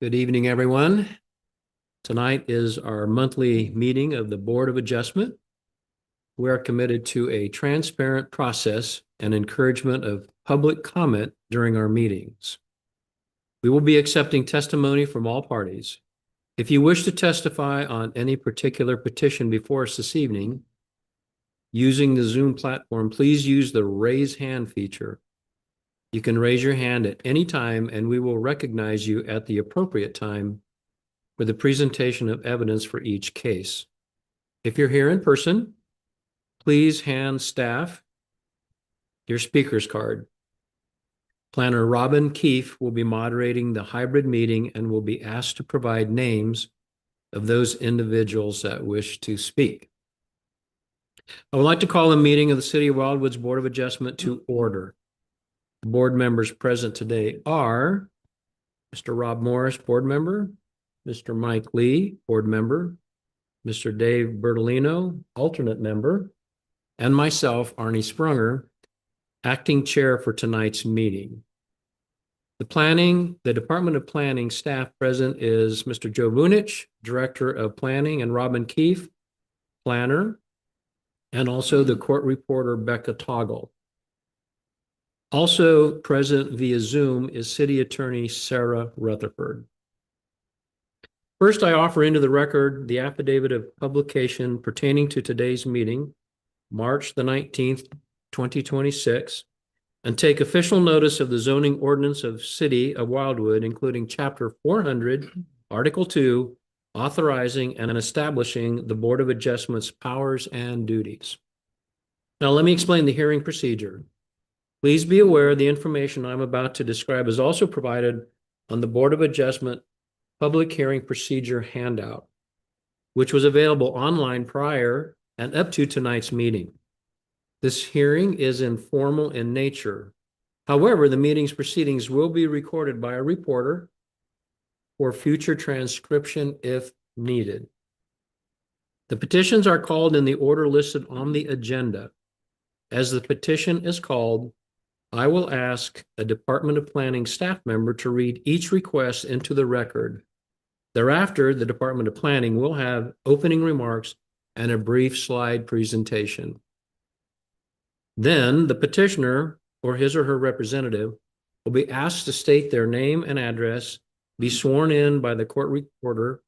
Good evening, everyone. Tonight is our monthly meeting of the Board of Adjustment. We are committed to a transparent process and encouragement of public comment during our meetings. We will be accepting testimony from all parties. If you wish to testify on any particular petition before us this evening, using the Zoom platform, please use the raise hand feature. You can raise your hand at any time and we will recognize you at the appropriate time for the presentation of evidence for each case. If you're here in person, please hand staff your speaker's card. Planner Robin Keefe will be moderating the hybrid meeting and will be asked to provide names of those individuals that wish to speak. I would like to call the meeting of the City of Wildwood's Board of Adjustment to order. The board members present today are Mr. Rob Morris, board member, Mr. Mike Lee, board member, Mr. Dave Bertolino, alternate member, and myself, Arnie Sprunger, acting chair for tonight's meeting. The Department of Planning staff present is Mr. Joe Vunich, Director of Planning, and Robin Keefe, planner, and also the court reporter, Becca Toggle. Also present via Zoom is City Attorney Sarah Rutherford. First, I offer into the record the affidavit of publication pertaining to today's meeting, March the 19th, 2026, and take official notice of the zoning ordinance of City of Wildwood, including Chapter 400, Article 2, authorizing and establishing the Board of Adjustment's powers and duties. Now, let me explain the hearing procedure. Please be aware the information I'm about to describe is also provided on the Board of Adjustment public hearing procedure handout, which was available online prior and up to tonight's meeting. This hearing is informal in nature. However, the meeting's proceedings will be recorded by a reporter for future transcription if needed. The petitions are called in the order listed on the agenda. As the petition is called, I will ask a Department of Planning staff member to read each request into the record. Thereafter, the Department of Planning will have opening remarks and a brief slide presentation. Then the petitioner or his or her representative will be asked to state their name and address, be sworn in by the court reporter,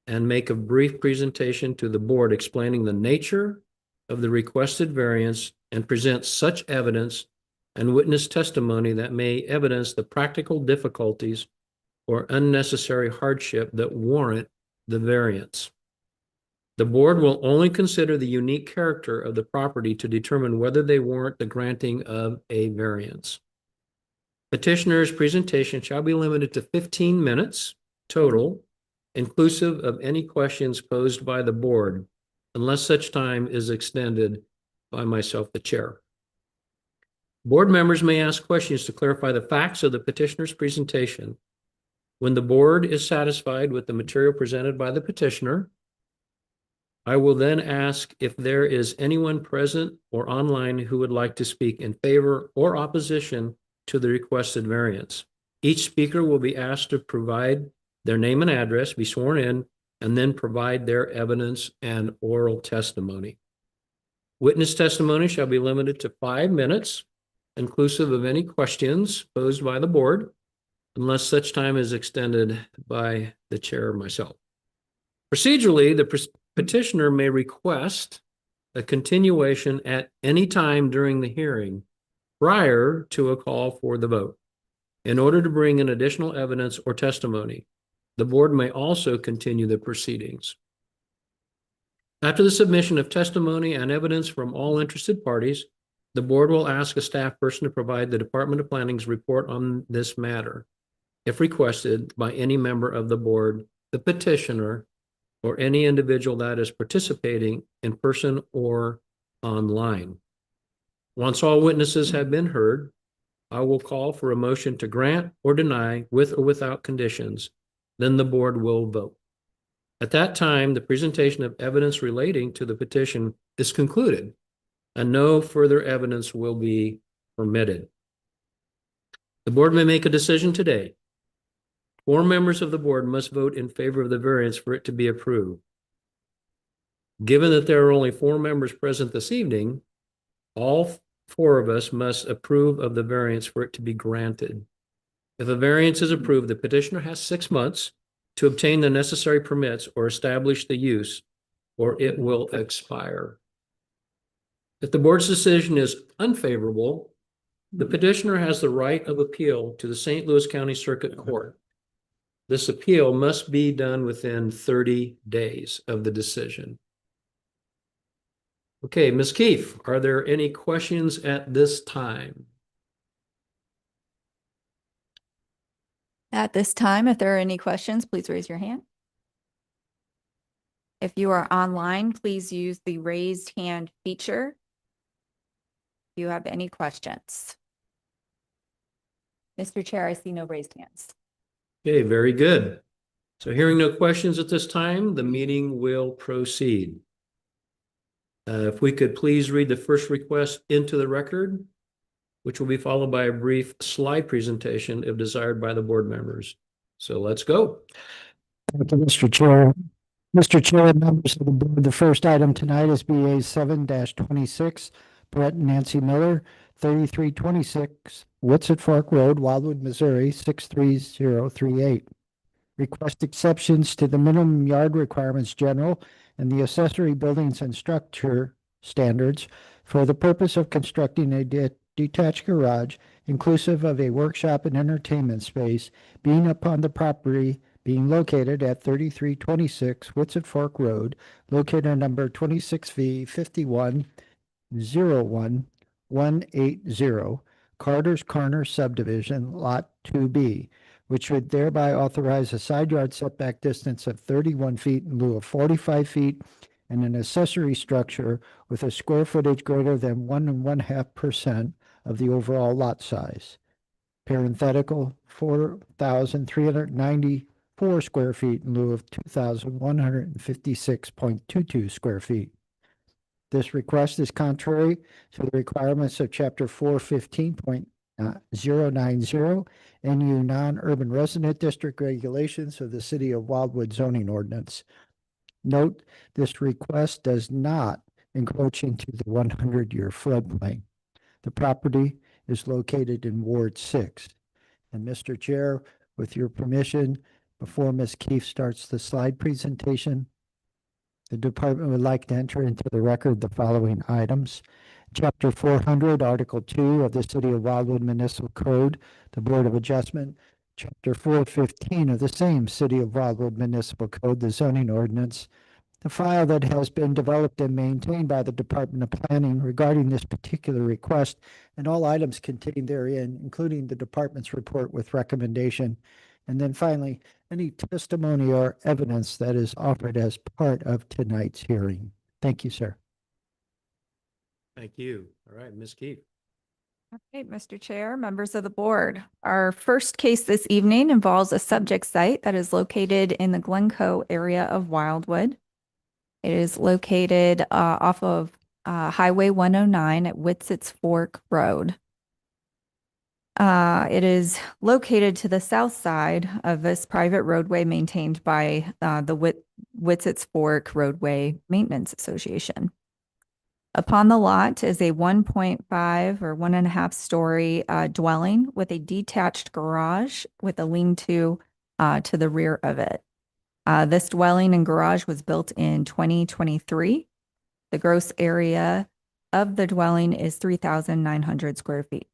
and make a brief presentation to the board explaining the nature of the requested variance and present such evidence and witness testimony that may evidence the practical difficulties or unnecessary hardship that warrant the variance. The board will only consider the unique character of the property to determine whether they warrant the granting of a variance. Petitioner's presentation shall be limited to 15 minutes total, inclusive of any questions posed by the board, unless such time is extended by myself, the chair. Board members may ask questions to clarify the facts of the petitioner's presentation. When the board is satisfied with the material presented by the petitioner, I will then ask if there is anyone present or online who would like to speak in favor or opposition to the requested variance. Each speaker will be asked to provide their name and address, be sworn in, and then provide their evidence and oral testimony. Witness testimony shall be limited to 5 minutes, inclusive of any questions posed by the board, unless such time is extended by the chair or myself. Procedurally, the petitioner may request a continuation at any time during the hearing prior to a call for the vote in order to bring in additional evidence or testimony. The board may also continue the proceedings. After the submission of testimony and evidence from all interested parties, the board will ask a staff person to provide the Department of Planning's report on this matter, if requested by any member of the board, the petitioner, or any individual that is participating in person or online. Once all witnesses have been heard, I will call for a motion to grant or deny with or without conditions. Then the board will vote. At that time, the presentation of evidence relating to the petition is concluded and no further evidence will be permitted. The board may make a decision today 4 members of the board must vote in favor of the variance for it to be approved. Given that there are only 4 members present this evening, all 4 of us must approve of the variance for it to be granted. If a variance is approved, the petitioner has 6 months to obtain the necessary permits or establish the use, or it will expire. If the board's decision is unfavorable, the petitioner has the right of appeal to the St. Louis County Circuit Court. This appeal must be done within 30 days of the decision. Okay, Ms. Keefe, are there any questions at this time? At this time, if there are any questions, please raise your hand. If you are online, please use the raised hand feature. If you have any questions. Mr. Chair, I see no raised hands. Okay, very good. So hearing no questions at this time, the meeting will proceed. If we could please read the first request into the record, which will be followed by a brief slide presentation if desired by the board members. So let's go. Thank you, Mr. Chair. Mr. Chair, members of the board, the first item tonight is BA 7-26, Brett and Nancy Miller, 3326 Whitsett Fork Road, Wildwood, Missouri, 63038. Request exceptions to the minimum yard requirements general and the accessory buildings and structure standards for the purpose of constructing a detached garage inclusive of a workshop and entertainment space being upon the property being located at 3326 Whitsett Fork Road, located at number 26V 5101180, Carter's Corner subdivision, Lot 2B, which would thereby authorize a side yard setback distance of 31 feet in lieu of 45 feet and an accessory structure with a square footage greater than 1.5% of the overall lot size. Parenthetical, 4,394 square feet in lieu of 2,156.22 square feet. This request is contrary to the requirements of Chapter 415.090 NU Non-Urban Resident District Regulations of the City of Wildwood Zoning Ordinance. Note, this request does not encroach into the 100-year floodplain. The property is located in Ward 6. And Mr. Chair, with your permission, before Ms. Keefe starts the slide presentation, the department would like to enter into the record the following items. Chapter 400, Article 2 of the City of Wildwood Municipal Code, the Board of Adjustment. Chapter 415 of the same City of Wildwood Municipal Code, the Zoning Ordinance. The file that has been developed and maintained by the Department of Planning regarding this particular request and all items contained therein, including the department's report with recommendation. And then finally, any testimony or evidence that is offered as part of tonight's hearing. Thank you, sir. Thank you. All right, Ms. Keefe. Okay, Mr. Chair, members of the board. Our first case this evening involves a subject site that is located in the Glencoe area of Wildwood. It is located off of Highway 109 at Whitsett's Fork Road. It is located to the south side of this private roadway maintained by the Whitsett's Fork Roadway Maintenance Association. Upon the lot is a 1.5 or 1.5 story dwelling with a detached garage with a lean-to to the rear of it. This dwelling and garage was built in 2023. The gross area of the dwelling is 3,900 square feet.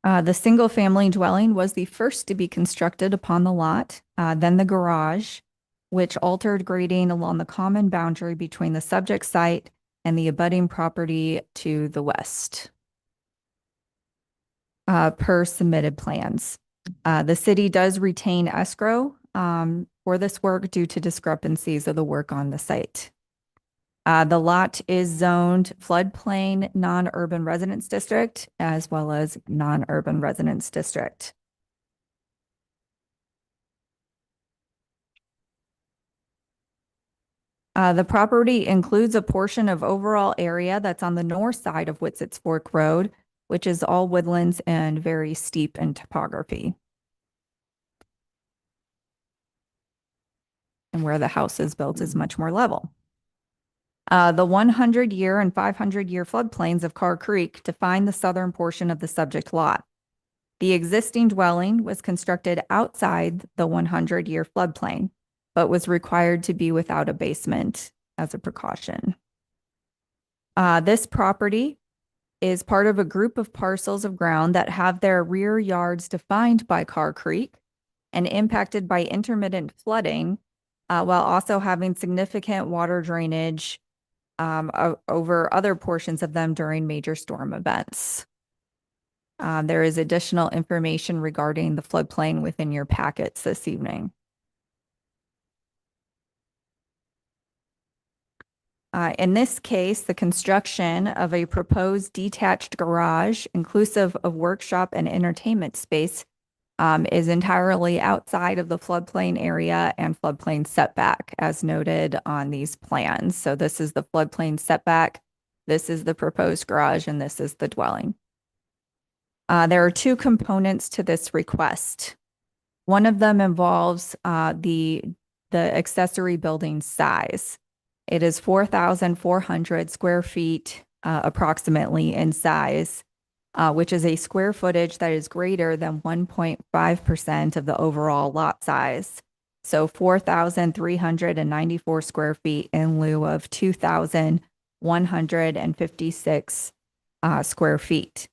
The single-family dwelling was the first to be constructed upon the lot, then the garage, which altered grading along the common boundary between the subject site and the abutting property to the west. Per submitted plans. The city does retain escrow for this work due to discrepancies of the work on the site. The lot is zoned floodplain non-urban residence district as well as non-urban residence district. The property includes a portion of overall area that's on the north side of Witsits Fork Road, which is all woodlands and very steep in topography. And where the house is built is much more level. The 100-year and 500-year floodplains of Carr Creek define the southern portion of the subject lot. The existing dwelling was constructed outside the 100-year floodplain, but was required to be without a basement as a precaution. This property is part of a group of parcels of ground that have their rear yards defined by Carr Creek and impacted by intermittent flooding, while also having significant water drainage over other portions of them during major storm events. There is additional information regarding the floodplain within your packets this evening. In this case, the construction of a proposed detached garage, inclusive of workshop and entertainment space, is entirely outside of the floodplain area and floodplain setback, as noted on these plans. So this is the floodplain setback, this is the proposed garage, and this is the dwelling. There are two components to this request. One of them involves the accessory building size. It is 4,400 square feet approximately in size, which is a square footage that is greater than 1.5% of the overall lot size. So 4,394 square feet in lieu of 2,156 square feet.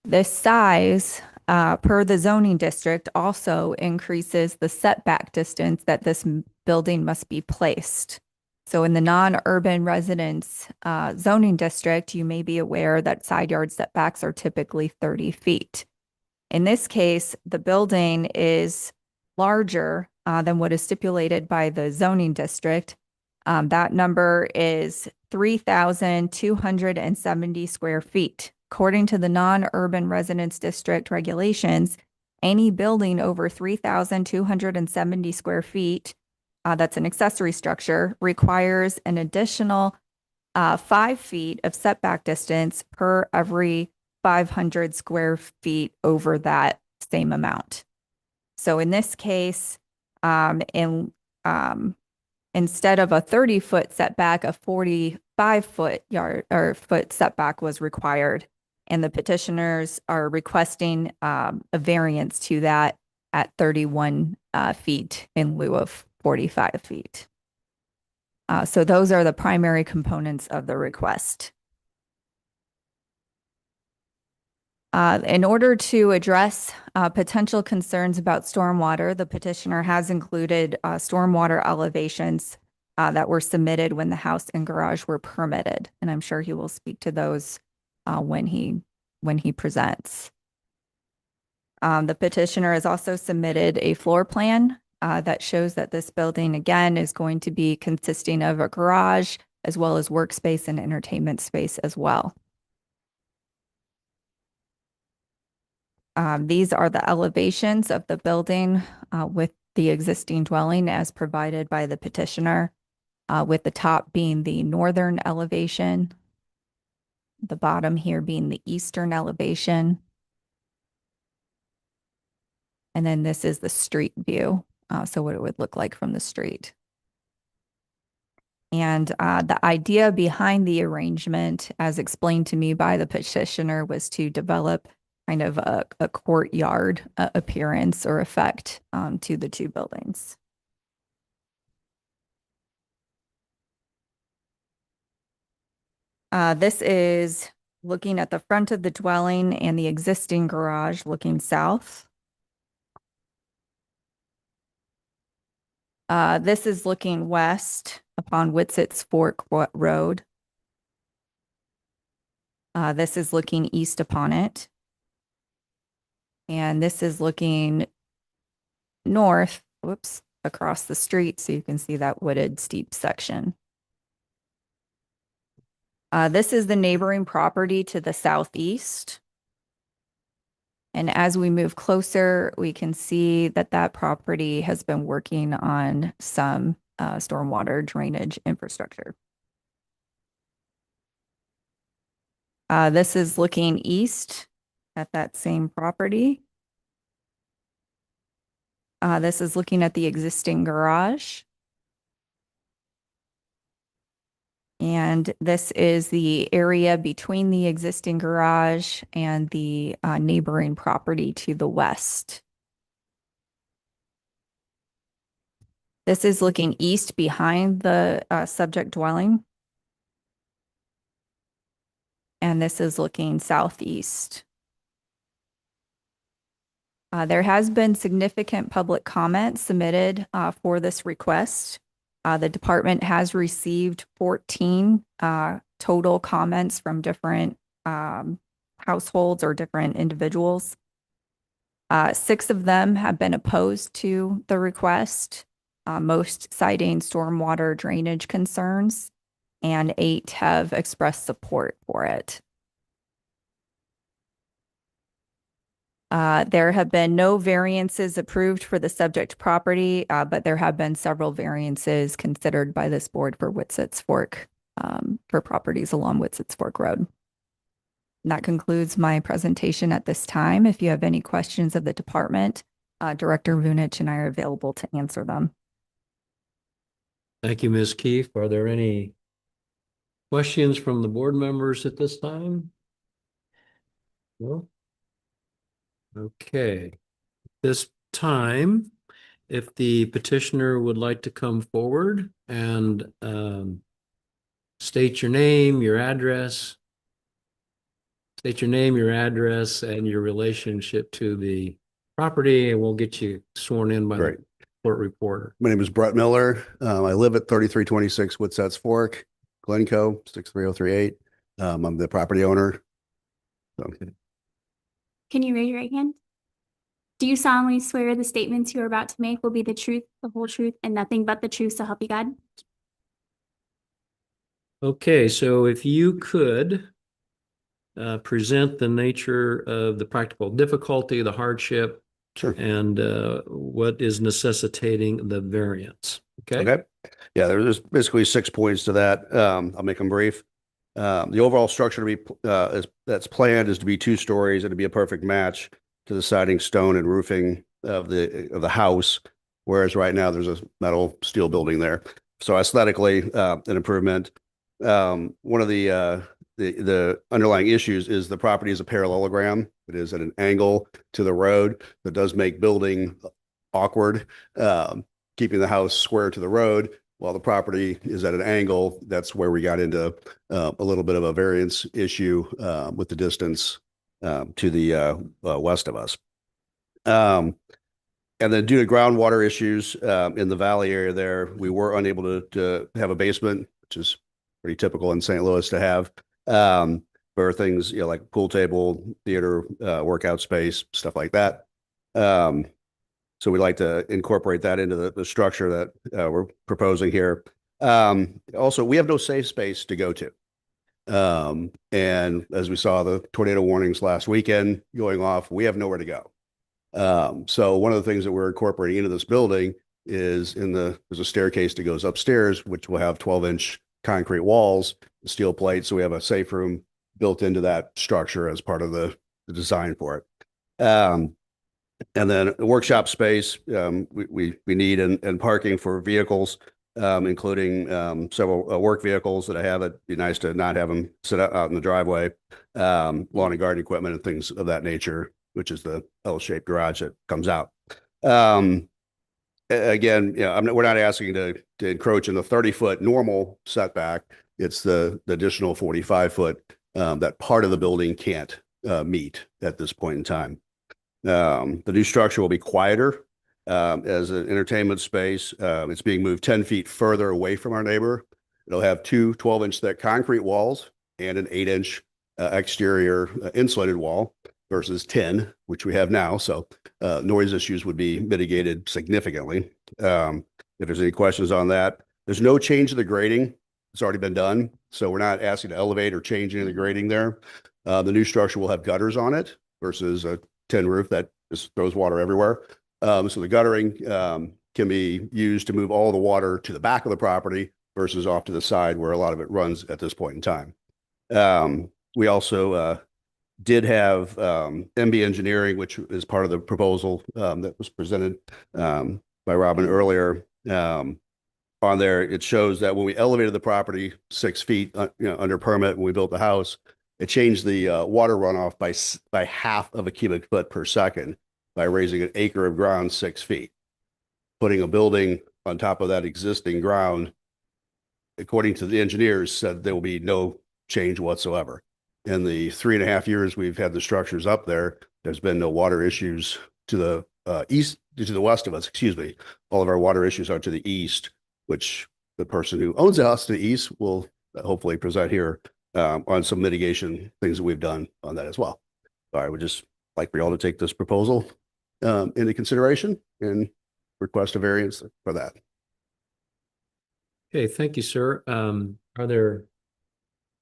This size, per the zoning district, also increases the setback distance that this building must be placed. So in the non-urban residence zoning district, you may be aware that side yard setbacks are typically 30 feet. In this case, the building is larger than what is stipulated by the zoning district. That number is 3,270 square feet. According to the non-urban residence district regulations, any building over 3,270 square feet that's an accessory structure requires an additional 5 feet of setback distance per every 500 square feet over that same amount. So in this case, instead of a 30-foot setback, a 45-foot setback was required, and the petitioners are requesting a variance to that at 31 feet in lieu of 45 feet. So those are the primary components of the request. In order to address potential concerns about stormwater, the petitioner has included stormwater elevations that were submitted when the house and garage were permitted. And I'm sure he will speak to those when he presents. The petitioner has also submitted a floor plan that shows that this building, again, is going to be consisting of a garage as well as workspace and entertainment space as well. These are the elevations of the building with the existing dwelling as provided by the petitioner, with the top being the northern elevation, the bottom here being the eastern elevation. And then this is the street view. So what it would look like from the street. And the idea behind the arrangement, as explained to me by the petitioner, was to develop kind of a courtyard appearance or effect to the two buildings. This is looking at the front of the dwelling and the existing garage looking south. This is looking west upon Witsits Fork Road. This is looking east upon it. And this is looking north, across the street, so you can see that wooded steep section. This is the neighboring property to the southeast. And as we move closer, we can see that that property has been working on some stormwater drainage infrastructure. This is looking east at that same property. This is looking at the existing garage. And this is the area between the existing garage and the neighboring property to the west. This is looking east behind the subject dwelling. And this is looking southeast. There has been significant public comment submitted for this request. The department has received 14 total comments from different households or different individuals. 6 of them have been opposed to the request, most citing stormwater drainage concerns, and 8 have expressed support for it. There have been no variances approved for the subject property, but there have been several variances considered by this board for Whitsets Fork, for properties along Whitsets Fork Road. And that concludes my presentation at this time. If you have any questions of the department, Director Vunich and I are available to answer them. Thank you, Ms. Keefe. Are there any questions from the board members at this time? No? Okay. This time, if the petitioner would like to come forward and state your name, your address, and your relationship to the property, and we'll get you sworn in by Great. the court reporter. My name is Brett Miller. I live at 3326 Whitsets Fork, Glencoe, 63038. I'm the property owner. So, Can you raise your right hand? Do you solemnly swear the statements you are about to make will be the truth, the whole truth, and nothing but the truth, so help you God? Okay, so if you could present the nature of the practical difficulty, the hardship, sure. and what is necessitating the variance. Okay. Okay. Yeah, there's basically 6 points to that. I'll make them brief. The overall structure to be that's planned is to be 2 stories and to be a perfect match to the siding, stone, and roofing of the house. Whereas right now there's a metal steel building there. So aesthetically, an improvement. One of the underlying issues is the property is a parallelogram. It is at an angle to the road that does make building awkward, keeping the house square to the road while the property is at an angle. That's where we got into a little bit of a variance issue with the distance to the west of us. And then due to groundwater issues in the valley area there, we were unable to have a basement, which is pretty typical in St. Louis to have. For things, like pool table, theater, workout space, stuff like that. So we'd like to incorporate that into the structure that we're proposing here. Also, we have no safe space to go to. And as we saw the tornado warnings last weekend going off, we have nowhere to go. So one of the things that we're incorporating into this building is there's a staircase that goes upstairs, which will have 12-inch concrete walls, steel plates. So we have a safe room built into that structure as part of the design for it. And then a workshop space we need and parking for vehicles, including several work vehicles that I have. It'd be nice to not have them sit out in the driveway, lawn and garden equipment and things of that nature, which is the L-shaped garage that comes out. Again, we're not asking to encroach in the 30-foot normal setback. It's the additional 45-foot that part of the building can't meet at this point in time. The new structure will be quieter as an entertainment space. It's being moved 10 feet further away from our neighbor. It'll have 2 12-inch thick concrete walls and an 8-inch exterior insulated wall versus 10, which we have now. So noise issues would be mitigated significantly. If there's any questions on that, there's no change to the grading. It's already been done. So we're not asking to elevate or change any of the grading there. The new structure will have gutters on it versus a tin roof that just throws water everywhere. So the guttering can be used to move all the water to the back of the property versus off to the side where a lot of it runs at this point in time. We also did have MB Engineering, which is part of the proposal that was presented by Robin earlier. On there, it shows that when we elevated the property 6 feet, under permit, when we built the house, it changed the water runoff by half of a cubic foot per second by raising an acre of ground 6 feet. Putting a building on top of that existing ground, according to the engineers, said there will be no change whatsoever. In the 3.5 years we've had the structures up there, there's been no water issues to the to the west of us, excuse me. All of our water issues are to the east, which the person who owns the house to the east will hopefully present here on some mitigation things that we've done on that as well. I would just like for y'all to take this proposal into consideration and request a variance for that. Okay, thank you, sir. Are there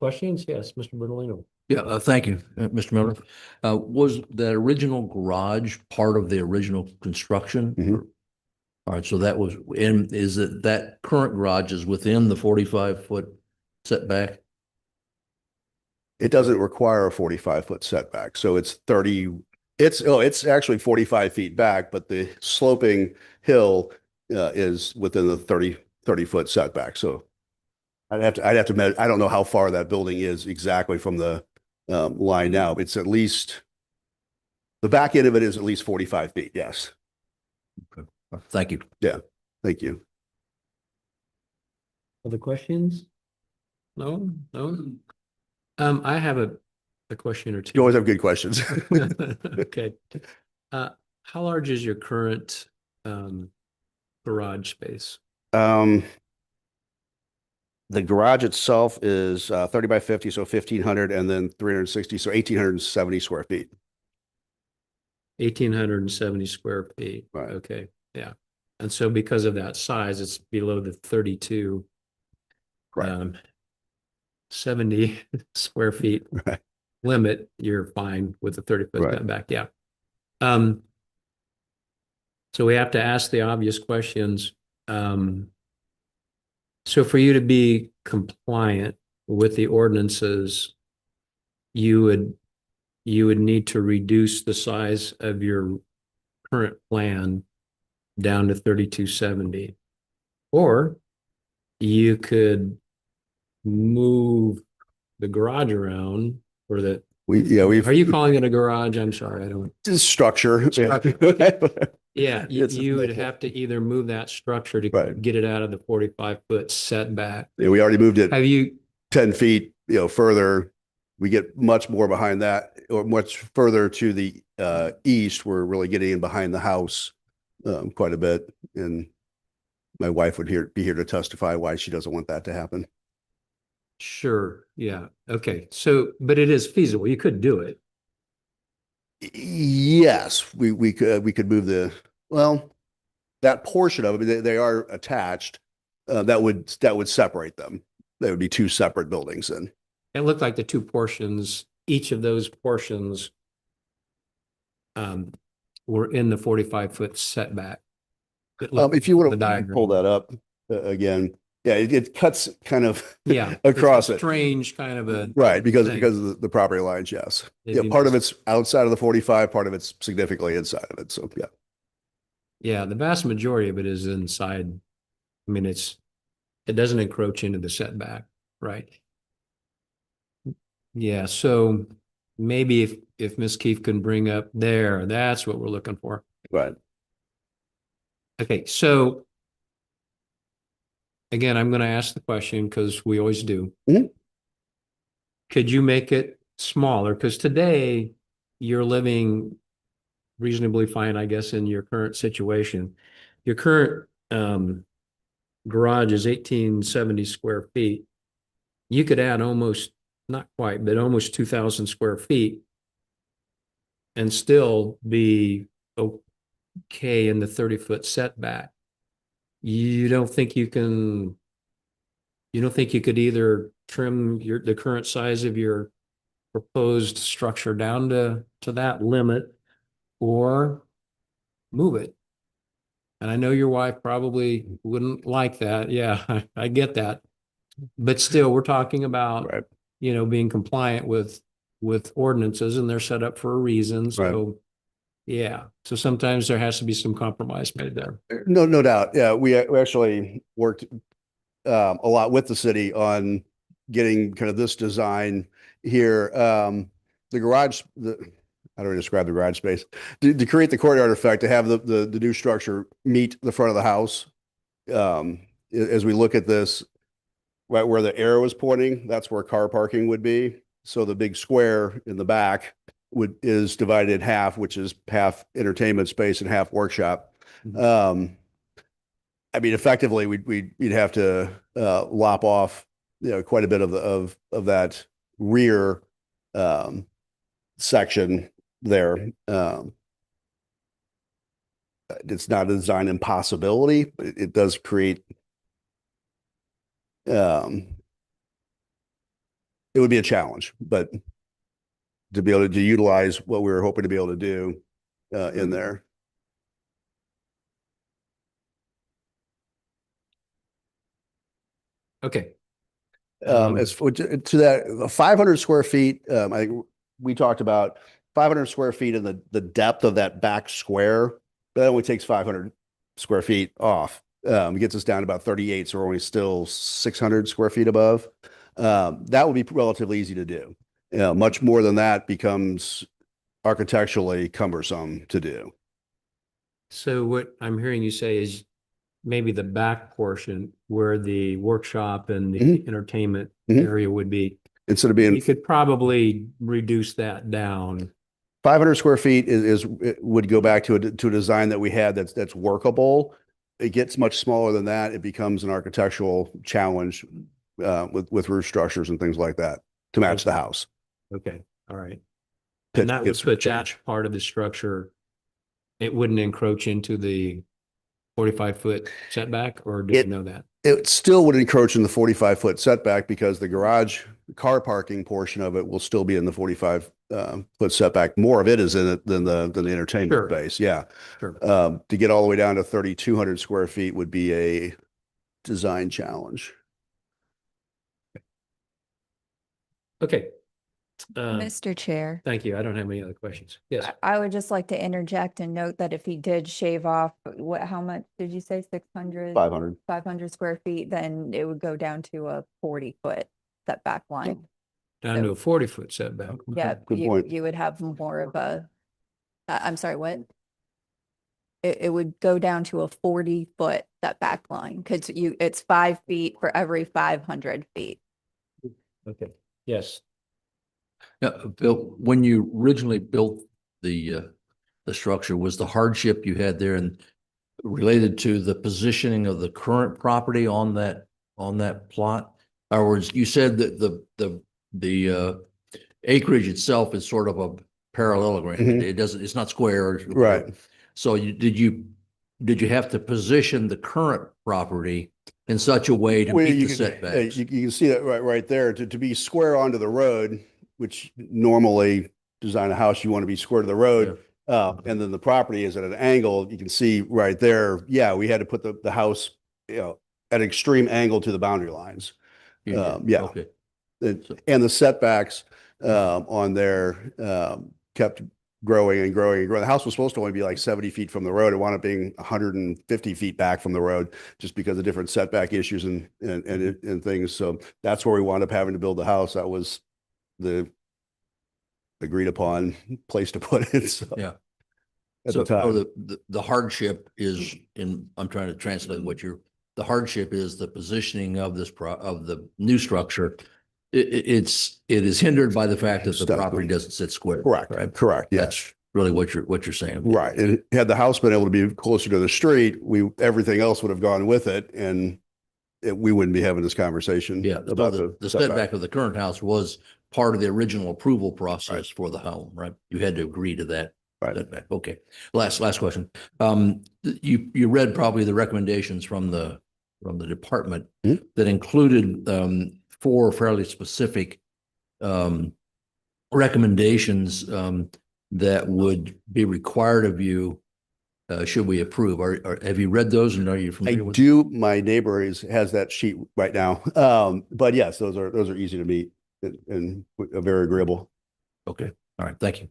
questions? Yes, Mr. Bertolino. Yeah, thank you, Mr. Miller. Was the original garage part of the original construction? Mhm. All right, so that was, and is it that current garage is within the 45-foot setback? It doesn't require a 45-foot setback. So it's 30, it's actually 45 feet back, but the sloping hill is within the 30-foot setback. So I'd have to measure. I don't know how far that building is exactly from the line now. It's at least, the back end of it is at least 45 feet. Yes. Thank you. Thank you. Other questions? No, no. I have a question or two. You always have good questions. Okay. How large is your current garage space? The garage itself is 30 by 50, so 1,500, and then 360, so 1,870 square feet. 1,870 square feet. Right. Okay, yeah. And so because of that size, it's below the 32. Right. 70 square feet Right. limit, you're fine with the 30-foot Right. setback, yeah. So we have to ask the obvious questions. So for you to be compliant with the ordinances, you would need to reduce the size of your current plan down to 3270. Or you could move the garage around, or the, We've are you calling it a garage? I'm sorry, I don't. this structure. Yeah, It's you would like- have to either move that structure to Right. get it out of the 45-foot setback. Yeah, we already moved it Have you, 10 feet, further. We get much more behind that, or much further to the east. We're really getting in behind the house quite a bit. And my wife would be here to testify why she doesn't want that to happen. sure, yeah, okay, so, but it is feasible, you could do it. Yes, we could move that portion of it. They are attached. That would separate them. They would be two separate buildings then. It looked like the two portions, each of those portions were in the 45-foot setback. It looked If you like want the to diagram. pull that up again, yeah, it cuts kind of Yeah. across it's a it. Strange kind of a. Right, because thing. of the property lines, yes. It'd Yeah, be part of nice. it's outside of the 45, part of it's significantly inside of it. So yeah. Yeah, the vast majority of it is inside. I mean, it doesn't encroach into the setback, right? Yeah, so maybe if Ms. Keefe can bring up there, that's what we're looking for. Right. Okay, so again, I'm going to ask the question because we always do. Mhm. Could you make it smaller? Because today you're living reasonably fine, I guess, in your current situation. Your current garage is 1,870 square feet. You could add almost, not quite, but almost 2,000 square feet and still be okay in the 30-foot setback. You don't think you could either trim the current size of your proposed structure down to that limit or move it? And I know your wife probably wouldn't like that. Yeah, I get that. But still, we're talking about, Right. being compliant with ordinances, and they're set up for a reason. So, yeah. So sometimes there has to be some compromise made there. No doubt. Yeah, we actually worked a lot with the city on getting kind of this design here. The garage, how do I describe the garage space? To create the courtyard effect, to have the new structure meet the front of the house. As we look at this, right where the arrow is pointing, that's where car parking would be. So the big square in the back is divided in half, which is half entertainment space and half workshop. I mean, effectively, we'd have to lop off, quite a bit of that rear section there. It's not a design impossibility, but it does create. It would be a challenge, but to be able to utilize what we were hoping to be able to do in there. Okay. As to that 500 square feet, I think we talked about 500 square feet in the depth of that back square. That only takes 500 square feet off. It gets us down to about 38, so we're only still 600 square feet above. That would be relatively easy to do. Much more than that becomes architecturally cumbersome to do. So what I'm hearing you say is maybe the back portion where the workshop and the entertainment area would be. Instead of being, You could probably reduce that down. 500 square feet would go back to a design that we had that's workable. It gets much smaller than that. It becomes an architectural challenge with roof structures and things like that to match the house. Okay, all right. Pitch And that would gets put that changed. part of the structure, it wouldn't encroach into the 45-foot setback, or do you know that? It still would encroach in the 45-foot setback because the garage car parking portion of it will still be in the 45-foot setback. More of it is in it than the entertainment Sure. space. Yeah. Sure. To get all the way down to 3,200 square feet would be a design challenge. Okay. Mr. Chair, Thank you. I don't have any other questions. Yes. I would just like to interject and note that if he did shave off, how much did you say, 600? 500. 500 square feet, then it would go down to a 40-foot setback line. Down to a 40-foot setback. Yeah, Good point. you would have more of a, I'm sorry, what? It would go down to a 40-foot setback line because it's 5 feet for every 500 feet. Okay, yes. Yeah, Bill, when you originally built the structure, was the hardship you had there and related to the positioning of the current property on that plot? In other words, you said that the acreage itself is sort of a parallelogram. Mhm. It's not square. Right. So did you have to position the current property in such a way to Well, meet you the can- setbacks? You can see that right there. To be square onto the road, which normally design a house, you want to be square to the road. And then the property is at an angle. You can see right there. Yeah, we had to put the house, at an extreme angle to the boundary lines. You did? Yeah. Okay. And the setbacks on there kept growing and growing and growing. The house was supposed to only be like 70 feet from the road. It wound up being 150 feet back from the road just because of different setback issues and things. So that's where we wound up having to build the house. That was the agreed upon place to put it. So, Yeah. At So the time. the hardship is I'm trying to translate the hardship is the positioning of of the new structure. It is hindered by the fact that the Stuck. property doesn't sit square. Correct. Right? Correct. Yes. That's really what you're saying. Right. And had the house been able to be closer to the street, everything else would have gone with it, and we wouldn't be having this conversation. Yeah. About The setback of the current house was part of the original approval process for the home, right? You had to agree to that. Right. Setback. Okay. Last question. You read probably the recommendations from the department Mhm. that included 4 fairly specific recommendations that would be required of you should we approve? Have you read those and are you I familiar with? do, my neighbor has that sheet right now. But yes, those are easy to meet and very agreeable. Okay, all right, thank you.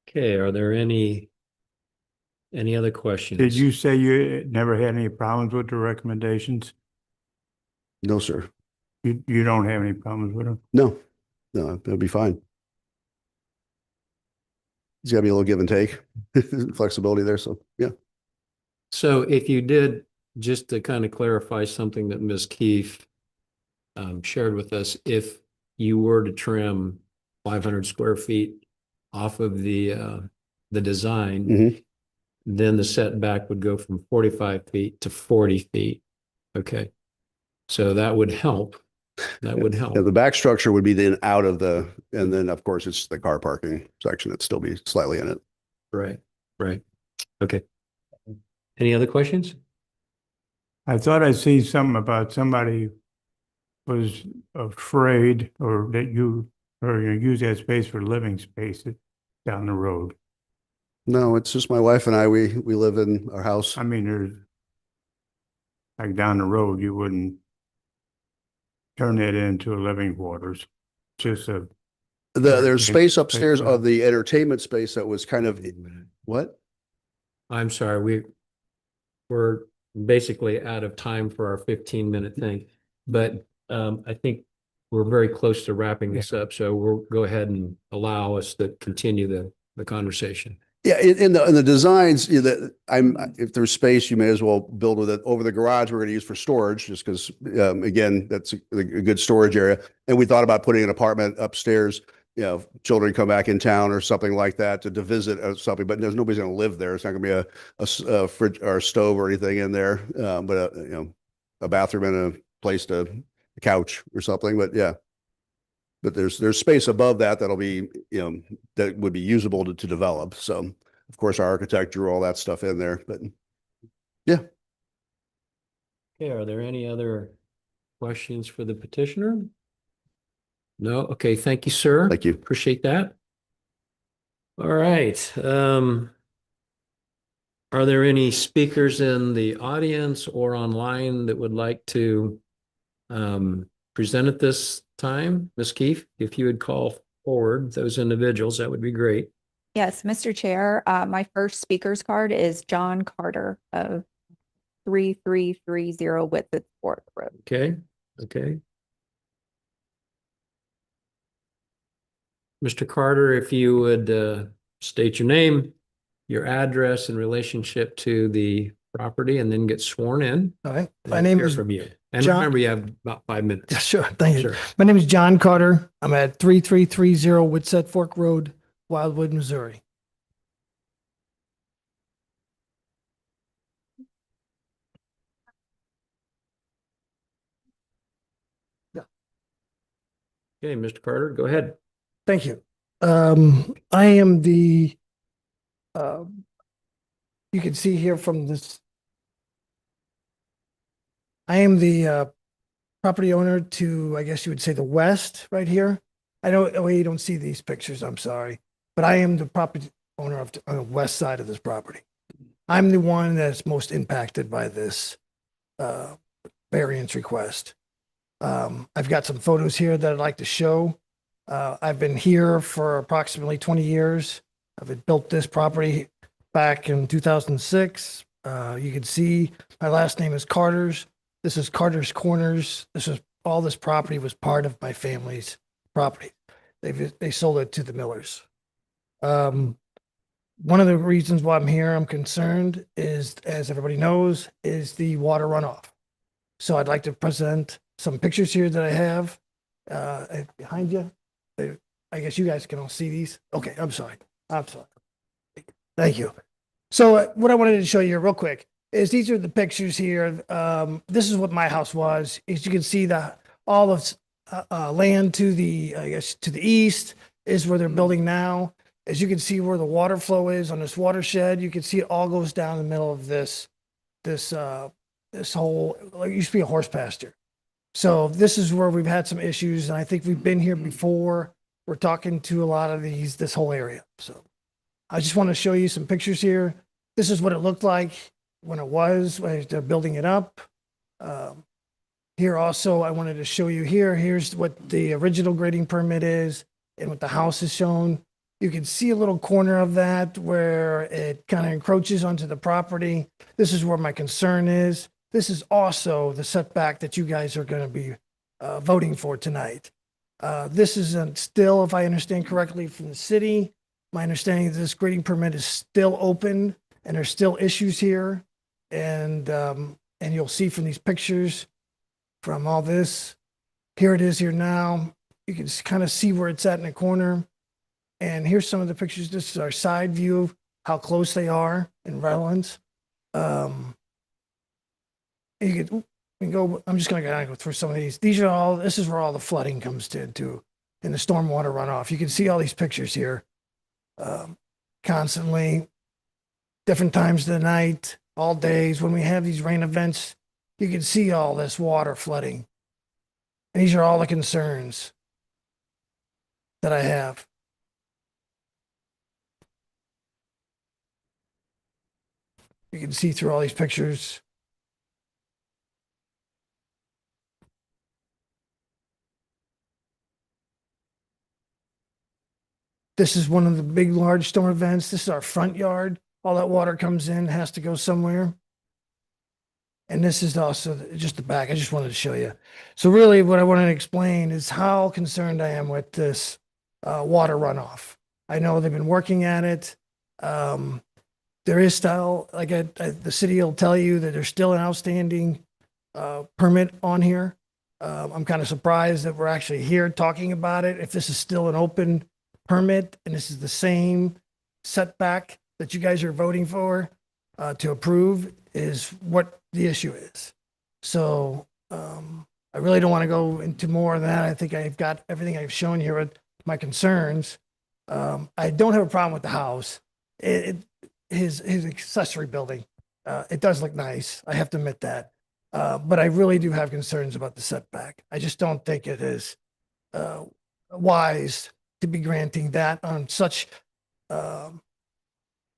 Okay, are there any other questions? Did you say you never had any problems with the recommendations? No, sir. You don't have any problems with them? No, that'll be fine. There's gotta be a little give and take, flexibility there. So, yeah. So if you did, just to kind of clarify something that Ms. Keefe shared with us, if you were to trim 500 square feet off of the design, Mhm. then the setback would go from 45 feet to 40 feet. Okay. So that would help. That would help. Yeah, the back structure would be then out of and then of course it's the car parking section that'd still be slightly in it. Right, right. Okay. Any other questions? I thought I see something about somebody was afraid or that you use that space for living space down the road. No, it's just my wife and I, we live in our house. I mean, there's like down the road, you wouldn't turn that into a living quarters. Just There's space upstairs well. of the entertainment space that was kind of, what? I'm sorry, we're basically out of time for our 15-minute thing, but I think we're very close to wrapping this up, so we'll go ahead and allow us to continue the conversation. Yeah, in the designs, if there's space, you may as well build with it. Over the garage, we're going to use for storage, just because, again, that's a good storage area. And we thought about putting an apartment upstairs. You know, children come back in town or something like that to visit or something, but nobody's going to live there. It's not going to be a fridge or a stove or anything in there, but a bathroom and a place a couch or something. But yeah. But there's space above that'll be, that would be usable to develop. So of course our architect drew all that stuff in there, but yeah. Okay, are there any other questions for the petitioner? No? Okay, thank you, sir. Thank you. Appreciate that. All right. Are there any speakers in the audience or online that would like to present at this time? Ms. Keefe, if you would call forward those individuals, that would be great. Yes, Mr. Chair, my first speaker's card is John Carter of 3330 Whitsitt Fork Road. Okay, okay. Mr. Carter, if you would state your name, your address in relationship to the property, and then get sworn in. All right. and My name hear is, from you. And John- remember, you have about 5 minutes. yeah, sure. Thank you. Sure. My name is John Carter. I'm at 3330 Whitsitt Fork Road, Wildwood, Missouri. Okay, Mr. Carter, go ahead. Thank you. I am the, you can see here from this, I am the property owner to, I guess you would say, the west right here. I know, oh, you don't see these pictures, I'm sorry, but I am the property owner of on the west side of this property. I'm the one that's most impacted by this variance request. I've got some photos here that I'd like to show. I've been here for approximately 20 years. I've built this property back in 2006. You can see my last name is Carter's. This is Carter's Corners. All this property was part of my family's property. They sold it to the Millers. One of the reasons why I'm here, I'm concerned is, as everybody knows, is the water runoff. So I'd like to present some pictures here that I have behind you. I guess you guys can all see these. Okay, I'm sorry. Thank you. So what I wanted to show you real quick is these are the pictures here. This is what my house was. As you can see, all of land to the, I guess, to the east is where they're building now. As you can see where the water flow is on this watershed, you can see it all goes down the middle of this whole, like, it used to be a horse pasture. So this is where we've had some issues, and I think we've been here before. We're talking to a lot of this whole area. So I just want to show you some pictures here. This is what it looked like when they're building it up. Here also, I wanted to show you here's what the original grading permit is and what the house is shown. You can see a little corner of that where it kind of encroaches onto the property. This is where my concern is. This is also the setback that you guys are going to be voting for tonight. This isn't still, if I understand correctly from the city, my understanding is this grading permit is still open and there's still issues here. And you'll see from these pictures from all this, here it is here now. You can kind of see where it's at in the corner. And here's some of the pictures. This is our side view of how close they are in Redlands. You can go, I'm just going to go through some of these. This is where all the flooding comes into in the stormwater runoff. You can see all these pictures here constantly, different times of the night, all days. When we have these rain events, you can see all this water flooding. And these are all the concerns that I have. You can see through all these pictures. This is one of the big, large storm events. This is our front yard. All that water comes in, has to go somewhere. And this is also just the back. I just wanted to show you. So really what I wanted to explain is how concerned I am with this water runoff. I know they've been working at it. There is still, like the city will tell you that there's still an outstanding permit on here. I'm kind of surprised that we're actually here talking about it. If this is still an open permit and this is the same setback that you guys are voting for to approve, is what the issue is. So I really don't want to go into more of that. I think I've got everything I've shown here with my concerns. I don't have a problem with the house. His accessory building, it does look nice. I have to admit that. But I really do have concerns about the setback. I just don't think it is wise to be granting that on such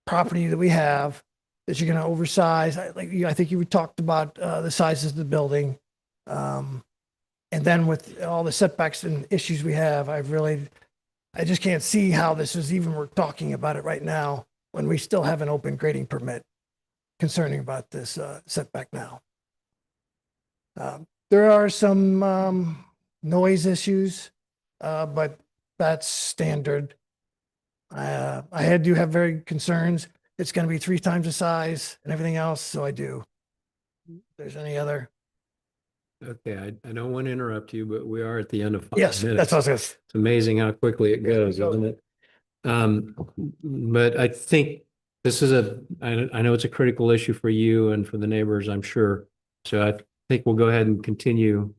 property that we have, that you're going to oversize. I think you talked about the sizes of the building. And then with all the setbacks and issues we have, I just can't see how this is even, we're talking about it right now when we still have an open grading permit concerning about this setback now. There are some noise issues, but that's standard. I do have very concerns. It's going to be 3 times the size and everything else, so I do. If there's any other? Okay, I don't want to interrupt you, but we are at the end of 5 Yes, minutes. that's what I was going to. It's amazing how quickly it goes, isn't it? But I think this is I know it's a critical issue for you and for the neighbors, I'm sure. So I think we'll go ahead and continue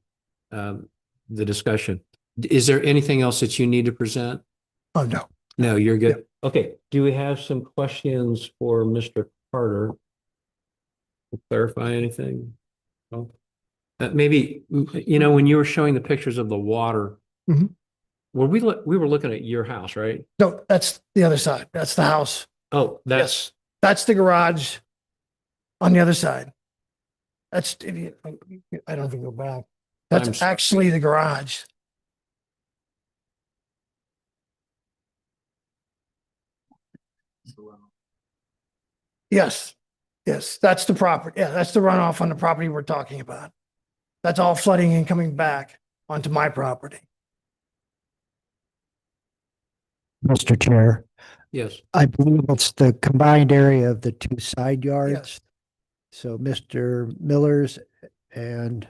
the discussion. Is there anything else that you need to present? Oh, no. No, you're good. Okay, do we have some questions for Mr. Carter? To clarify anything? No? Maybe, when you were showing the pictures of the water, Mhm. we were looking at your house, right? No, that's the other side. That's the house. Oh, that's, That's the garage on the other side. That's, I don't think go back. I'm That's sorry. actually the garage. Yes, yes, that's the property. Yeah, that's the runoff on the property we're talking about. That's all flooding and coming back onto my property. Mr. Chair, yes. I believe it's the combined area of the 2 side yards. Yes. So Mr. Miller's and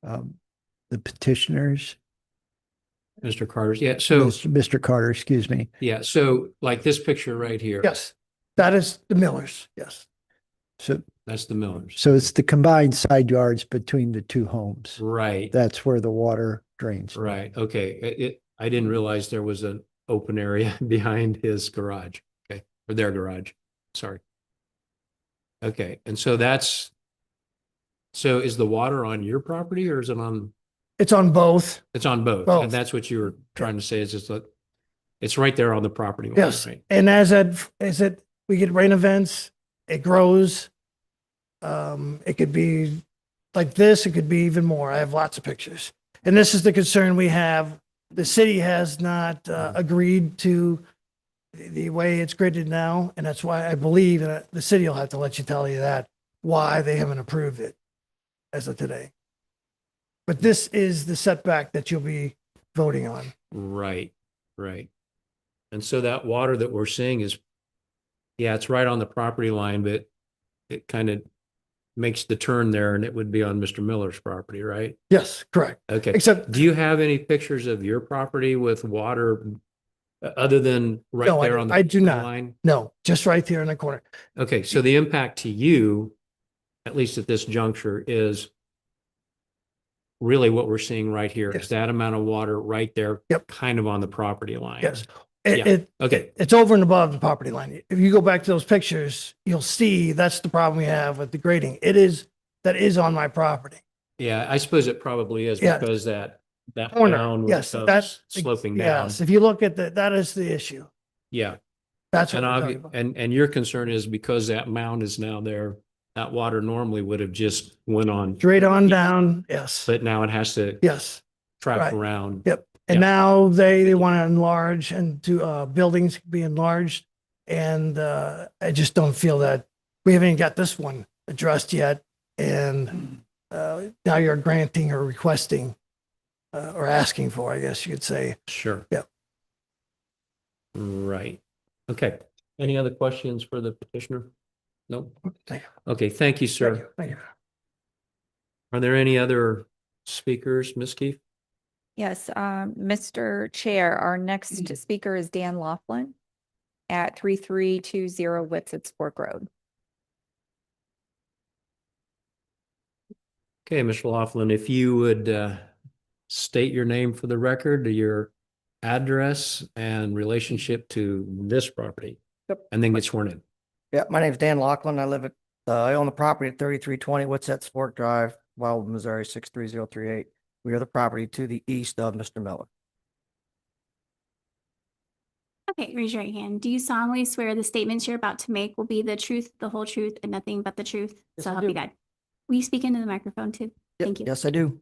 the petitioners, Mr. Carter's, yeah, so, Mr. Carter, excuse me. yeah, so like this picture right here. Yes, that is the Millers. Yes. So, That's the Millers. so it's the combined side yards between the 2 homes. Right, That's where the water drains. right, okay. I didn't realize there was an open area behind his garage, okay, or their garage, sorry. Okay, and so is the water on your property or is it on, It's on both. it's on both? Both. And that's what you were trying to say is just that, It's right there on the property line, Yes, right? and as we get rain events, it grows. It could be like this, it could be even more. I have lots of pictures. And this is the concern we have. The city has not agreed to the way it's graded now, and that's why I believe the city will have to let you tell you that, why they haven't approved it as of today. But this is the setback that you'll be voting on. Right, right. And so that water that we're seeing is, yeah, it's right on the property line, but it kind of makes the turn there and it would be on Mr. Miller's property, right? Yes, correct. Okay. Except, Do you have any pictures of your property with water other than right No, there on the I do not. line? no, just right there in the corner. Okay, so the impact to you, at least at this juncture, is really what we're seeing right here. Yes. Is that amount of water right there, Yep. kind of on the property line? Yes. Yeah. Okay, It's over and above the property line. If you go back to those pictures, you'll see that's the problem we have with the grading. That is on my property. yeah, I suppose it probably is Yeah. because that Corner, mound yes, was that's sloping down. Yes, if you look at that is the issue. Yeah, That's what and we're talking about. and your concern is because that mound is now there, that water normally would have just went on, Straight on down, yes, but now it has to yes. track right. around. Yep. And Yeah. now they want to enlarge and do buildings be enlarged. And I just don't feel that we haven't got this one addressed yet. And now you're granting or requesting or asking for, I guess you could say. Sure. Yep. Right. Okay. Any other questions for the petitioner? No? Thank you. Okay, thank you, Thank sir. you. Thank you. Are there any other speakers, Ms. Keefe? Yes, Mr. Chair, our next speaker is Dan Laughlin at 3320 Whitsett Fork Road. Okay, Mr. Laughlin, if you would state your name for the record, your address and relationship to this property. Yep. And then get sworn in. Yeah, my name's Dan Laughlin. I own the property at 3320 Whitsett Fork Drive, Wildwood, Missouri, 63038. We are the property to the east of Mr. Miller. Okay, raise your right hand. Do you solemnly swear the statements you're about to make will be the truth, the whole truth, and nothing but the truth? Yes, So I help you do. God. Will you speak into the microphone too? Yep, Thank you. yes, I do.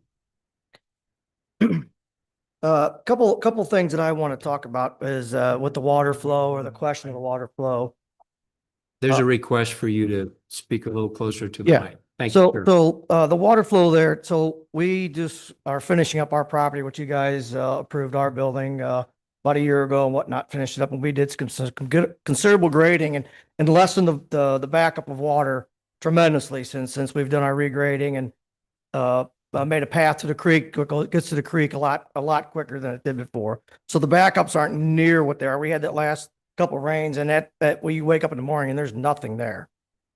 Couple things that I want to talk about is with the water flow or the question of the water flow. There's a request for you to speak a little closer to the Yeah. mic. Thank you, sir. So the water flow there, so we just are finishing up our property, which you guys approved our building about a year ago and whatnot, finished it up, and we did considerable grading and lessened the backup of water tremendously since we've done our regrading and made a path to the creek, gets to the creek a lot quicker than it did before. So the backups aren't near what they are. We had that last couple of rains and that when you wake up in the morning and there's nothing there.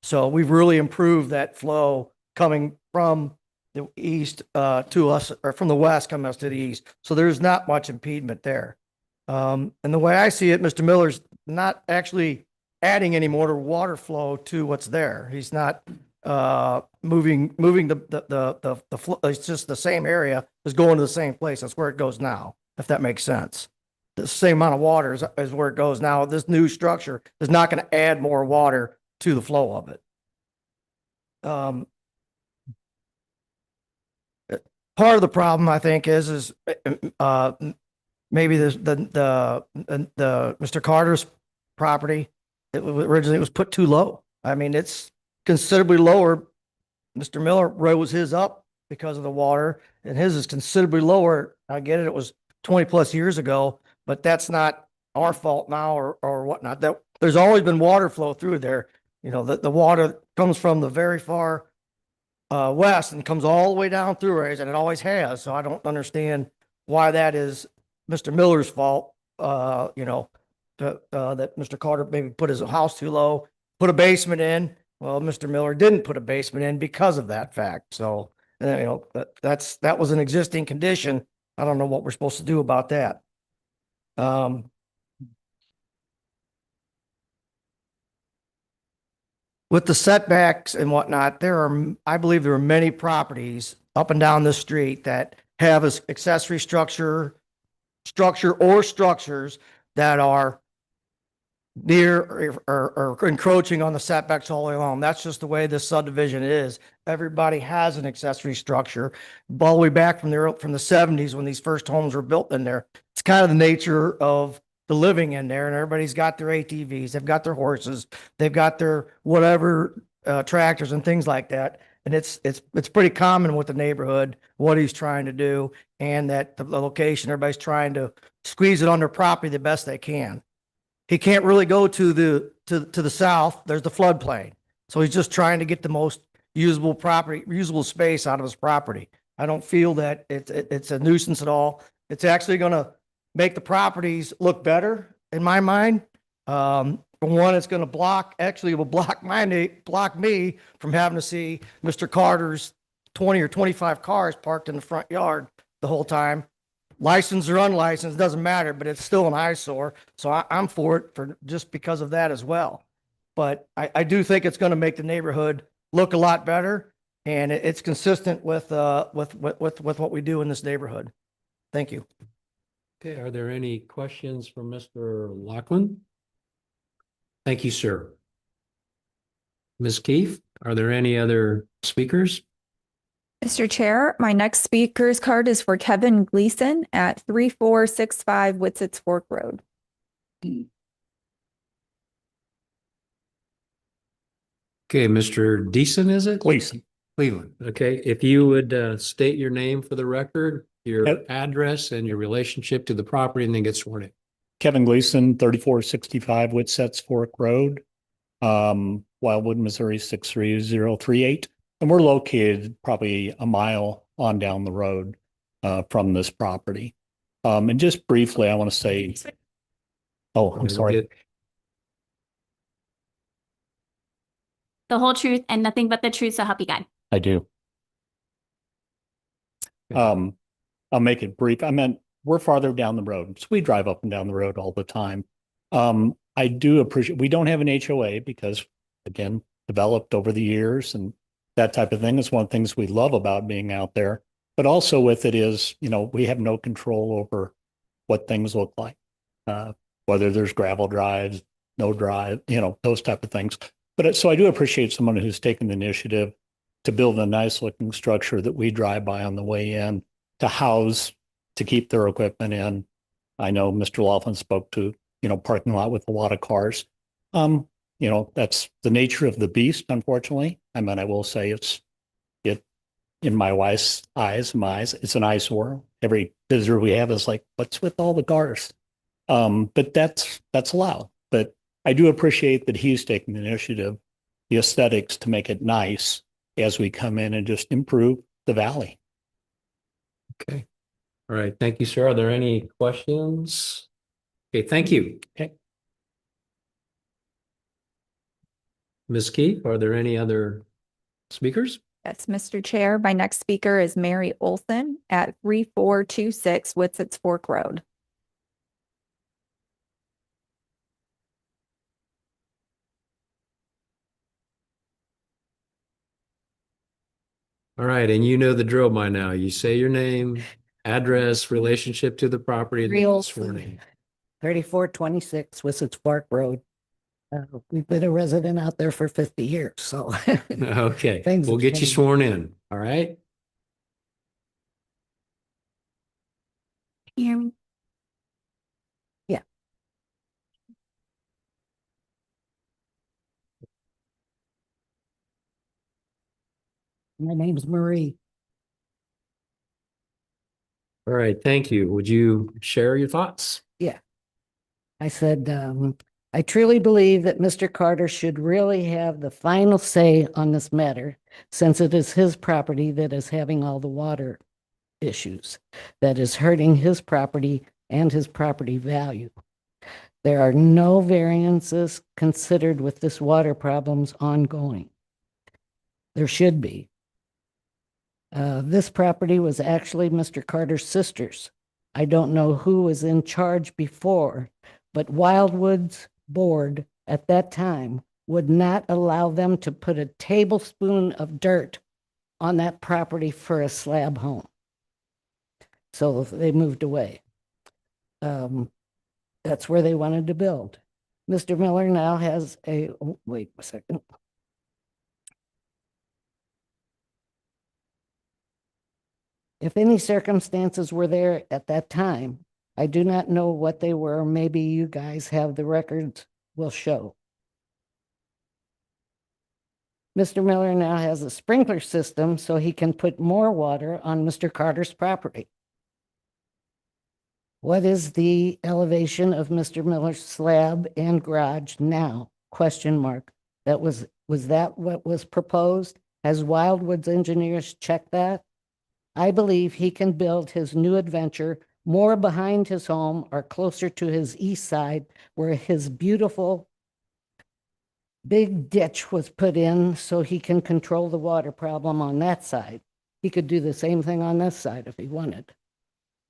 So we've really improved that flow coming from the east to us, or from the west coming us to the east. So there's not much impediment there. And the way I see it, Mr. Miller's not actually adding any more water flow to what's there. He's not moving the flow. It's just the same area is going to the same place. That's where it goes now, if that makes sense. The same amount of water is where it goes now. This new structure is not going to add more water to the flow of it. Part of the problem, I think, is maybe the Mr. Carter's property. Originally it was put too low. I mean, it's considerably lower. Mr. Miller rose his up because of the water, and his is considerably lower. I get it; it was 20 plus years ago, but that's not our fault now or whatnot. That there's always been water flow through there. You know, the water comes from the very far west and comes all the way down through areas, and it always has. So I don't understand why that is Mr. Miller's fault. You know, that Mr. Carter maybe put his house too low, put a basement in. Well, Mr. Miller didn't put a basement in because of that fact. So, you know, that was an existing condition. I don't know what we're supposed to do about that. With the setbacks and whatnot, I believe there are many properties up and down the street that have an accessory structure or structures that are near or encroaching on the setbacks all the way along. That's just the way this subdivision is. Everybody has an accessory structure all the way back from the 70s when these first homes were built in there. It's kind of the nature of the living in there, and everybody's got their ATVs, they've got their horses, they've got their whatever tractors and things like that. And it's pretty common with the neighborhood, what he's trying to do, and that the location, everybody's trying to squeeze it on their property the best they can. He can't really go to the south. There's the floodplain. So he's just trying to get the most usable space out of his property. I don't feel that it's a nuisance at all. It's actually going to make the properties look better in my mind. For one, it's going to block me from having to see Mr. Carter's 20 or 25 cars parked in the front yard the whole time. Licensed or unlicensed, doesn't matter, but it's still an eyesore. So I'm for it for just because of that as well. But I do think it's going to make the neighborhood look a lot better, and it's consistent with what we do in this neighborhood. Thank you. Okay, are there any questions from Mr. Lachlan? Thank you, sir. Ms. Keefe, are there any other speakers? Mr. Chair, my next speaker's card is for Kevin Gleason at 3465 Witsits Fork Road. Okay, Mr. Deason, is it? Gleason. Cleveland. Okay, if you would state your name for the record, your Yep. address and your relationship to the property, and then get sworn in. Kevin Gleason, 3465 Whitsets Fork Road, Wildwood, Missouri 63038. And we're located probably a mile on down the road from this property. And just briefly, I want to say, oh, I'm sorry. The whole truth and nothing but the truth, so help you God. I do. I'll make it brief. I meant we're farther down the road, so we drive up and down the road all the time. I do appreciate, we don't have an HOA because, again, developed over the years and that type of thing is one of the things we love about being out there. But also with it is, we have no control over what things look like, whether there's gravel drives, no drive, those type of things. But so I do appreciate someone who's taken the initiative to build a nice looking structure that we drive by on the way in to house, to keep their equipment in. I know Mr. Laughlin spoke to, parking lot with a lot of cars. That's the nature of the beast, unfortunately. I mean, I will say it in my wife's eyes, it's an eyesore. Every visitor we have is like, what's with all the cars? But that's allowed. But I do appreciate that he's taking the initiative, the aesthetics to make it nice as we come in and just improve the valley. Okay. All right. Thank you, sir. Are there any questions? Okay, thank you. Okay. Ms. Keefe, are there any other speakers? Yes, Mr. Chair, my next speaker is Mary Olson at 3426 Witsits Fork Road. All right, and you know the drill by now. You say your name, address, relationship to the property. and then Real sworn in. 3426 Wissets Park Road. We've been a resident out there for 50 years, so. Okay, Things we'll have get you changed. sworn in. All right. Can you hear me? My name's Marie. All right, thank you. Would you share your thoughts? I said, I truly believe that Mr. Carter should really have the final say on this matter, since it is his property that is having all the water issues, that is hurting his property and his property value. There are no variances considered with this water problems ongoing. There should be. This property was actually Mr. Carter's sister's. I don't know who was in charge before, but Wildwood's board at that time would not allow them to put a tablespoon of dirt on that property for a slab home. So they moved away. That's where they wanted to build. Mr. Miller now has wait a second. If any circumstances were there at that time, I do not know what they were. Maybe you guys have the records will show. Mr. Miller now has a sprinkler system so he can put more water on Mr. Carter's property. What is the elevation of Mr. Miller's slab and garage now? Question mark. Was that what was proposed? Has Wildwoods engineers checked that? I believe he can build his new adventure more behind his home or closer to his east side where his beautiful big ditch was put in so he can control the water problem on that side. He could do the same thing on this side if he wanted.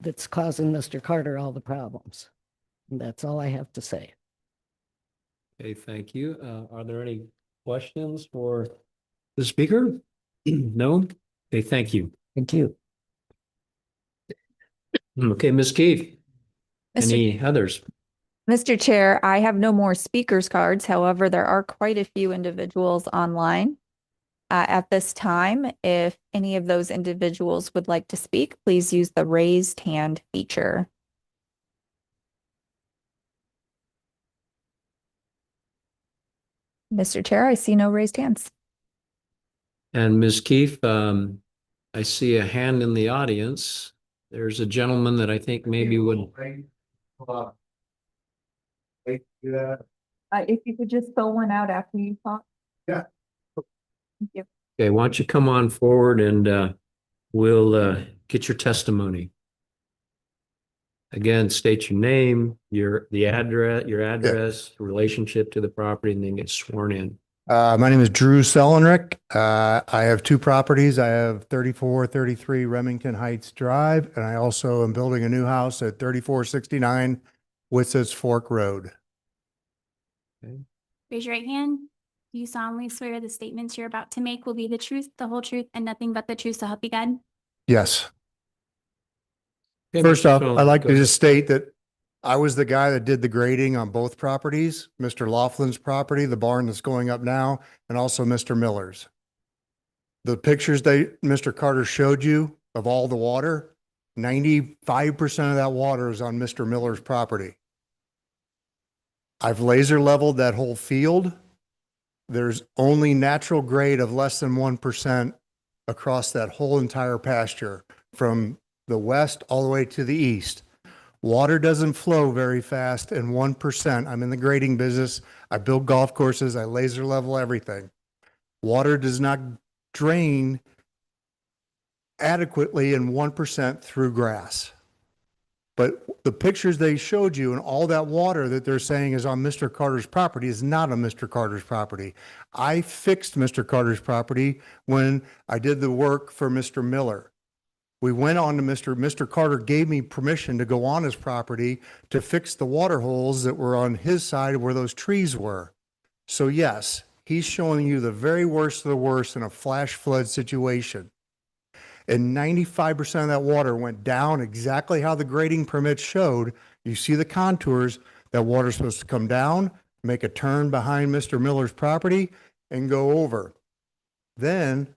That's causing Mr. Carter all the problems. And that's all I have to say. Okay, thank you. Are there any questions for the speaker? No? Okay, thank you. Thank you. Okay, Ms. Keefe, Mr. any others? Mr. Chair, I have no more speakers cards. However, there are quite a few individuals online. At this time, if any of those individuals would like to speak, please use the raised hand feature. Mr. Chair, I see no raised hands. And Ms. Keefe, I see a hand in the audience. There's a gentleman that I think maybe would. If you could just fill one out after you talk. Yeah. Thank you. Okay, why don't you come on forward and we'll get your testimony. Again, state your name, your address, relationship to the property, and then get sworn in. My name is Drew Selenrick. I have two properties. I have 3433 Remington Heights Drive, and I also am building a new house at 3469 Witsits Fork Road. Raise your right hand. Do you solemnly swear the statements you're about to make will be the truth, the whole truth, and nothing but the truth to help you God? Yes. Okay, First Mr. off, Sullivan, I'd like go to ahead. just state that I was the guy that did the grading on both properties, Mr. Laughlin's property, the barn that's going up now, and also Mr. Miller's. The pictures Mr. Carter showed you of all the water, 95% of that water is on Mr. Miller's property. I've laser leveled that whole field. There's only natural grade of less than 1% across that whole entire pasture from the west all the way to the east. Water doesn't flow very fast and 1%. I'm in the grading business. I build golf courses. I laser level everything. Water does not drain adequately in 1% through grass. But the pictures they showed you and all that water that they're saying is on Mr. Carter's property is not on Mr. Carter's property. I fixed Mr. Carter's property when I did the work for Mr. Miller. We went on to Mr. Carter gave me permission to go on his property to fix the water holes that were on his side where those trees were. So yes, he's showing you the very worst of the worst in a flash flood situation. And 95% of that water went down exactly how the grading permit showed. You see the contours, that water's supposed to come down, make a turn behind Mr. Miller's property and go over. Then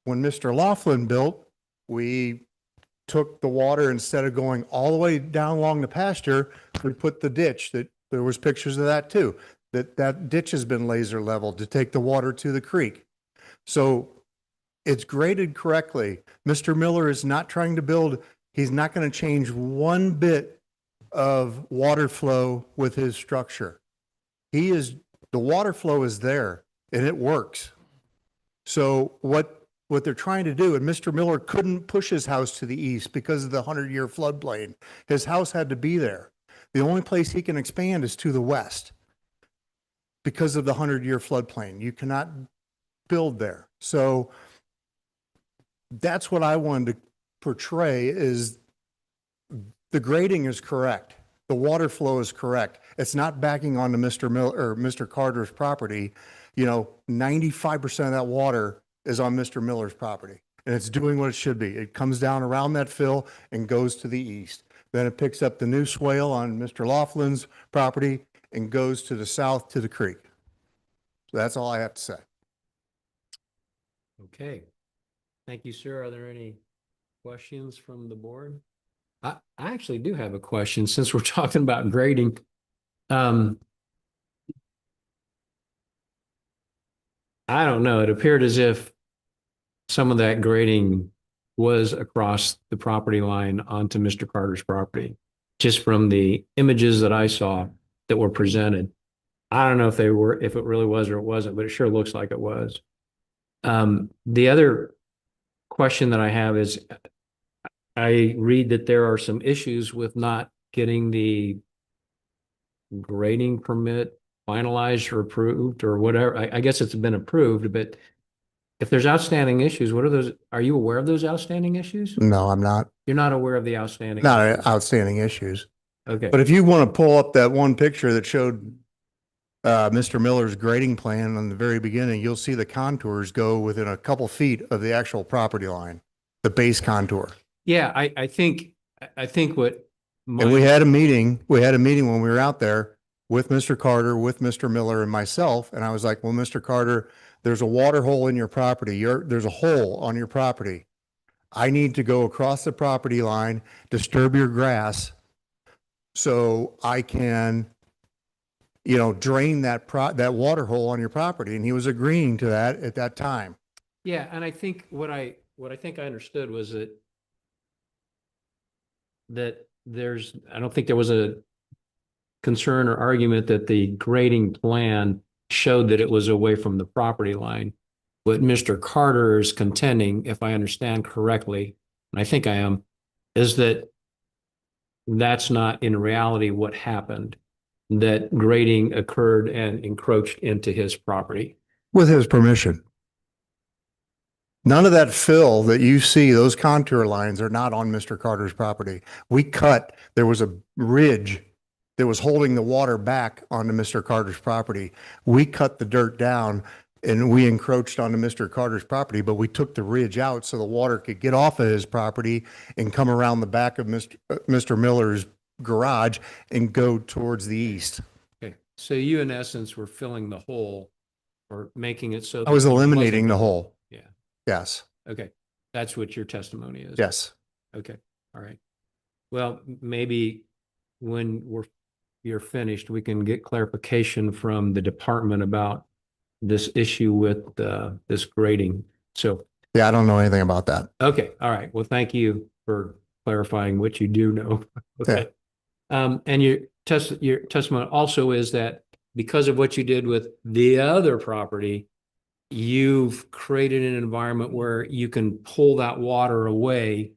when Mr. Laughlin built, we took the water, instead of going all the way down along the pasture, we put the ditch that there was pictures of that too, that ditch has been laser leveled to take the water to the creek. So it's graded correctly. Mr. Miller is not trying to build, he's not going to change one bit of water flow with his structure. The water flow is there and it works. So what they're trying to do, and Mr. Miller couldn't push his house to the east because of the 100-year floodplain. His house had to be there. The only place he can expand is to the west because of the 100-year floodplain. You cannot build there. So that's what I wanted to portray, is the grading is correct. The water flow is correct. It's not backing onto Mr. Miller or Mr. Carter's property. 95% of that water is on Mr. Miller's property, and it's doing what it should be. It comes down around that fill and goes to the east. Then it picks up the new swale on Mr. Laughlin's property and goes to the south to the creek. So that's all I have to say. Okay. Thank you, sir. Are there any questions from the board? I actually do have a question since we're talking about grading. I don't know. It appeared as if some of that grading was across the property line onto Mr. Carter's property, just from the images that I saw that were presented. I don't know if it really was or it wasn't, but it sure looks like it was. The other question that I have is, I read that there are some issues with not getting the grading permit finalized or approved or whatever. I guess it's been approved, but if there's outstanding issues, what are those? Are you aware of those outstanding issues? No, I'm not. You're not aware of the outstanding? Not issues? outstanding issues. Okay. But if you want to pull up that one picture that showed Mr. Miller's grading plan on the very beginning, you'll see the contours go within a couple feet of the actual property line, the base contour. Yeah, I think what. And we had a meeting when we were out there with Mr. Carter, with Mr. Miller and myself. And I was like, well, Mr. Carter, there's a water hole in your property. There's a hole on your property. I need to go across the property line, disturb your grass so I can, drain that water hole on your property. And he was agreeing to that at that time. Yeah, and I think what I think I understood was that I don't think there was a concern or argument that the grading plan showed that it was away from the property line. What Mr. Carter is contending, if I understand correctly, and I think I am, is that that's not in reality what happened, that grading occurred and encroached into his property. With his permission. None of that fill that you see, those contour lines are not on Mr. Carter's property. There was a ridge that was holding the water back onto Mr. Carter's property. We cut the dirt down and we encroached onto Mr. Carter's property, but we took the ridge out so the water could get off of his property and come around the back of Mr. Miller's garage and go towards the east. Okay, so you in essence were filling the hole or making it so. I was that it eliminating wasn't- the hole. Yeah, Yes, okay. That's what your testimony is. yes. Okay, all right. Well, maybe when you're finished, we can get clarification from the department about this issue with this grading. So, Yeah, I don't know anything about that. okay, all right. Well, thank you for clarifying what you do know. Okay. And your testimony also is that because of what you did with the other property, you've created an environment where you can pull that water away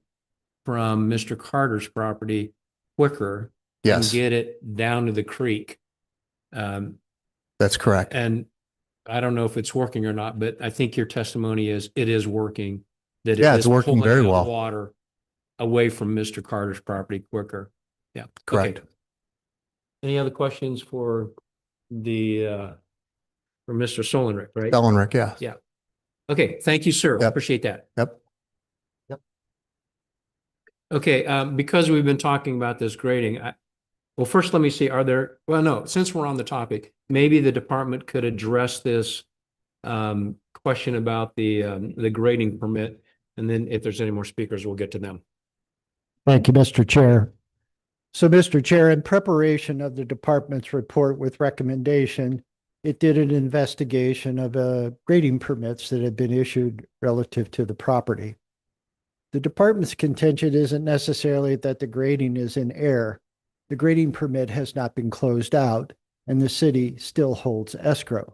from Mr. Carter's property quicker and Yes, get it down to the creek. that's correct. And I don't know if it's working or not, but I think your testimony is it is working. That Yeah, it it's is working pulling very that well. water away from Mr. Carter's property quicker. Yeah. Okay. Correct. Any other questions for for Mr. Solenrick, right? Ellen Rick, yeah. Yeah. Okay, thank you, sir. Yep. Appreciate that. Yep. Okay, because we've been talking about this grading, well, first let me see, since we're on the topic, maybe the department could address this question about the grading permit, and then if there's any more speakers, we'll get to them. Thank you, Mr. Chair. So, Mr. Chair, in preparation of the department's report with recommendation, it did an investigation of grading permits that had been issued relative to the property. The department's contention isn't necessarily that the grading is in error. The grading permit has not been closed out, and the city still holds escrow.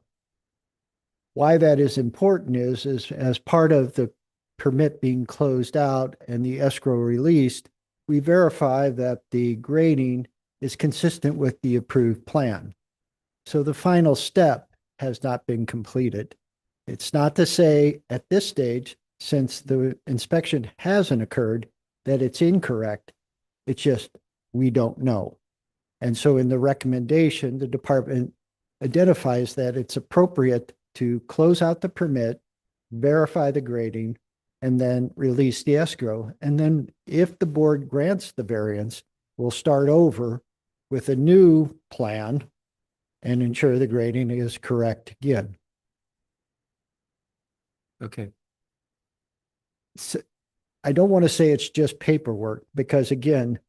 Why that is important is as part of the permit being closed out and the escrow released, we verify that the grading is consistent with the approved plan. So the final step has not been completed. It's not to say at this stage, since the inspection hasn't occurred, that it's incorrect. It's just we don't know. And so in the recommendation, the department identifies that it's appropriate to close out the permit, verify the grading, and then release the escrow. And then if the board grants the variance, we'll start over with a new plan and ensure the grading is correct again. Okay. I don't want to say it's just paperwork because again,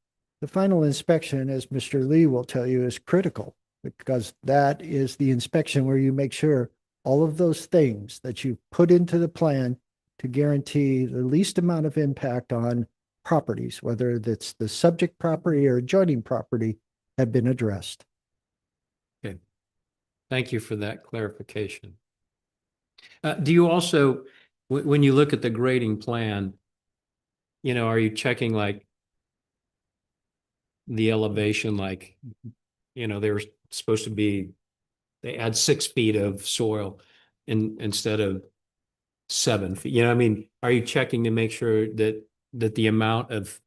the final inspection, as Mr. Lee will tell you, is critical because that is the inspection where you make sure all of those things that you put into the plan to guarantee the least amount of impact on properties, whether it's the subject property or adjoining property, have been addressed. Okay. Thank you for that clarification. Do you also, when you look at the grading plan, are you checking like the elevation, like, they're supposed to be, they add 6 feet of soil instead of 7 feet, I mean, are you checking to make sure that the amount of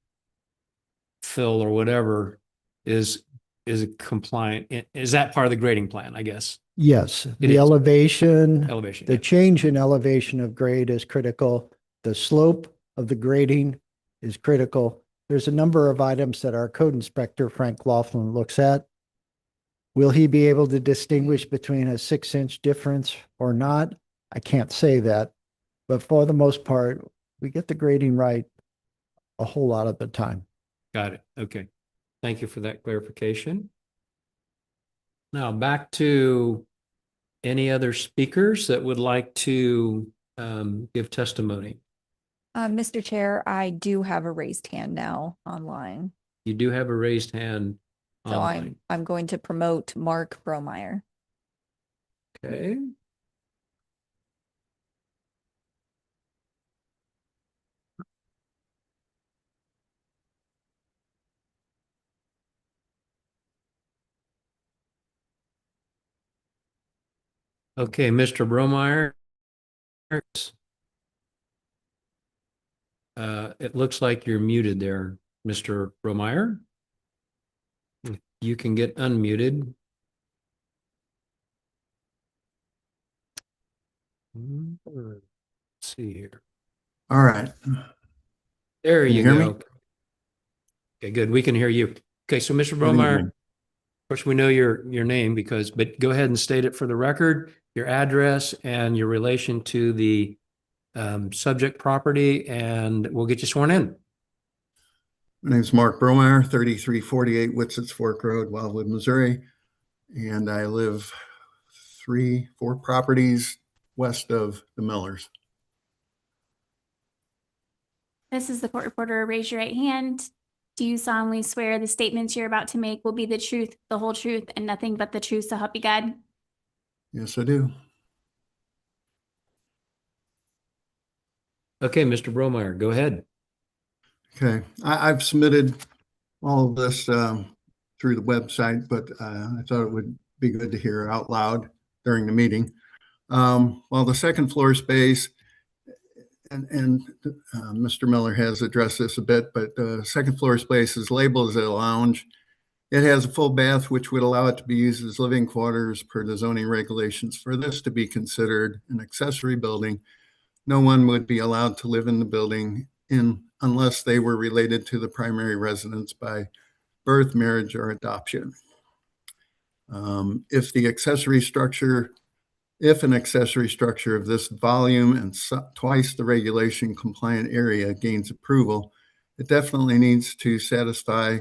fill or whatever is compliant? Is that part of the grading plan, I guess? Yes, It the is. elevation, Elevation. the yeah. change in elevation of grade is critical. The slope of the grading is critical. There's a number of items that our code inspector, Frank Laughlin, looks at. Will he be able to distinguish between a 6-inch difference or not? I can't say that, but for the most part, we get the grading right a whole lot of the time. Got it. Okay. Thank you for that clarification. Now back to any other speakers that would like to give testimony. Mr. Chair, I do have a raised hand now online. You do have a raised hand So online. I'm going to promote Mark Bromeyer. Okay. Okay, Mr. Bromeyer. It looks like you're muted there, Mr. Bromeyer. You can get unmuted. Let's see here. All right. There Can you you hear go. me? Okay, good. We can hear you. Okay, so Mr. Good Bromeyer, evening. of course, we know your name but go ahead and state it for the record, your address and your relation to the subject property, and we'll get you sworn in. My name is Mark Bromeyer, 3348 Witsits Fork Road, Wildwood, Missouri. And I live 4 properties west of the Millers. This is the court reporter. Raise your right hand. Do you solemnly swear the statements you're about to make will be the truth, the whole truth, and nothing but the truth, so help you God? Yes, I do. Okay, Mr. Bromeyer, go ahead. Okay. I've submitted all of this through the website, but I thought it would be good to hear out loud during the meeting. While the second floor space, and Mr. Miller has addressed this a bit, but the second floor space is labeled as a lounge. It has a full bath, which would allow it to be used as living quarters per the zoning regulations. For this to be considered an accessory building, no one would be allowed to live in the building unless they were related to the primary residence by birth, marriage, or adoption. If an accessory structure of this volume and twice the regulation compliant area gains approval, it definitely needs to satisfy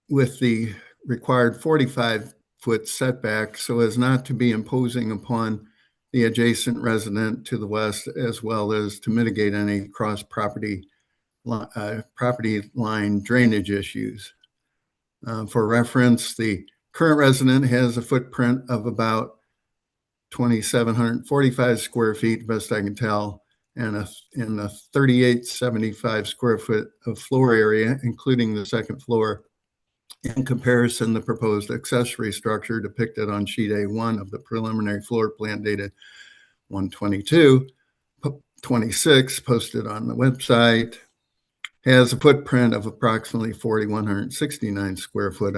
with the required 45-foot setback so as not to be imposing upon the adjacent resident to the west, as well as to mitigate any cross property line drainage issues. For reference, the current resident has a footprint of about 2,745 square feet, best I can tell, and a 3,875 square foot of floor area, including the second floor. In comparison, the proposed accessory structure depicted on sheet A1 of the preliminary floor plan dated 1/22/26, posted on the website, has a footprint of approximately 4,169 square foot,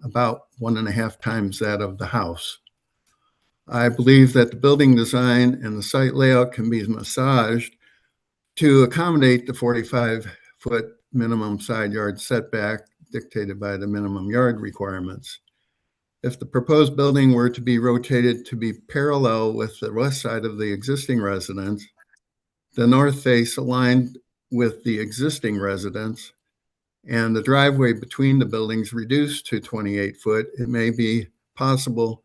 about 1.5 times that of the house. I believe that the building design and the site layout can be massaged to accommodate the 45-foot minimum side yard setback dictated by the minimum yard requirements. If the proposed building were to be rotated to be parallel with the west side of the existing residence, the north face aligned with the existing residence, and the driveway between the buildings reduced to 28 foot, it may be possible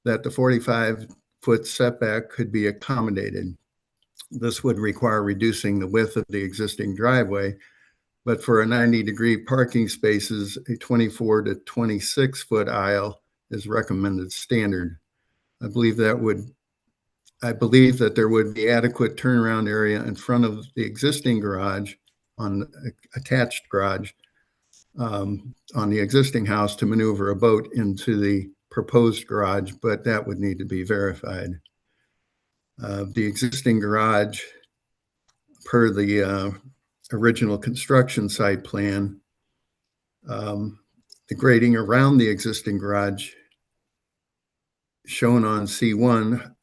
that the 45-foot setback could be accommodated. This would require reducing the width of the existing driveway, but for a 90-degree parking spaces, a 24 to 26-foot aisle is recommended standard. I believe that there would be adequate turnaround area in front of the existing garage on attached garage on the existing house to maneuver a boat into the proposed garage, but that would need to be verified. The existing garage, per the original construction site plan, the grading around the existing garage shown on C1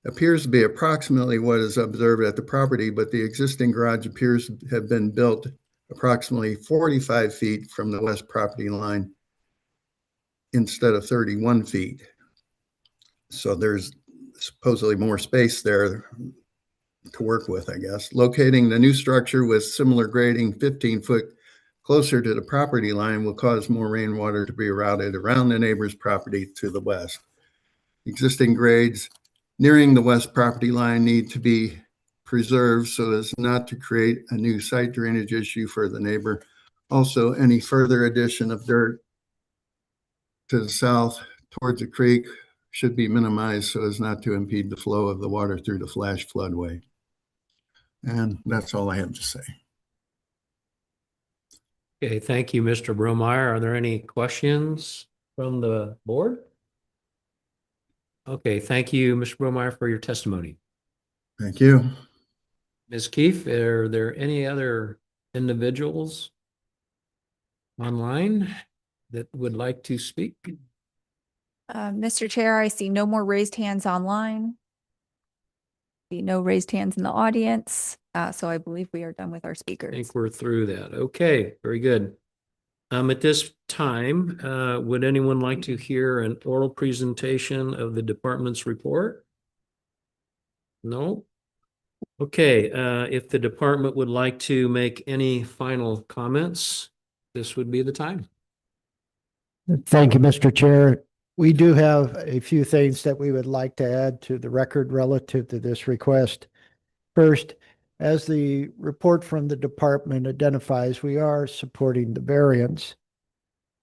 appears to be approximately what is observed at the property, but the existing garage appears to have been built approximately 45 feet from the west property line instead of 31 feet. So there's supposedly more space there to work with, I guess. Locating the new structure with similar grading 15 foot closer to the property line will cause more rainwater to be routed around the neighbor's property to the west. Existing grades nearing the west property line need to be preserved so as not to create a new site drainage issue for the neighbor. Also, any further addition of dirt to the south towards the creek should be minimized so as not to impede the flow of the water through the flash floodway. And that's all I have to say. Okay, thank you, Mr. Bromeyer. Are there any questions from the board? Okay, thank you, Mr. Bromeyer, for your testimony. Thank you. Ms. Keefe, are there any other individuals online that would like to speak? Mr. Chair, I see no more raised hands online. See no raised hands in the audience. So I believe we are done with our I speakers. think we're through that. Okay, very good. At this time, would anyone like to hear an oral presentation of the department's report? No? Okay, if the department would like to make any final comments, this would be the time. Thank you, Mr. Chair. We do have a few things that we would like to add to the record relative to this request. First, as the report from the department identifies, we are supporting the variance.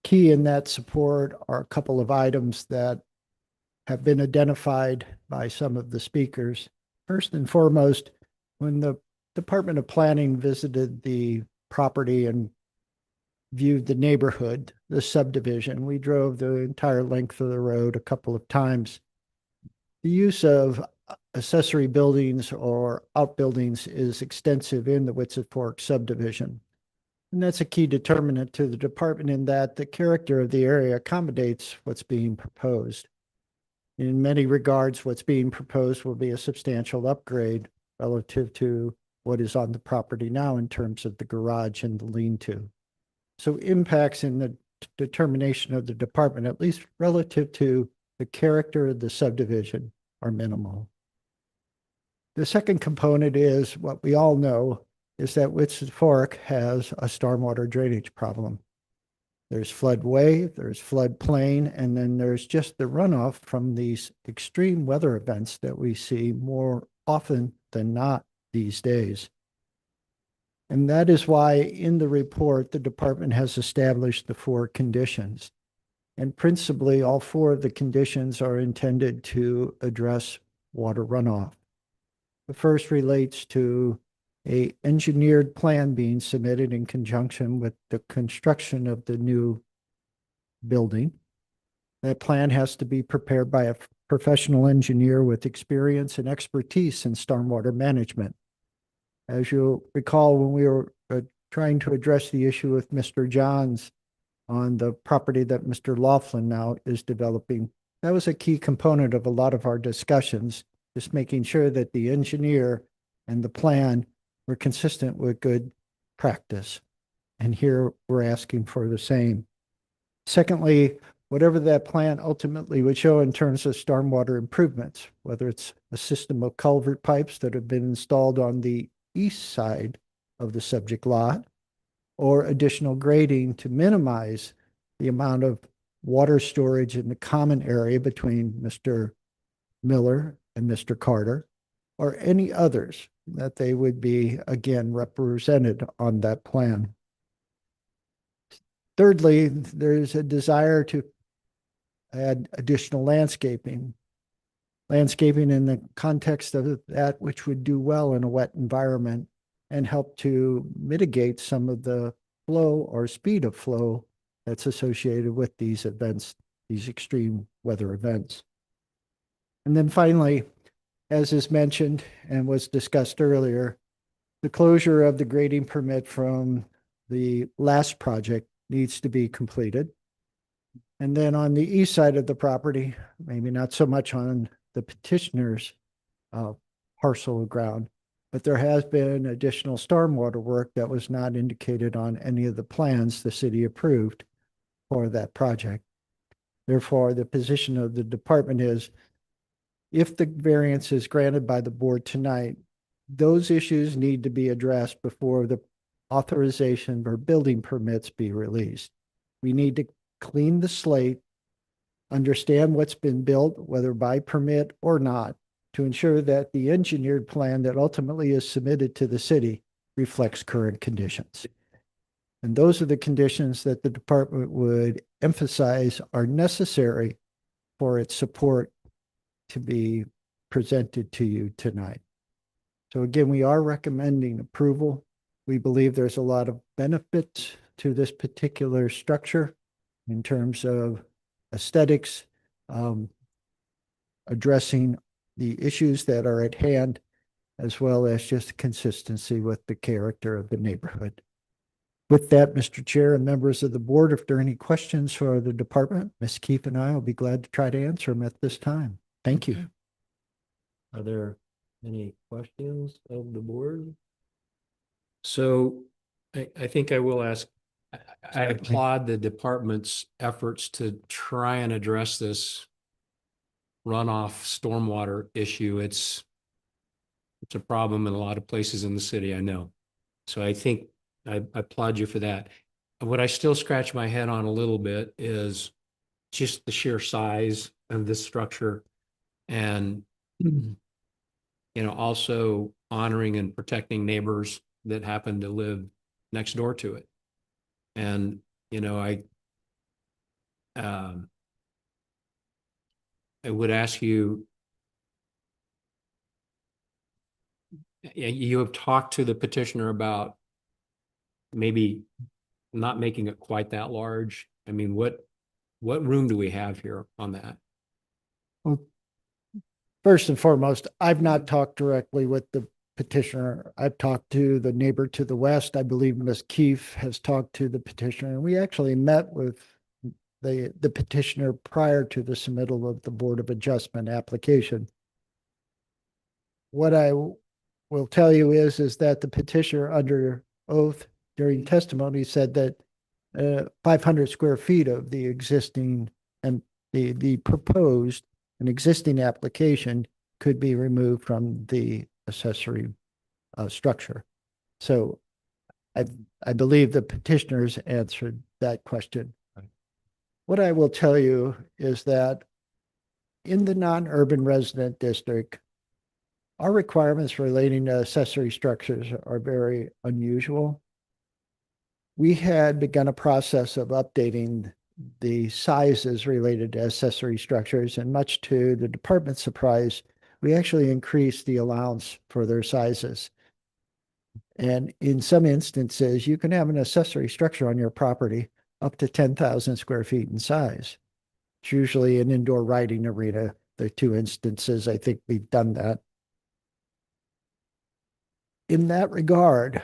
Key in that support are a couple of items that have been identified by some of the speakers. First and foremost, when the Department of Planning visited the property and viewed the neighborhood, the subdivision, we drove the entire length of the road a couple of times. The use of accessory buildings or outbuildings is extensive in the Witsit Fork subdivision. And that's a key determinant to the department in that the character of the area accommodates what's being proposed. In many regards, what's being proposed will be a substantial upgrade relative to what is on the property now in terms of the garage and the lean-to. So impacts in the determination of the department, at least relative to the character of the subdivision, are minimal. The second component is what we all know is that Witsit Fork has a stormwater drainage problem. There's floodway, there's floodplain, and then there's just the runoff from these extreme weather events that we see more often than not these days. And that is why in the report, the department has established the 4 conditions. And principally, all 4 of the conditions are intended to address water runoff. The first relates to an engineered plan being submitted in conjunction with the construction of the new building. That plan has to be prepared by a professional engineer with experience and expertise in stormwater management. As you'll recall, when we were trying to address the issue with Mr. Johns on the property that Mr. Laughlin now is developing, that was a key component of a lot of our discussions, just making sure that the engineer and the plan were consistent with good practice. And here we're asking for the same. Secondly, whatever that plan ultimately would show in terms of stormwater improvements, whether it's a system of culvert pipes that have been installed on the east side of the subject lot, or additional grading to minimize the amount of water storage in the common area between Mr. Miller and Mr. Carter, or any others that they would be, again, represented on that plan. Thirdly, there's a desire to add additional landscaping. Landscaping in the context of that which would do well in a wet environment and help to mitigate some of the flow or speed of flow that's associated with these events, these extreme weather events. And then finally, as is mentioned and was discussed earlier, the closure of the grading permit from the last project needs to be completed. And then on the east side of the property, maybe not so much on the petitioner's parcel of ground, but there has been additional stormwater work that was not indicated on any of the plans the city approved for that project. Therefore, the position of the department is, if the variance is granted by the board tonight, those issues need to be addressed before the authorization or building permits be released. We need to clean the slate, understand what's been built, whether by permit or not, to ensure that the engineered plan that ultimately is submitted to the city reflects current conditions. And those are the conditions that the department would emphasize are necessary for its support to be presented to you tonight. So again, we are recommending approval. We believe there's a lot of benefits to this particular structure in terms of aesthetics, addressing the issues that are at hand, as well as just consistency with the character of the neighborhood. With that, Mr. Chair and members of the board, if there are any questions for the department, Ms. Keefe and I will be glad to try to answer them at this time. Thank you. Are there any questions of the board? So I think I will ask, I applaud the department's efforts to try and address this runoff stormwater issue. It's a problem in a lot of places in the city, I know. So I think I applaud you for that. What I still scratch my head on a little bit is just the sheer size of this structure and, also honoring and protecting neighbors that happen to live next door to it. And, I would ask you, you have talked to the petitioner about maybe not making it quite that large. I mean, what room do we have here on that? Well, first and foremost, I've not talked directly with the petitioner. I've talked to the neighbor to the west. I believe Ms. Keefe has talked to the petitioner, and we actually met with the petitioner prior to the submittal of the Board of Adjustment application. What I will tell you is that the petitioner under oath during testimony said that 500 square feet of the existing and the proposed and existing application could be removed from the accessory structure. So I believe the petitioners answered that question. What I will tell you is that in the non-urban resident district, our requirements relating to accessory structures are very unusual. We had begun a process of updating the sizes related to accessory structures, and much to the department's surprise, we actually increased the allowance for their sizes. And in some instances, you can have an accessory structure on your property up to 10,000 square feet in size. It's usually an indoor riding arena. There are 2 instances I think we've done that. In that regard,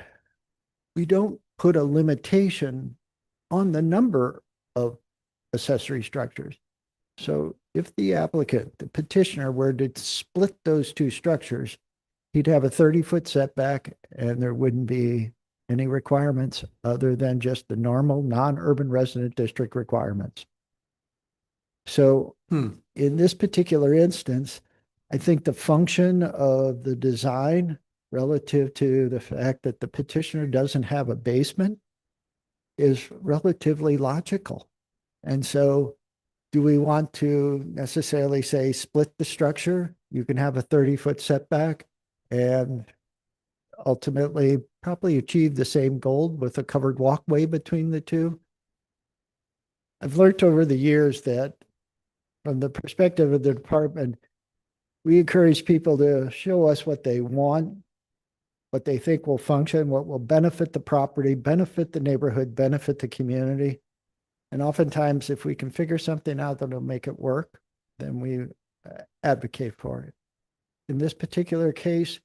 we don't put a limitation on the number of accessory structures. So if the applicant, the petitioner, were to split those 2 structures, he'd have a 30-foot setback and there wouldn't be any requirements other than just the normal non-urban resident district requirements. So in this particular instance, I think the function of the design relative to the fact that the petitioner doesn't have a basement is relatively logical. And so do we want to necessarily say split the structure? You can have a 30-foot setback and ultimately probably achieve the same goal with a covered walkway between the two. I've learned over the years that from the perspective of the department, we encourage people to show us what they want, what they think will function, what will benefit the property, benefit the neighborhood, benefit the community. And oftentimes, if we can figure something out that'll make it work, then we advocate for it. In this particular case,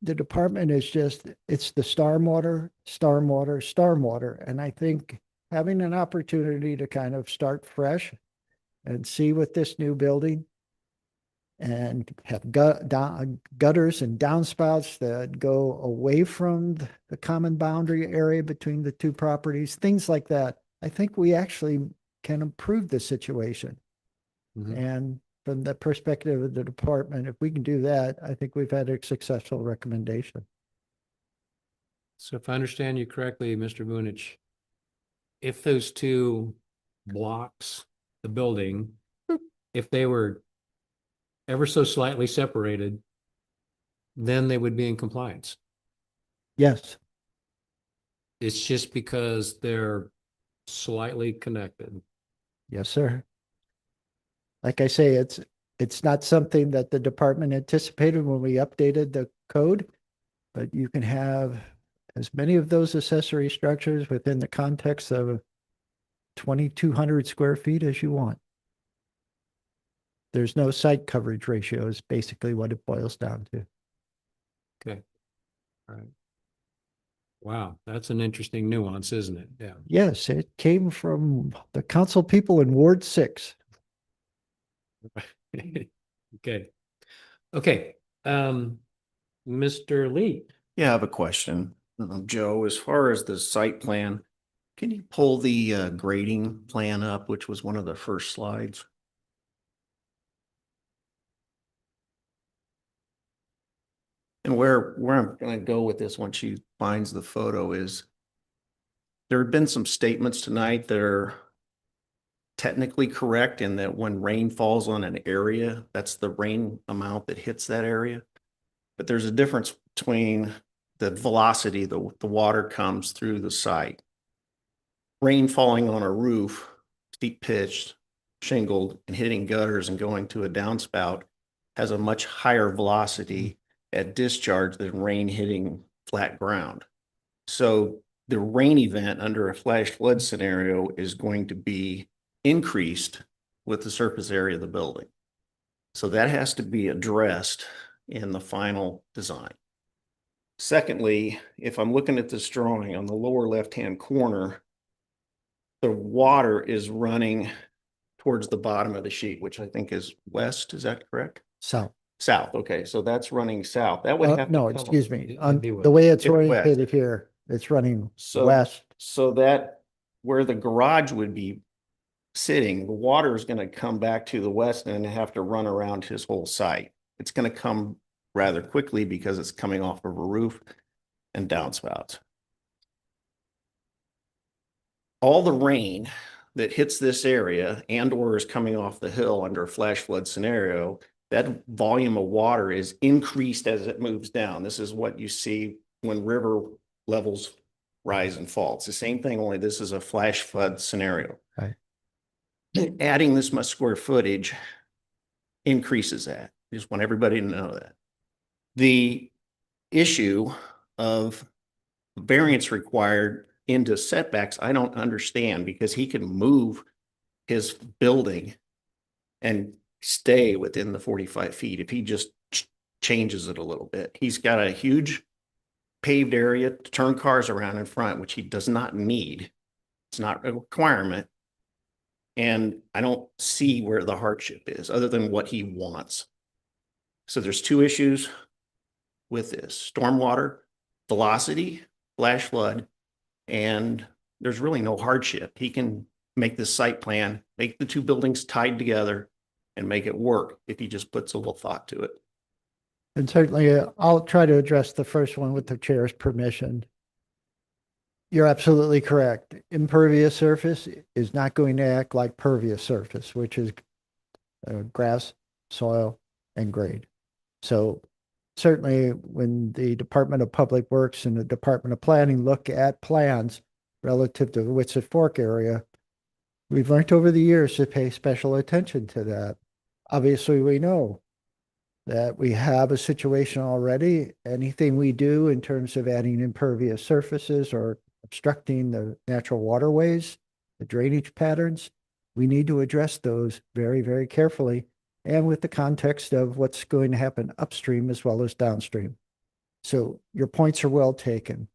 the department is just, it's the stormwater, stormwater, stormwater. And I think having an opportunity to kind of start fresh and see with this new building and have gutters and downspouts that go away from the common boundary area between the two properties, things like that. I think we actually can improve the situation. And from the perspective of the department, if we can do that, I think we've had a successful recommendation. So if I understand you correctly, Mr. Vunich, if those two blocks, the building, if they were ever so slightly separated, then they would be in compliance. Yes. It's just because they're slightly connected. Yes, sir. Like I say, it's not something that the department anticipated when we updated the code, but you can have as many of those accessory structures within the context of 2,200 square feet as you want. There's no site coverage ratio is basically what it boils down to. Okay. All right. Wow, that's an interesting nuance, isn't it? Yeah. Yes, it came from the council people in Ward 6. Okay. Okay. Mr. Lee. Yeah, I have a question. Joe, as far as the site plan, can you pull the grading plan up, which was one of the first slides? And where I'm going to go with this once she finds the photo is there have been some statements tonight that are technically correct in that when rain falls on an area, that's the rain amount that hits that area. But there's a difference between the velocity the water comes through the site. Rain falling on a roof, steep pitched, shingled, and hitting gutters and going to a downspout has a much higher velocity at discharge than rain hitting flat ground. So the rain event under a flash flood scenario is going to be increased with the surface area of the building. So that has to be addressed in the final design. Secondly, if I'm looking at this drawing on the lower left-hand corner, the water is running towards the bottom of the sheet, which I think is west. Is that correct? South. South. Okay, so that's running south. That would have No, to come excuse me. It'd be The way it's It's west. oriented here, it's running So- west. So that where the garage would be sitting, the water is going to come back to the west and have to run around his whole site. It's going to come rather quickly because it's coming off of a roof and downspouts. All the rain that hits this area and or is coming off the hill under a flash flood scenario, that volume of water is increased as it moves down. This is what you see when river levels rise and fall. It's the same thing, only this is a flash flood scenario. Right. Adding this much square footage increases that. Just want everybody to know that. The issue of variance required into setbacks, I don't understand because he can move his building and stay within the 45 feet if he just changes it a little bit. He's got a huge paved area to turn cars around in front, which he does not need. It's not a requirement. And I don't see where the hardship is other than what he wants. So there's two issues with this: stormwater velocity flash flood, and there's really no hardship. He can make this site plan, make the two buildings tied together, and make it work if he just puts a little thought to it. And certainly, I'll try to address the first one with the chair's permission. You're absolutely correct. Impervious surface is not going to act like pervious surface, which is grass, soil, and grade. So certainly when the Department of Public Works and the Department of Planning look at plans relative to the Witsit Fork area, we've learned over the years to pay special attention to that. Obviously, we know that we have a situation already. Anything we do in terms of adding impervious surfaces or obstructing the natural waterways, the drainage patterns, we need to address those very, very carefully and with the context of what's going to happen upstream as well as downstream. So your points are well taken.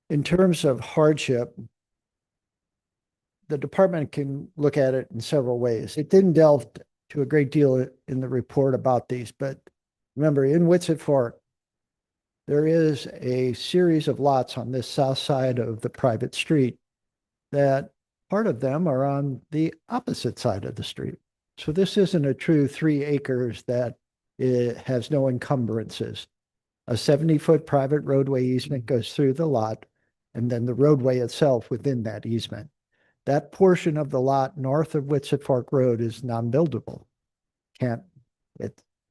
In terms of hardship, the department can look at it in several ways. It didn't delve to a great deal in the report about these, but remember, in Witsit Fork, there is a series of lots on this south side of the private street that part of them are on the opposite side of the street. So this isn't a true 3 acres that it has no encumbrances. A 70-foot private roadway easement goes through the lot, and then the roadway itself within that easement. That portion of the lot north of Witsit Fork Road is non-buildable.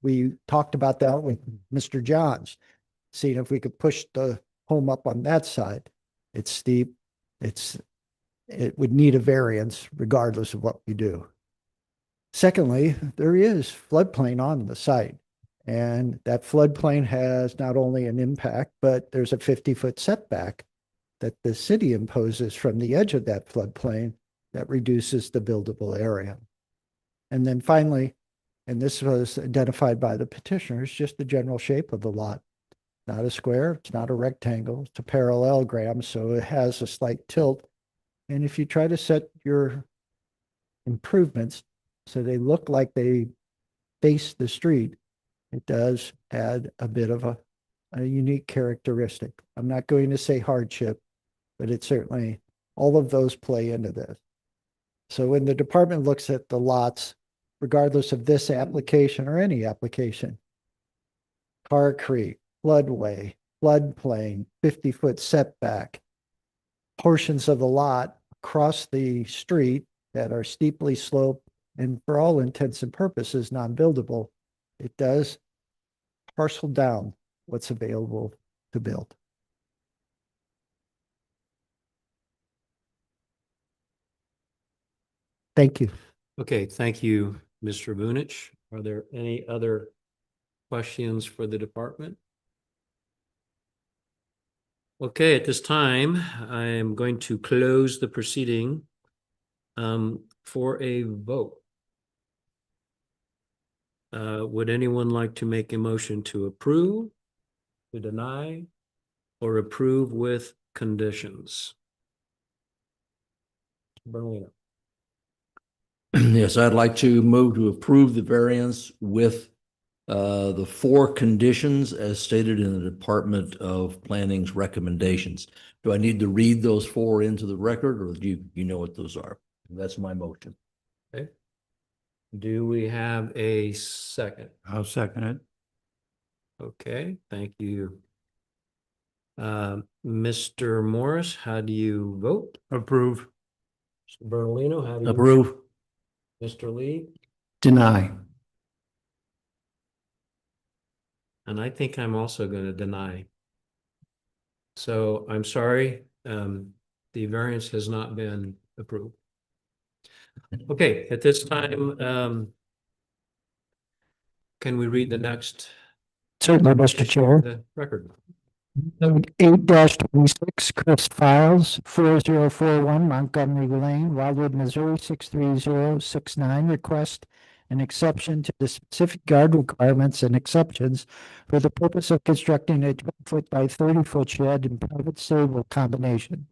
We talked about that with Mr. Johns, seeing if we could push the home up on that side. It's steep. It would need a variance regardless of what we do. Secondly, there is floodplain on the site, and that floodplain has not only an impact, but there's a 50-foot setback that the city imposes from the edge of that floodplain that reduces the buildable area. And then finally, and this was identified by the petitioners, just the general shape of the lot. Not a square, it's not a rectangle, it's a parallelogram, so it has a slight tilt. And if you try to set your improvements so they look like they face the street, it does add a bit of a unique characteristic. I'm not going to say hardship, but it certainly, all of those play into this. So when the department looks at the lots, regardless of this application or any application, Carr Creek, floodway, floodplain, 50-foot setback, portions of the lot across the street that are steeply sloped and for all intents and purposes non-buildable, it does parcel down what's available to build. Thank you. Okay, thank you, Mr. Vunich. Are there any other questions for the department? Okay, at this time, I am going to close the proceeding for a vote. Would anyone like to make a motion to approve, to deny, or approve with conditions? Berlino. Yes, I'd like to move to approve the variance with the 4 conditions as stated in the Department of Planning's recommendations. Do I need to read those 4 into the record, or do you know what those are? That's my motion. Okay. Do we have a second? I'll second it. Okay, thank you. Mr. Morris, how do you vote? Approve. Mr. Bertolino, how do you? Approve. Mr. Lee? Deny. And I think I'm also going to deny. So I'm sorry, the variance has not been approved. Okay, at this time, can we read the next? Certainly, Mr. Chair. The record. 8-26, Chris Files, 4041 Montgomery Lane, Wildwood, Missouri, 63069. Request an exception to the specific yard requirements and exceptions for the purpose of constructing a 12-foot by 30-foot shed and private stable combination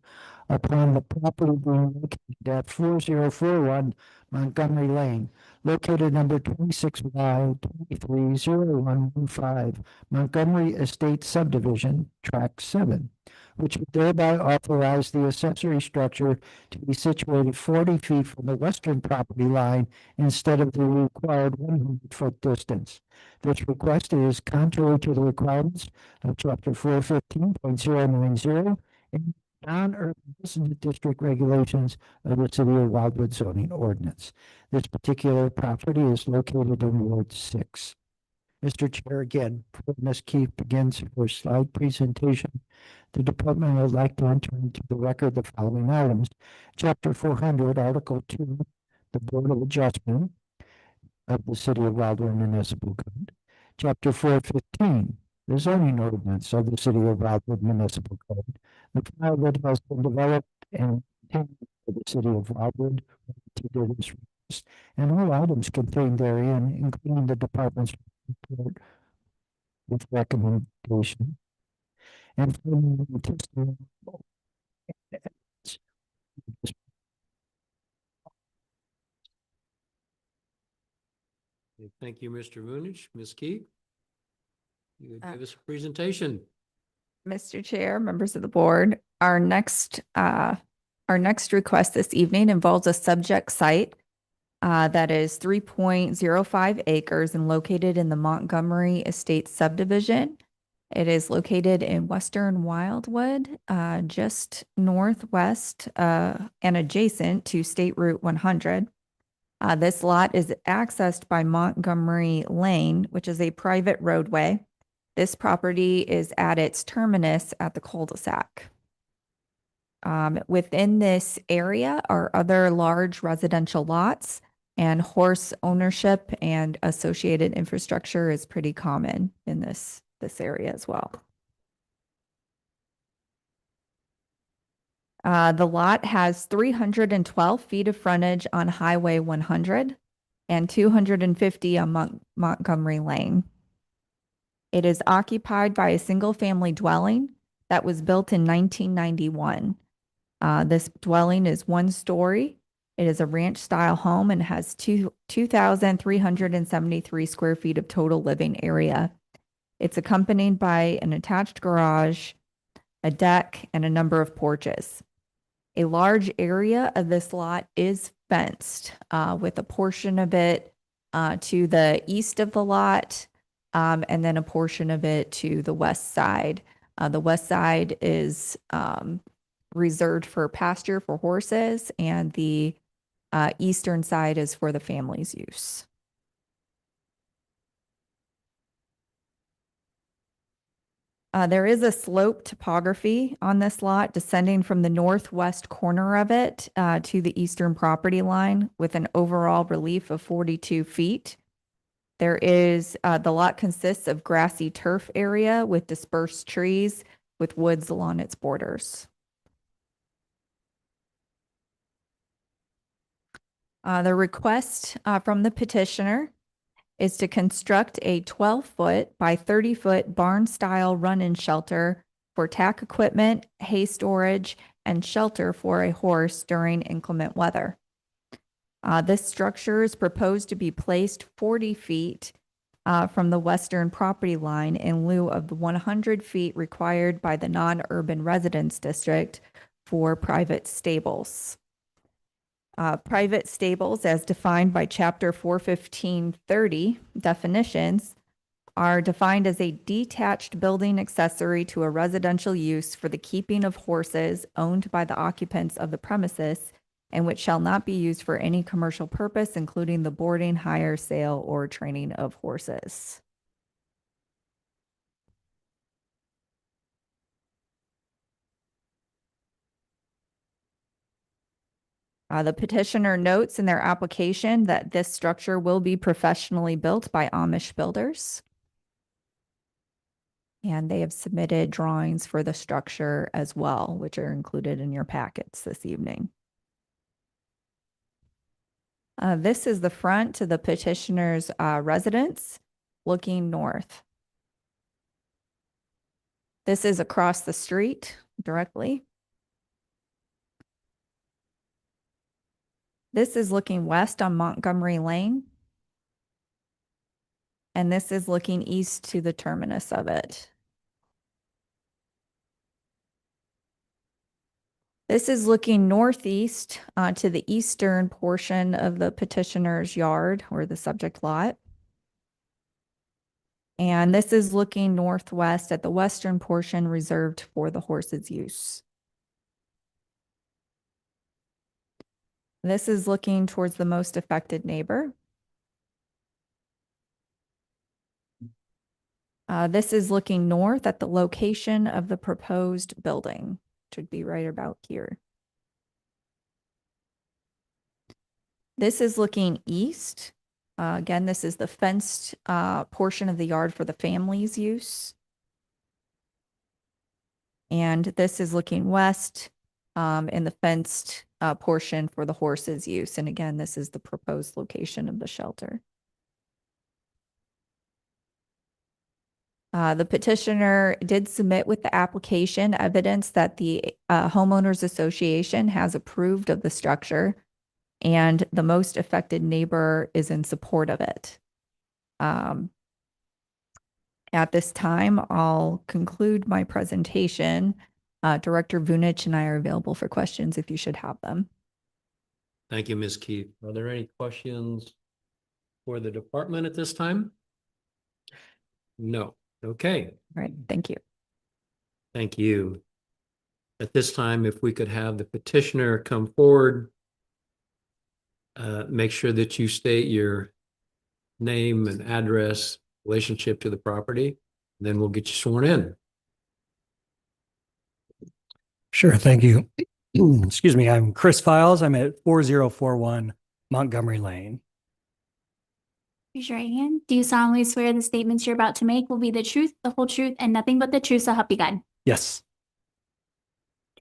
upon the property being located at 4041 Montgomery Lane, located number 26Y 230115, Montgomery Estate Subdivision, Tract 7, which would thereby authorize the accessory structure to be situated 40 feet from the western property line instead of the required 100-foot distance. This request is contrary to the requirements of Chapter 415.090 and non-urban resident district regulations of the City of Wildwood zoning ordinance. This particular property is located in Ward 6. Mr. Chair, again, before Ms. Keefe begins her slide presentation, the department would like to enter into the record the following items. Chapter 400, Article 2, the Board of Adjustment of the City of Wildwood Municipal Code. Chapter 415, the zoning ordinance of the City of Wildwood Municipal Code. The file that has been developed and maintained by the City of Wildwood to do this request, and all items contained therein, including the department's report with recommendation. And finally, the testimony. Thank you, Mr. Vunich. Ms. Keefe, you would give us a presentation. Mr. Chair, members of the board, our next request this evening involves a subject site that is 3.05 acres and located in the Montgomery Estate subdivision. It is located in western Wildwood, just northwest and adjacent to State Route 100. This lot is accessed by Montgomery Lane, which is a private roadway. This property is at its terminus at the cul-de-sac. Within this area are other large residential lots, and horse ownership and associated infrastructure is pretty common in this area as well. The lot has 312 feet of frontage on Highway 100 and 250 on Montgomery Lane. It is occupied by a single-family dwelling that was built in 1991. This dwelling is one story. It is a ranch-style home and has 2,373 square feet of total living area. It's accompanied by an attached garage, a deck, and a number of porches. A large area of this lot is fenced, with a portion of it to the east of the lot, and then a portion of it to the west side. The west side is reserved for pasture for horses, and the eastern side is for the family's use. There is a slope topography on this lot descending from the northwest corner of it to the eastern property line with an overall relief of 42 feet. There is, the lot consists of grassy turf area with dispersed trees with woods along its borders. The request from the petitioner is to construct a 12-foot by 30-foot barn-style run-in shelter for tack equipment, hay storage, and shelter for a horse during inclement weather. This structure is proposed to be placed 40 feet from the western property line in lieu of the 100 feet required by the non-urban residence district for private stables. Private stables, as defined by Chapter 415.30 definitions, are defined as a detached building accessory to a residential use for the keeping of horses owned by the occupants of the premises and which shall not be used for any commercial purpose, including the boarding, hire, sale, or training of horses. The petitioner notes in their application that this structure will be professionally built by Amish builders. And they have submitted drawings for the structure as well, which are included in your packets this evening. This is the front to the petitioner's residence looking north. This is across the street directly. This is looking west on Montgomery Lane. And this is looking east to the terminus of it. This is looking northeast to the eastern portion of the petitioner's yard or the subject lot. And this is looking northwest at the western portion reserved for the horse's use. This is looking towards the most affected neighbor. This is looking north at the location of the proposed building, which would be right about here. This is looking east. Again, this is the fenced portion of the yard for the family's use. And this is looking west in the fenced portion for the horse's use. And again, this is the proposed location of the shelter. The petitioner did submit with the application evidence that the homeowners association has approved of the structure and the most affected neighbor is in support of it. At this time, I'll conclude my presentation. Director Vunich and I are available for questions if you should have them. Thank you, Ms. Keith. Are there any questions for the department at this time? No. Okay. All right, thank you. Thank you. At this time, if we could have the petitioner come forward, make sure that you state your name and address, relationship to the property, then we'll get you sworn in. Sure, thank you. Excuse me, I'm Chris Files. I'm at 4041 Montgomery Lane. Raise your right hand. Do you solemnly swear the statements you're about to make will be the truth, the whole truth, and nothing but the truth, so help you God? Yes.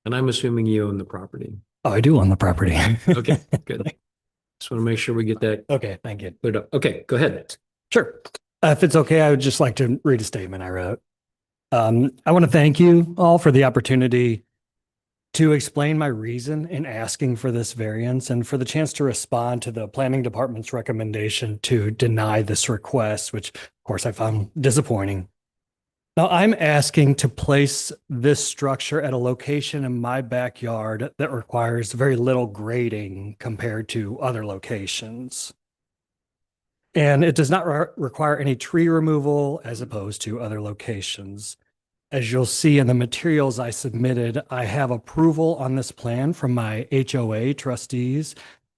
And I'm assuming you own the property. Oh, I do own the property. Okay, good. Just want to make sure we get that. Okay, thank you. Cleared up. Okay, go ahead. Sure. If it's okay, I would just like to read a statement I wrote. I want to thank you all for the opportunity to explain my reason in asking for this variance and for the chance to respond to the planning department's recommendation to deny this request, which of course I found disappointing. Now I'm asking to place this structure at a location in my backyard that requires very little grading compared to other locations. And it does not require any tree removal as opposed to other locations. As you'll see in the materials I submitted, I have approval on this plan from my HOA trustees,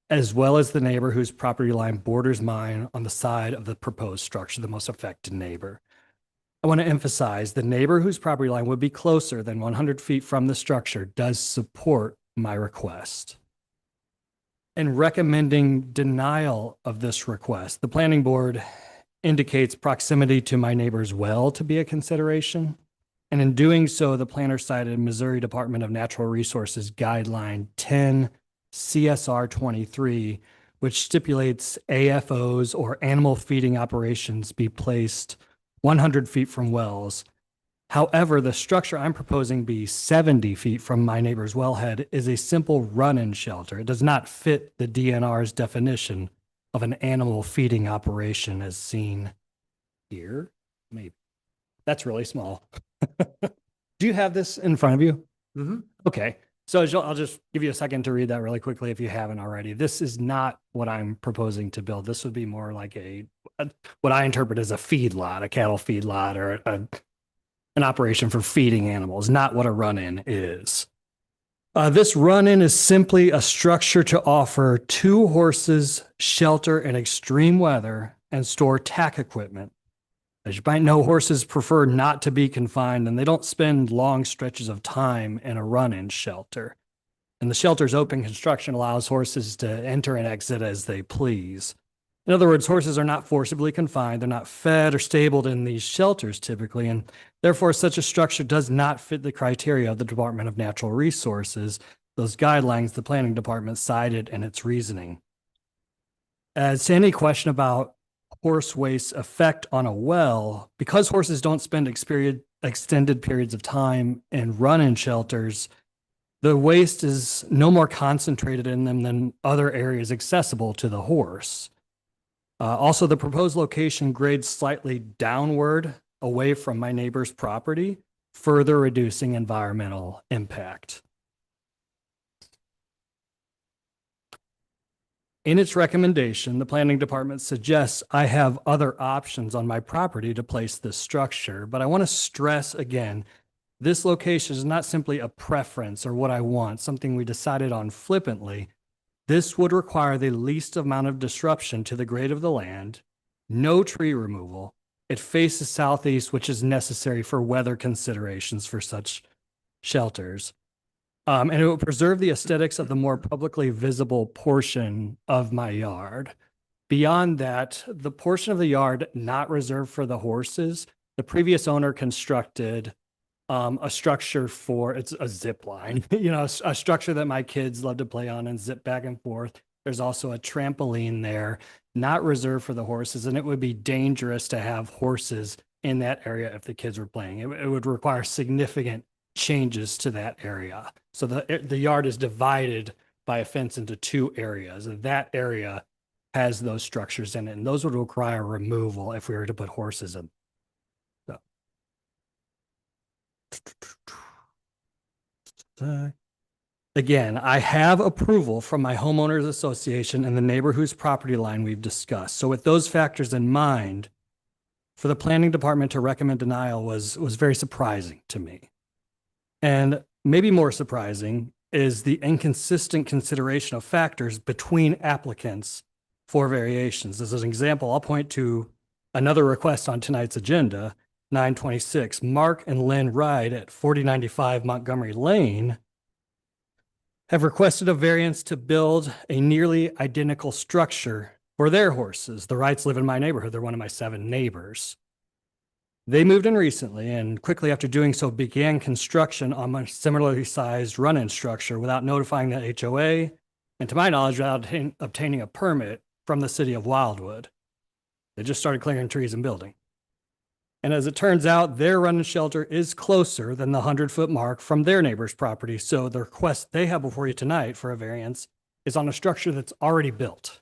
as well as the neighbor whose property line borders mine on the side of the proposed structure, the most affected neighbor. I want to emphasize the neighbor whose property line would be closer than 100 feet from the structure does support my request. In recommending denial of this request, the planning board indicates proximity to my neighbor's well to be a consideration. And in doing so, the planner cited Missouri Department of Natural Resources Guideline 10 CSR 23, which stipulates AFOs or animal feeding operations be placed 100 feet from wells. However, the structure I'm proposing be 70 feet from my neighbor's wellhead is a simple run-in shelter. It does not fit the DNR's definition of an animal feeding operation as seen here. Maybe. That's really small. Do you have this in front of you? Mm-hmm. Okay. So I'll just give you a second to read that really quickly if you haven't already. This is not what I'm proposing to build. This would be more like what I interpret as a feedlot, a cattle feedlot, or an operation for feeding animals, not what a run-in is. This run-in is simply a structure to offer 2 horses shelter in extreme weather and store tack equipment. As you might know, horses prefer not to be confined and they don't spend long stretches of time in a run-in shelter. And the shelter's open construction allows horses to enter and exit as they please. In other words, horses are not forcibly confined. They're not fed or stabled in these shelters typically, and therefore such a structure does not fit the criteria of the Department of Natural Resources, those guidelines the planning department cited in its reasoning. As to any question about horse waste's effect on a well, because horses don't spend extended periods of time in run-in shelters, The waste is no more concentrated in them than other areas accessible to the horse. Also, the proposed location grades slightly downward away from my neighbor's property, further reducing environmental impact. In its recommendation, the planning department suggests I have other options on my property to place this structure, but I want to stress again, this location is not simply a preference or what I want, something we decided on flippantly. This would require the least amount of disruption to the grade of the land, no tree removal. It faces southeast, which is necessary for weather considerations for such shelters. And it will preserve the aesthetics of the more publicly visible portion of my yard. Beyond that, the portion of the yard not reserved for the horses, the previous owner constructed a structure for, it's a zip line, a structure that my kids love to play on and zip back and forth. There's also a trampoline there, not reserved for the horses, and it would be dangerous to have horses in that area if the kids were playing. It would require significant changes to that area. So the yard is divided by a fence into two areas. And that area has those structures in it, and those would require removal if we were to put horses in. So. Again, I have approval from my homeowners association and the neighbor whose property line we've discussed. So with those factors in mind, for the planning department to recommend denial was very surprising to me. And maybe more surprising is the inconsistent consideration of factors between applicants for variations. As an example, I'll point to another request on tonight's agenda, 926. Mark and Lynn Ride at 4095 Montgomery Lane have requested a variance to build a nearly identical structure for their horses. The Wrights live in my neighborhood. They're one of my 7 neighbors. They moved in recently and quickly after doing so began construction on a similarly sized run-in structure without notifying the HOA and, to my knowledge, without obtaining a permit from the city of Wildwood. They just started clearing trees and building. And as it turns out, their run-in shelter is closer than the 100-foot mark from their neighbor's property. So the request they have before you tonight for a variance is on a structure that's already built.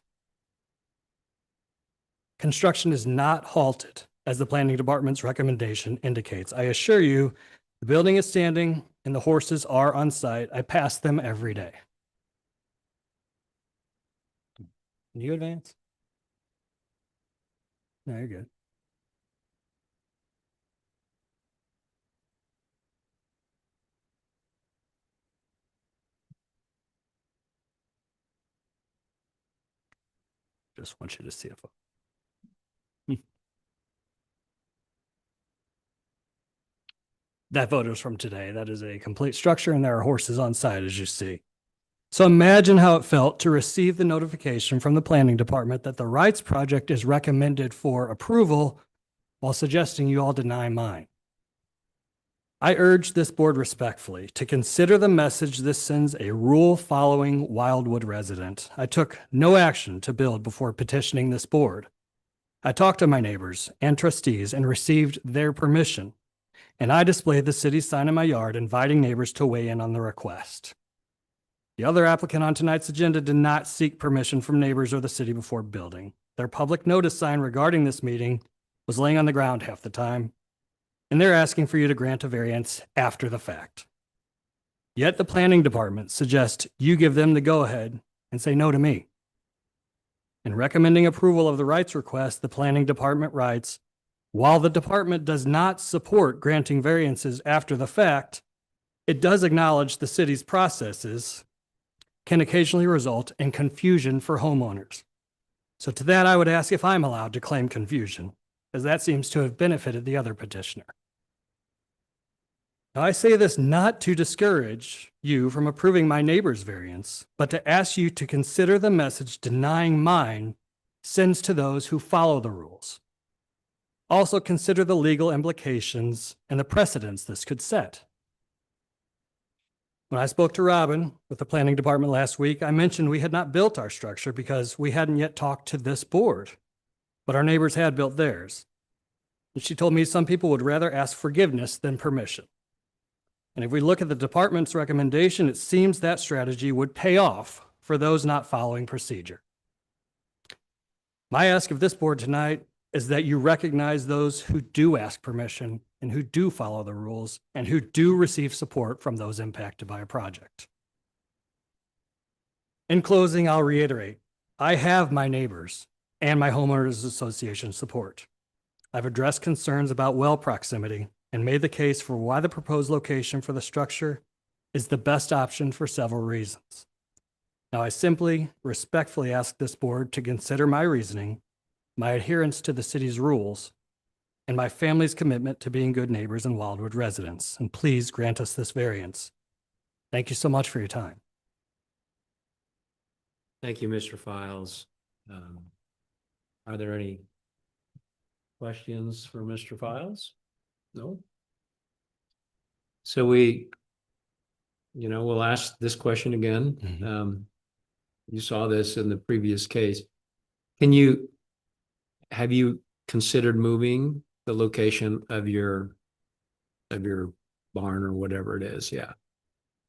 Construction is not halted, as the planning department's recommendation indicates. I assure you, the building is standing and the horses are on site. I pass them every day. Can you advance? No, you're good. Just want you to see a photo. That photo is from today. That is a complete structure and there are horses on site, as you see. So imagine how it felt to receive the notification from the planning department that the Wrights project is recommended for approval while suggesting you all deny mine. I urge this board respectfully to consider the message this sends a rule-following Wildwood resident. I took no action to build before petitioning this board. I talked to my neighbors and trustees and received their permission, and I displayed the city sign in my yard inviting neighbors to weigh in on the request. The other applicant on tonight's agenda did not seek permission from neighbors or the city before building. Their public notice sign regarding this meeting was laying on the ground half the time, and they're asking for you to grant a variance after the fact. Yet the planning department suggests you give them the go-ahead and say no to me. In recommending approval of the Wrights request, the planning department writes, while the department does not support granting variances after the fact, it does acknowledge the city's processes can occasionally result in confusion for homeowners. So to that, I would ask if I'm allowed to claim confusion, as that seems to have benefited the other petitioner. Now, I say this not to discourage you from approving my neighbor's variance, but to ask you to consider the message denying mine sends to those who follow the rules. Also consider the legal implications and the precedents this could set. When I spoke to Robin with the planning department last week, I mentioned we had not built our structure because we hadn't yet talked to this board, but our neighbors had built theirs. And she told me some people would rather ask forgiveness than permission. And if we look at the department's recommendation, it seems that strategy would pay off for those not following procedure. My ask of this board tonight is that you recognize those who do ask permission and who do follow the rules and who do receive support from those impacted by a project. In closing, I'll reiterate, I have my neighbors and my homeowners association support. I've addressed concerns about well proximity and made the case for why the proposed location for the structure is the best option for several reasons. Now, I simply respectfully ask this board to consider my reasoning, my adherence to the city's rules, and my family's commitment to being good neighbors and Wildwood residents. And please grant us this variance. Thank you so much for your time. Thank you, Mr. Files. Are there any questions for Mr. Files? No? So we'll ask this question again. You saw this in the previous case. Have you considered moving the location of your barn or whatever it is? Yeah.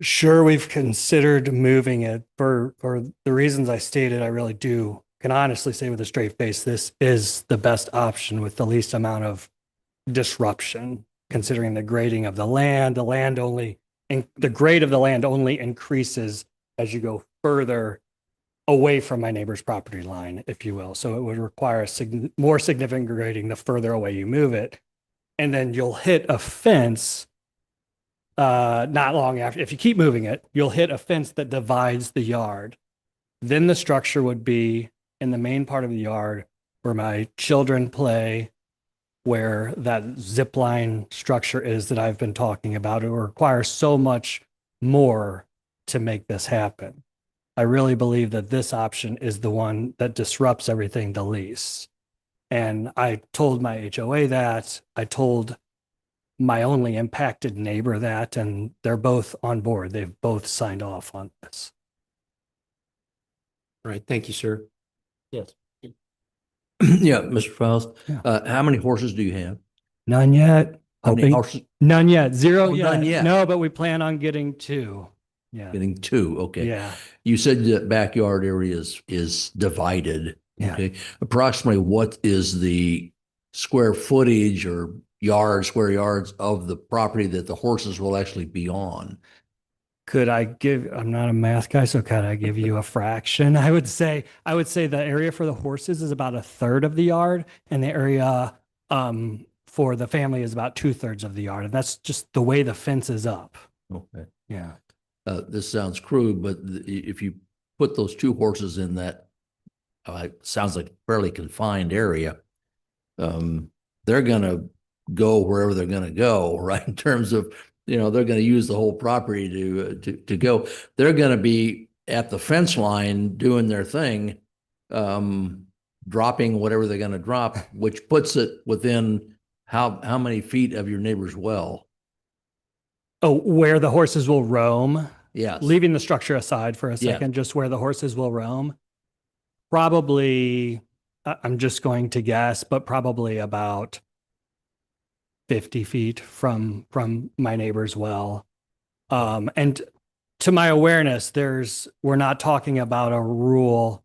Sure, we've considered moving it for the reasons I stated. I really can honestly say with a straight face, this is the best option with the least amount of disruption, considering the grading of the land. The grade of the land only increases as you go further away from my neighbor's property line, if you will. So it would require more significant grading the further away you move it. And then you'll hit a fence not long after. If you keep moving it, you'll hit a fence that divides the yard. Then the structure would be in the main part of the yard where my children play, where that zip line structure is that I've been talking about. It will require so much more to make this happen. I really believe that this option is the one that disrupts everything the least. And I told my HOA that, I told my only impacted neighbor that, and they're both on board. They've both signed off on this. All right. Thank you, sir. Yes. Yeah, Mr. Faust, Yeah. how many horses do you have? None yet. How many Hoping- horses? None yet. Zero Oh, yet. none yet. No, but we plan on getting 2. Yeah. Getting 2, okay. Yeah. You said that backyard area is divided. Yeah. Okay. Approximately what is the square footage or square yards of the property that the horses will actually be on? I'm not a math guy, so could I give you a fraction? I would say the area for the horses is about 1/3 of the yard, and the area for the family is about 2/3 of the yard. And that's just the way the fence is up. Okay. Yeah. This sounds crude, but if you put those 2 horses in that, sounds like fairly confined area, they're going to go wherever they're going to go, right? In terms of, they're going to use the whole property to go. They're going to be at the fence line doing their thing, dropping whatever they're going to drop, which puts it within how many feet of your neighbor's well? Oh, where the horses will roam? Yes. Leaving the structure aside for a Yeah. second, just where the horses will roam? Probably, I'm just going to guess, but probably about 50 feet from my neighbor's well. And to my awareness, we're not talking about a rule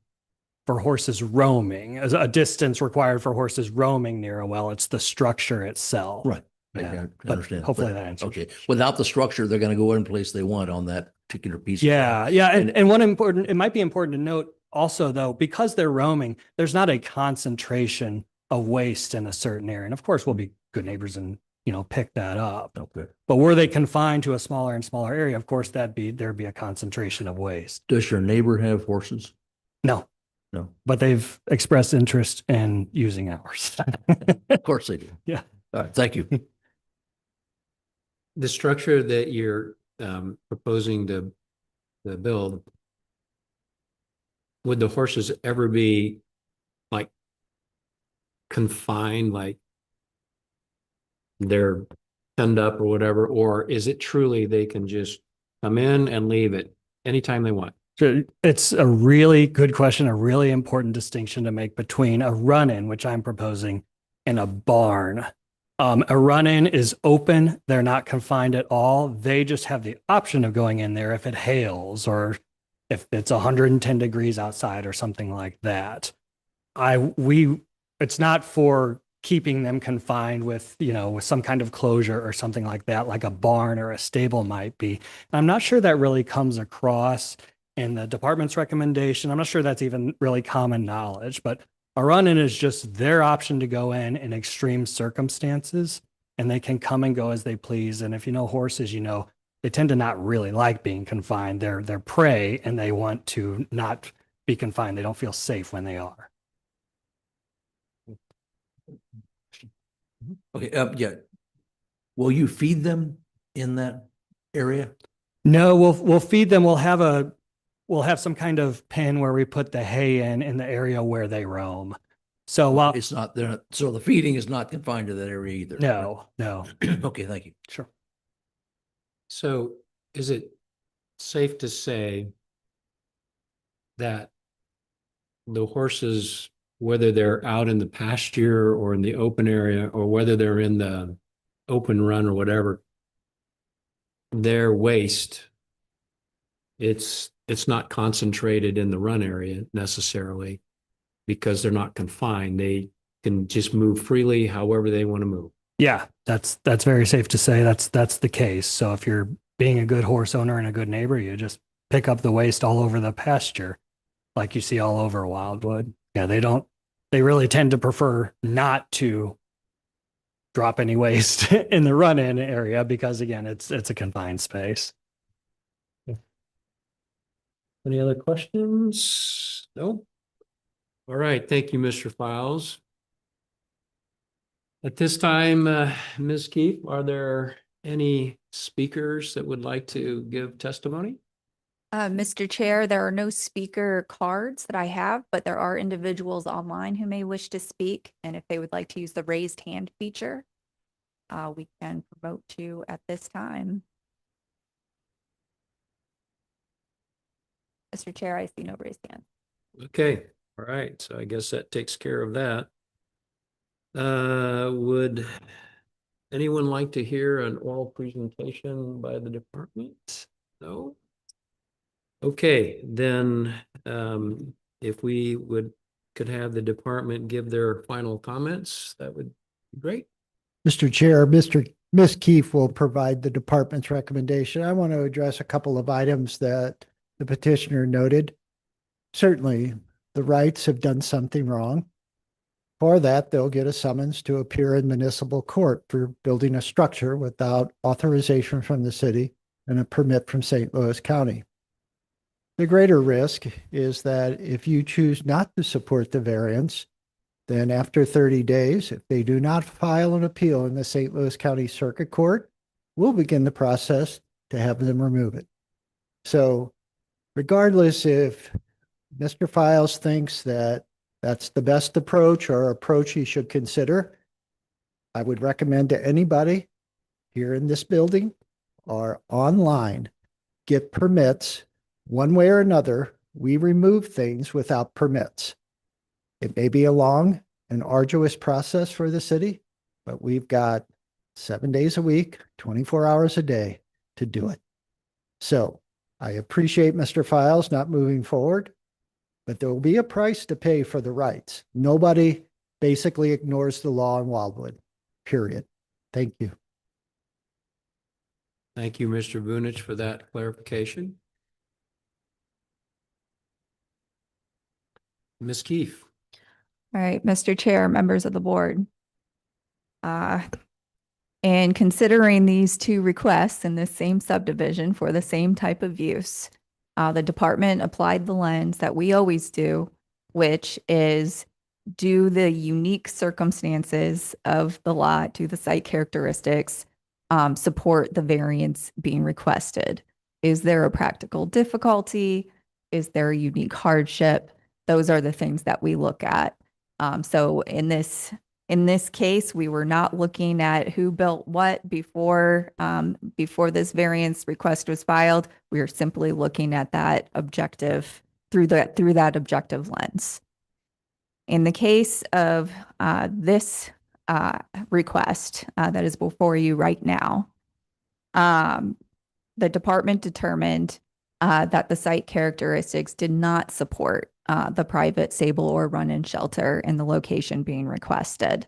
for horses roaming, as a distance required for horses roaming near a well. It's the structure itself. Right. Yeah, I but understand. hopefully that answers. Okay. Without the structure, they're going to go any place they want on that particular piece. Yeah. And it might be important to note also, though, because they're roaming, there's not a concentration of waste in a certain area. And of course, we'll be good neighbors and, pick that up. Okay. But were they confined to a smaller and smaller area, of course, there'd be a concentration of waste. Does your neighbor have horses? No. No. But they've expressed interest in using ours. Of course they do. Yeah. All right. Thank you. The structure that you're proposing to build, would the horses ever be like confined, like they're penned up or whatever, or is it truly they can just come in and leave it anytime they want? So it's a really good question, a really important distinction to make between a run-in, which I'm proposing, and a barn. A run-in is open. They're not confined at all. They just have the option of going in there if it hails or if it's 110 degrees outside or something like that. It's not for keeping them confined with, with some kind of closure or something like that, like a barn or a stable might be. And I'm not sure that really comes across in the department's recommendation. I'm not sure that's even really common knowledge, but a run-in is just their option to go in extreme circumstances, and they can come and go as they please. And if you know horses, they tend to not really like being confined. They're prey, and they want to not be confined. They don't feel safe when they are. Okay, yeah. Will you feed them in that area? No, we'll feed them. We'll have some kind of pen where we put the hay in the area where they roam. So while It's not there, so the feeding is not confined to that area either. no. Okay, thank you. Sure. So is it safe to say that the horses, whether they're out in the pasture or in the open area, or whether they're in the open run or whatever, their waste, it's not concentrated in the run area necessarily because they're not confined. They can just move freely however they want to move. Yeah, that's very safe to say. That's the case. So if you're being a good horse owner and a good neighbor, you just pick up the waste all over the pasture, like you see all over Wildwood. Yeah, they really tend to prefer not to drop any waste in the run-in area because again, it's a confined space. Any other questions? No? All right, thank you, Mr. Files. At this time, Ms. Keefe, are there any speakers that would like to give testimony? Mr. Chair, there are no speaker cards that I have, but there are individuals online who may wish to speak. And if they would like to use the raised hand feature, we can promote you at this time. Mr. Chair, I see no raised hands. Okay, all right, so I guess that takes care of that. Would anyone like to hear an oral presentation by the department? No? Okay, then if we could have the department give their final comments, that would be great. Mr. Chair, Ms. Keefe will provide the department's recommendation. I want to address a couple of items that the petitioner noted. Certainly, the Wrights have done something wrong. For that, they'll get a summons to appear in municipal court for building a structure without authorization from the city and a permit from St. Louis County. The greater risk is that if you choose not to support the variance, then after 30 days, if they do not file an appeal in the St. Louis County Circuit Court, we'll begin the process to have them remove it. So regardless if Mr. Files thinks that that's the best approach or approach he should consider, I would recommend to anybody here in this building or online, get permits. One way or another, we remove things without permits. It may be a long and arduous process for the city, but we've got 7 days a week, 24 hours a day to do it. So I appreciate Mr. Files not moving forward, but there will be a price to pay for the rights. Nobody basically ignores the law in Wildwood, period. Thank you. Thank you, Mr. Vunich, for that clarification. Ms. Keefe. All right, Mr. Chair, members of the board. In considering these two requests in this same subdivision for the same type of use, the department applied the lens that we always do, which is do the unique circumstances of the lot, do the site characteristics, support the variance being requested. Is there a practical difficulty? Is there a unique hardship? Those are the things that we look at. So in this case, we were not looking at who built what before this variance request was filed. We are simply looking at that objective through that objective lens. In the case of this request that is before you right now. The department determined that the site characteristics did not support the private stable or run-in shelter in the location being requested.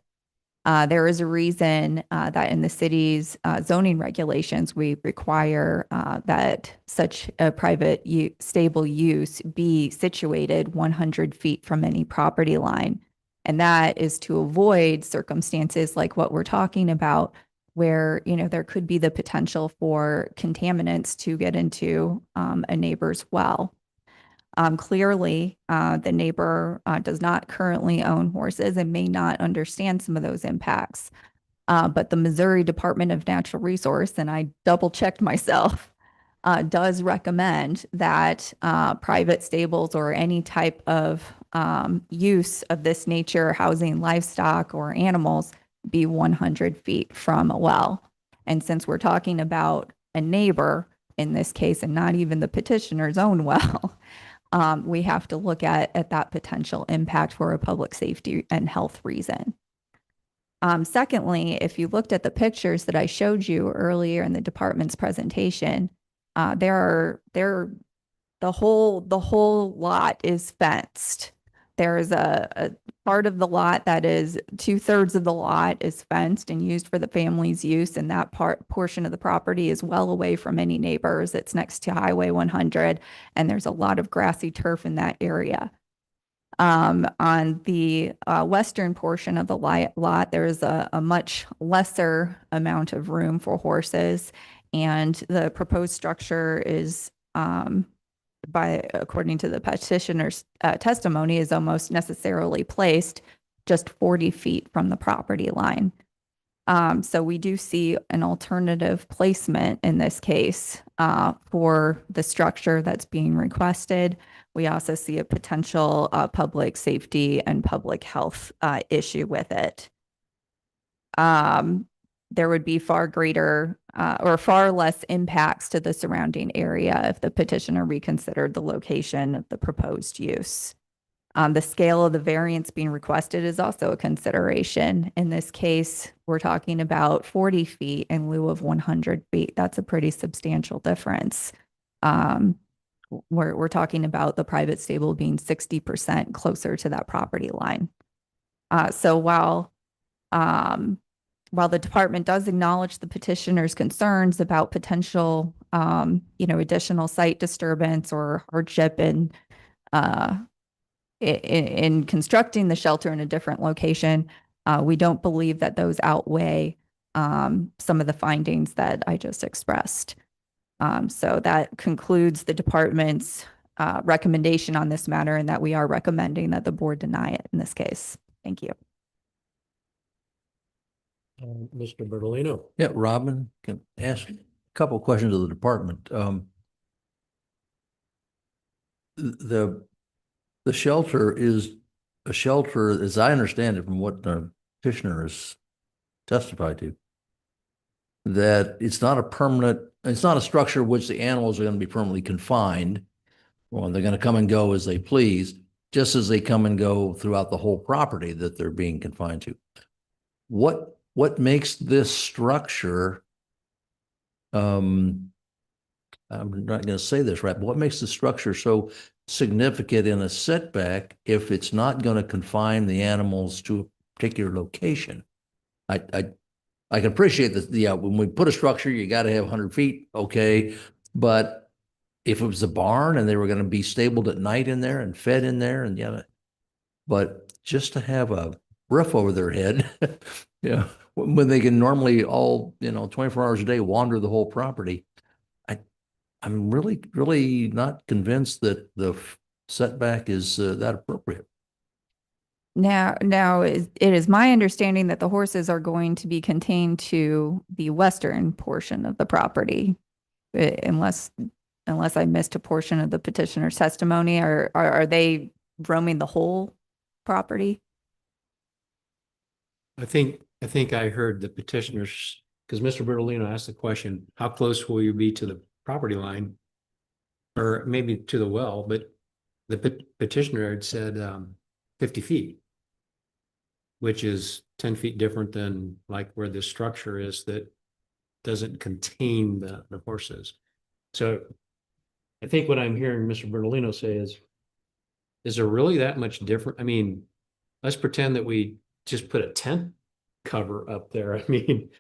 There is a reason that in the city's zoning regulations, we require that such a private stable use be situated 100 feet from any property line. And that is to avoid circumstances like what we're talking about, where, you know, there could be the potential for contaminants to get into a neighbor's well. Clearly, the neighbor does not currently own horses and may not understand some of those impacts. But the Missouri Department of Natural Resource, and I double checked myself, does recommend that private stables or any type of use of this nature, housing livestock or animals, be 100 feet from a well. And since we're talking about a neighbor in this case, and not even the petitioner's own well, we have to look at that potential impact for a public safety and health reason. Secondly, if you looked at the pictures that I showed you earlier in the department's presentation, the whole lot is fenced. There's a part of the lot that is 2/3 of the lot is fenced and used for the family's use, and that portion of the property is well away from any neighbors. It's next to Highway 100, and there's a lot of grassy turf in that area. On the western portion of the lot, there is a much lesser amount of room for horses, and the proposed structure is according to the petitioner's testimony, is almost necessarily placed just 40 feet from the property line. So we do see an alternative placement in this case for the structure that's being requested. We also see a potential public safety and public health issue with it. There would be far greater or far less impacts to the surrounding area if the petitioner reconsidered the location of the proposed use. The scale of the variance being requested is also a consideration. In this case, we're talking about 40 feet in lieu of 100 feet. That's a pretty substantial difference. We're talking about the private stable being 60% closer to that property line. So while the department does acknowledge the petitioner's concerns about potential, additional site disturbance or hardship in constructing the shelter in a different location, we don't believe that those outweigh some of the findings that I just expressed. So that concludes the department's recommendation on this matter, and that we are recommending that the board deny it in this case. Thank you. Mr. Bertolino. Yeah, Robin, can ask a couple of questions of the department. The shelter is a shelter, as I understand it from what the petitioner has testified to, that it's not a structure which the animals are going to be permanently confined, or they're going to come and go as they please, just as they come and go throughout the whole property that they're being confined to. What makes this structure, I'm not going to say this right, but what makes the structure so significant in a setback if it's not going to confine the animals to a particular location? I can appreciate that, yeah, when we put a structure, you got to have 100 feet, okay, but if it was a barn and they were going to be stabled at night in there and fed in there, and but just to have a roof over their head, when they can normally all 24 hours a day wander the whole property, I'm really, really not convinced that the setback is that appropriate. Now, it is my understanding that the horses are going to be contained to the western portion of the property, unless I missed a portion of the petitioner's testimony. Are they roaming the whole property? I think I heard the petitioners, because Mr. Bertolino asked the question, how close will you be to the property line? Or maybe to the well, but the petitioner had said 50 feet. which is 10 feet different than like where this structure is that doesn't contain the horses. So I think what I'm hearing Mr. Bernalino say is there really that much different? I mean, let's pretend that we just put a tent cover up there. I mean,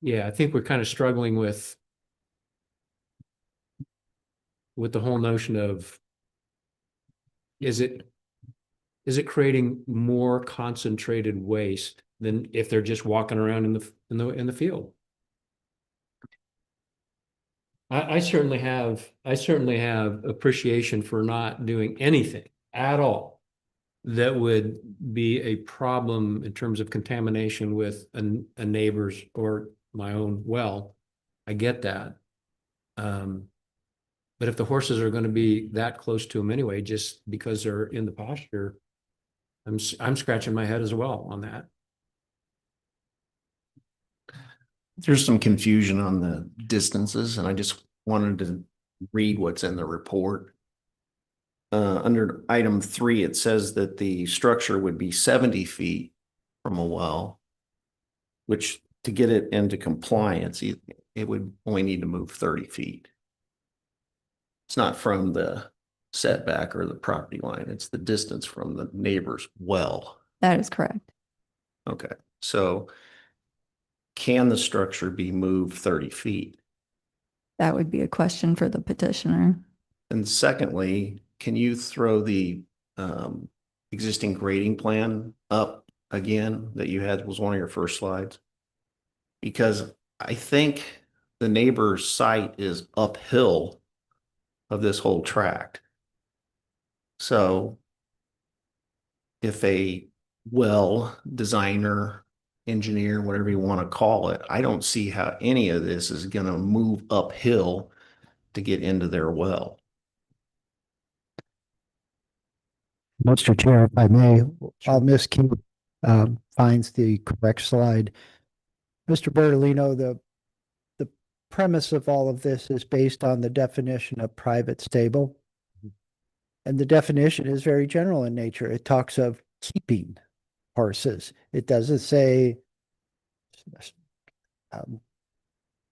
yeah, I think we're kind of struggling with the whole notion of is it creating more concentrated waste than if they're just walking around in the field? I certainly have appreciation for not doing anything at all that would be a problem in terms of contamination with a neighbor's or my own well. I get that. But if the horses are going to be that close to them anyway, just because they're in the pasture, I'm scratching my head as well on that. There's some confusion on the distances, and I just wanted to read what's in the report. Under item 3, it says that the structure would be 70 feet from a well, which to get it into compliance, it would only need to move 30 feet. It's not from the setback or the property line. It's the distance from the neighbor's well. That is correct. Okay, so can the structure be moved 30 feet? That would be a question for the petitioner. And secondly, can you throw the existing grading plan up again that you had was one of your first slides? Because I think the neighbor's site is uphill of this whole tract. So if a well designer, engineer, whatever you want to call it, I don't see how any of this is going to move uphill to get into their well. Mr. Chair, if I may, while Ms. King finds the correct slide, Mr. Bertolino, the premise of all of this is based on the definition of private stable. And the definition is very general in nature. It talks of keeping horses. It doesn't say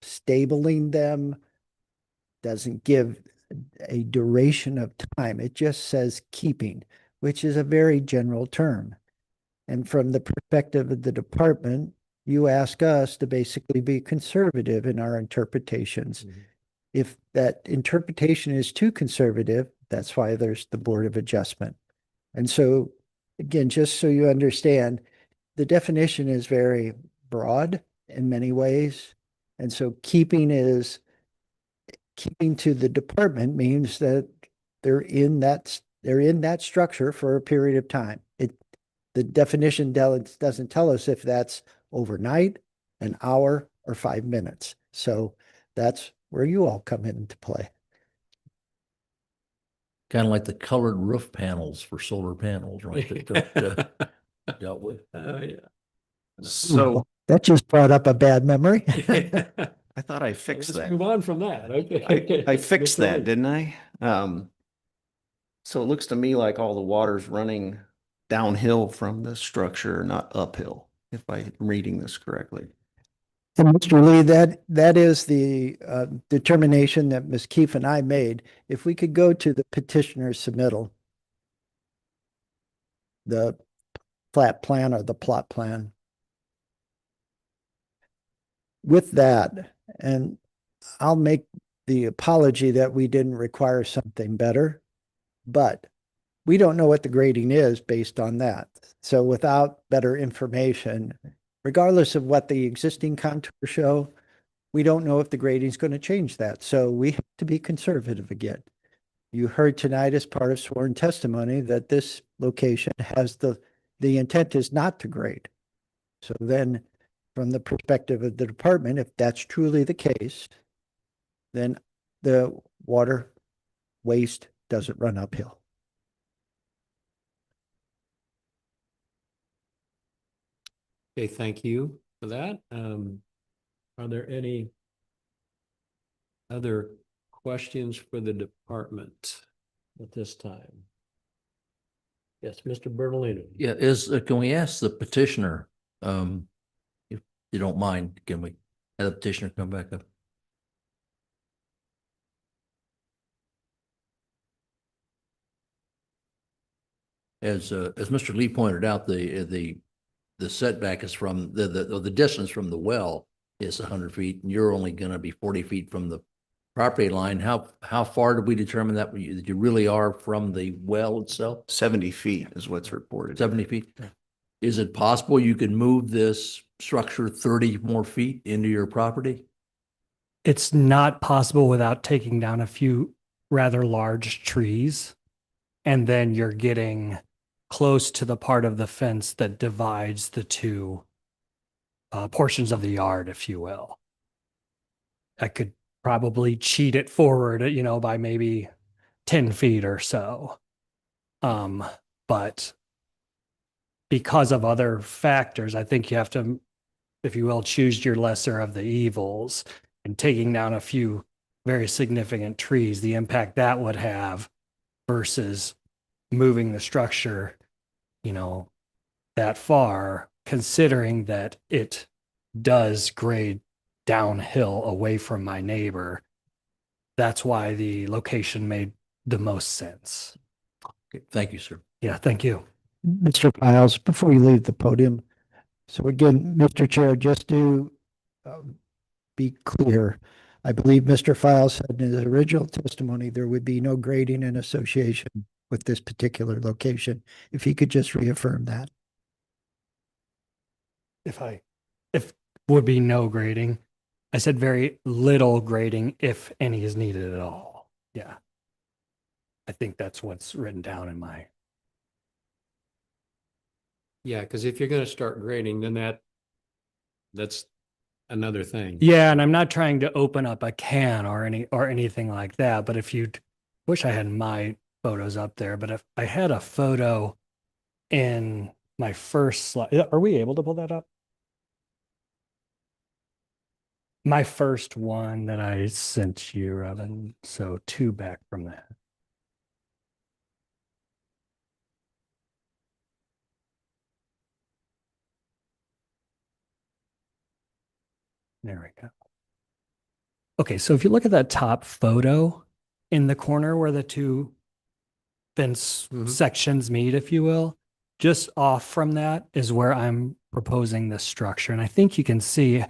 stabling them, doesn't give a duration of time. It just says keeping, which is a very general term. And from the perspective of the department, you ask us to basically be conservative in our interpretations. Mm-hmm. If that interpretation is too conservative, that's why there's the Board of Adjustment. And so, again, just so you understand, the definition is very broad in many ways. And so keeping to the department means that they're in that structure for a period of time. The definition doesn't tell us if that's overnight, an hour, or 5 minutes. So that's where you all come into play. Kind of like the colored roof panels for solar panels, right? That dealt with. Oh, yeah. So that just brought up a bad memory. I thought I fixed Let's that. move on from that. Okay. I fixed Good that, point. didn't I? So it looks to me like all the water's running downhill from the structure, not uphill, if I'm reading this correctly. And Mr. Lee, that is the determination that Ms. Keefe and I made. If we could go to the petitioner's submittal, the flat plan or the plot plan. With that, and I'll make the apology that we didn't require something better, but we don't know what the grading is based on that. So without better information, regardless of what the existing contours show, we don't know if the grading is going to change that. So we have to be conservative again. You heard tonight as part of sworn testimony that this location has the intent is not to grade. So then from the perspective of the department, if that's truly the case, then the water waste doesn't run uphill. Okay, thank you for that. Are there any other questions for the department at this time? Yes, Mr. Bertolino. Yeah, can we ask the petitioner, if you don't mind, can we have the petitioner come back up? As Mr. Lee pointed out, the setback is from the distance from the well is 100 feet, and you're only going to be 40 feet from the property line. How far did we determine that you really are from the well itself? 70 feet is what's reported. 70 feet? Is it possible you could move this structure 30 more feet into your property? It's not possible without taking down a few rather large trees. And then you're getting close to the part of the fence that divides the two portions of the yard, if you will. I could probably cheat it forward, by maybe 10 feet or so. But because of other factors, I think you have to, if you will, choose your lesser of the evils, and taking down a few very significant trees, the impact that would have versus moving the structure, that far, considering that it does grade downhill away from my neighbor. That's why the location made the most sense. Okay, thank you, sir. Yeah, thank you. Mr. Piles, before you leave the podium, so again, Mr. Chair, just to be clear, I believe Mr. Files said in his original testimony there would be no grading in association with this particular location. If he could just reaffirm that. If would be no grading. I said very little grading, if any is needed at all. Yeah. I think that's what's written down in my. Yeah, because if you're going to start grading, then that's another thing. Yeah, and I'm not trying to open up a can or anything like that, but if you wish I had my photos up there, but if I had a photo in my first slide, are we able to pull that up? My first one that I sent you, Robin, so 2 back from that. There we go. Okay, so if you look at that top photo in the corner where the two fence sections meet, if you will, just off from that is where I'm proposing this structure. And I think you can see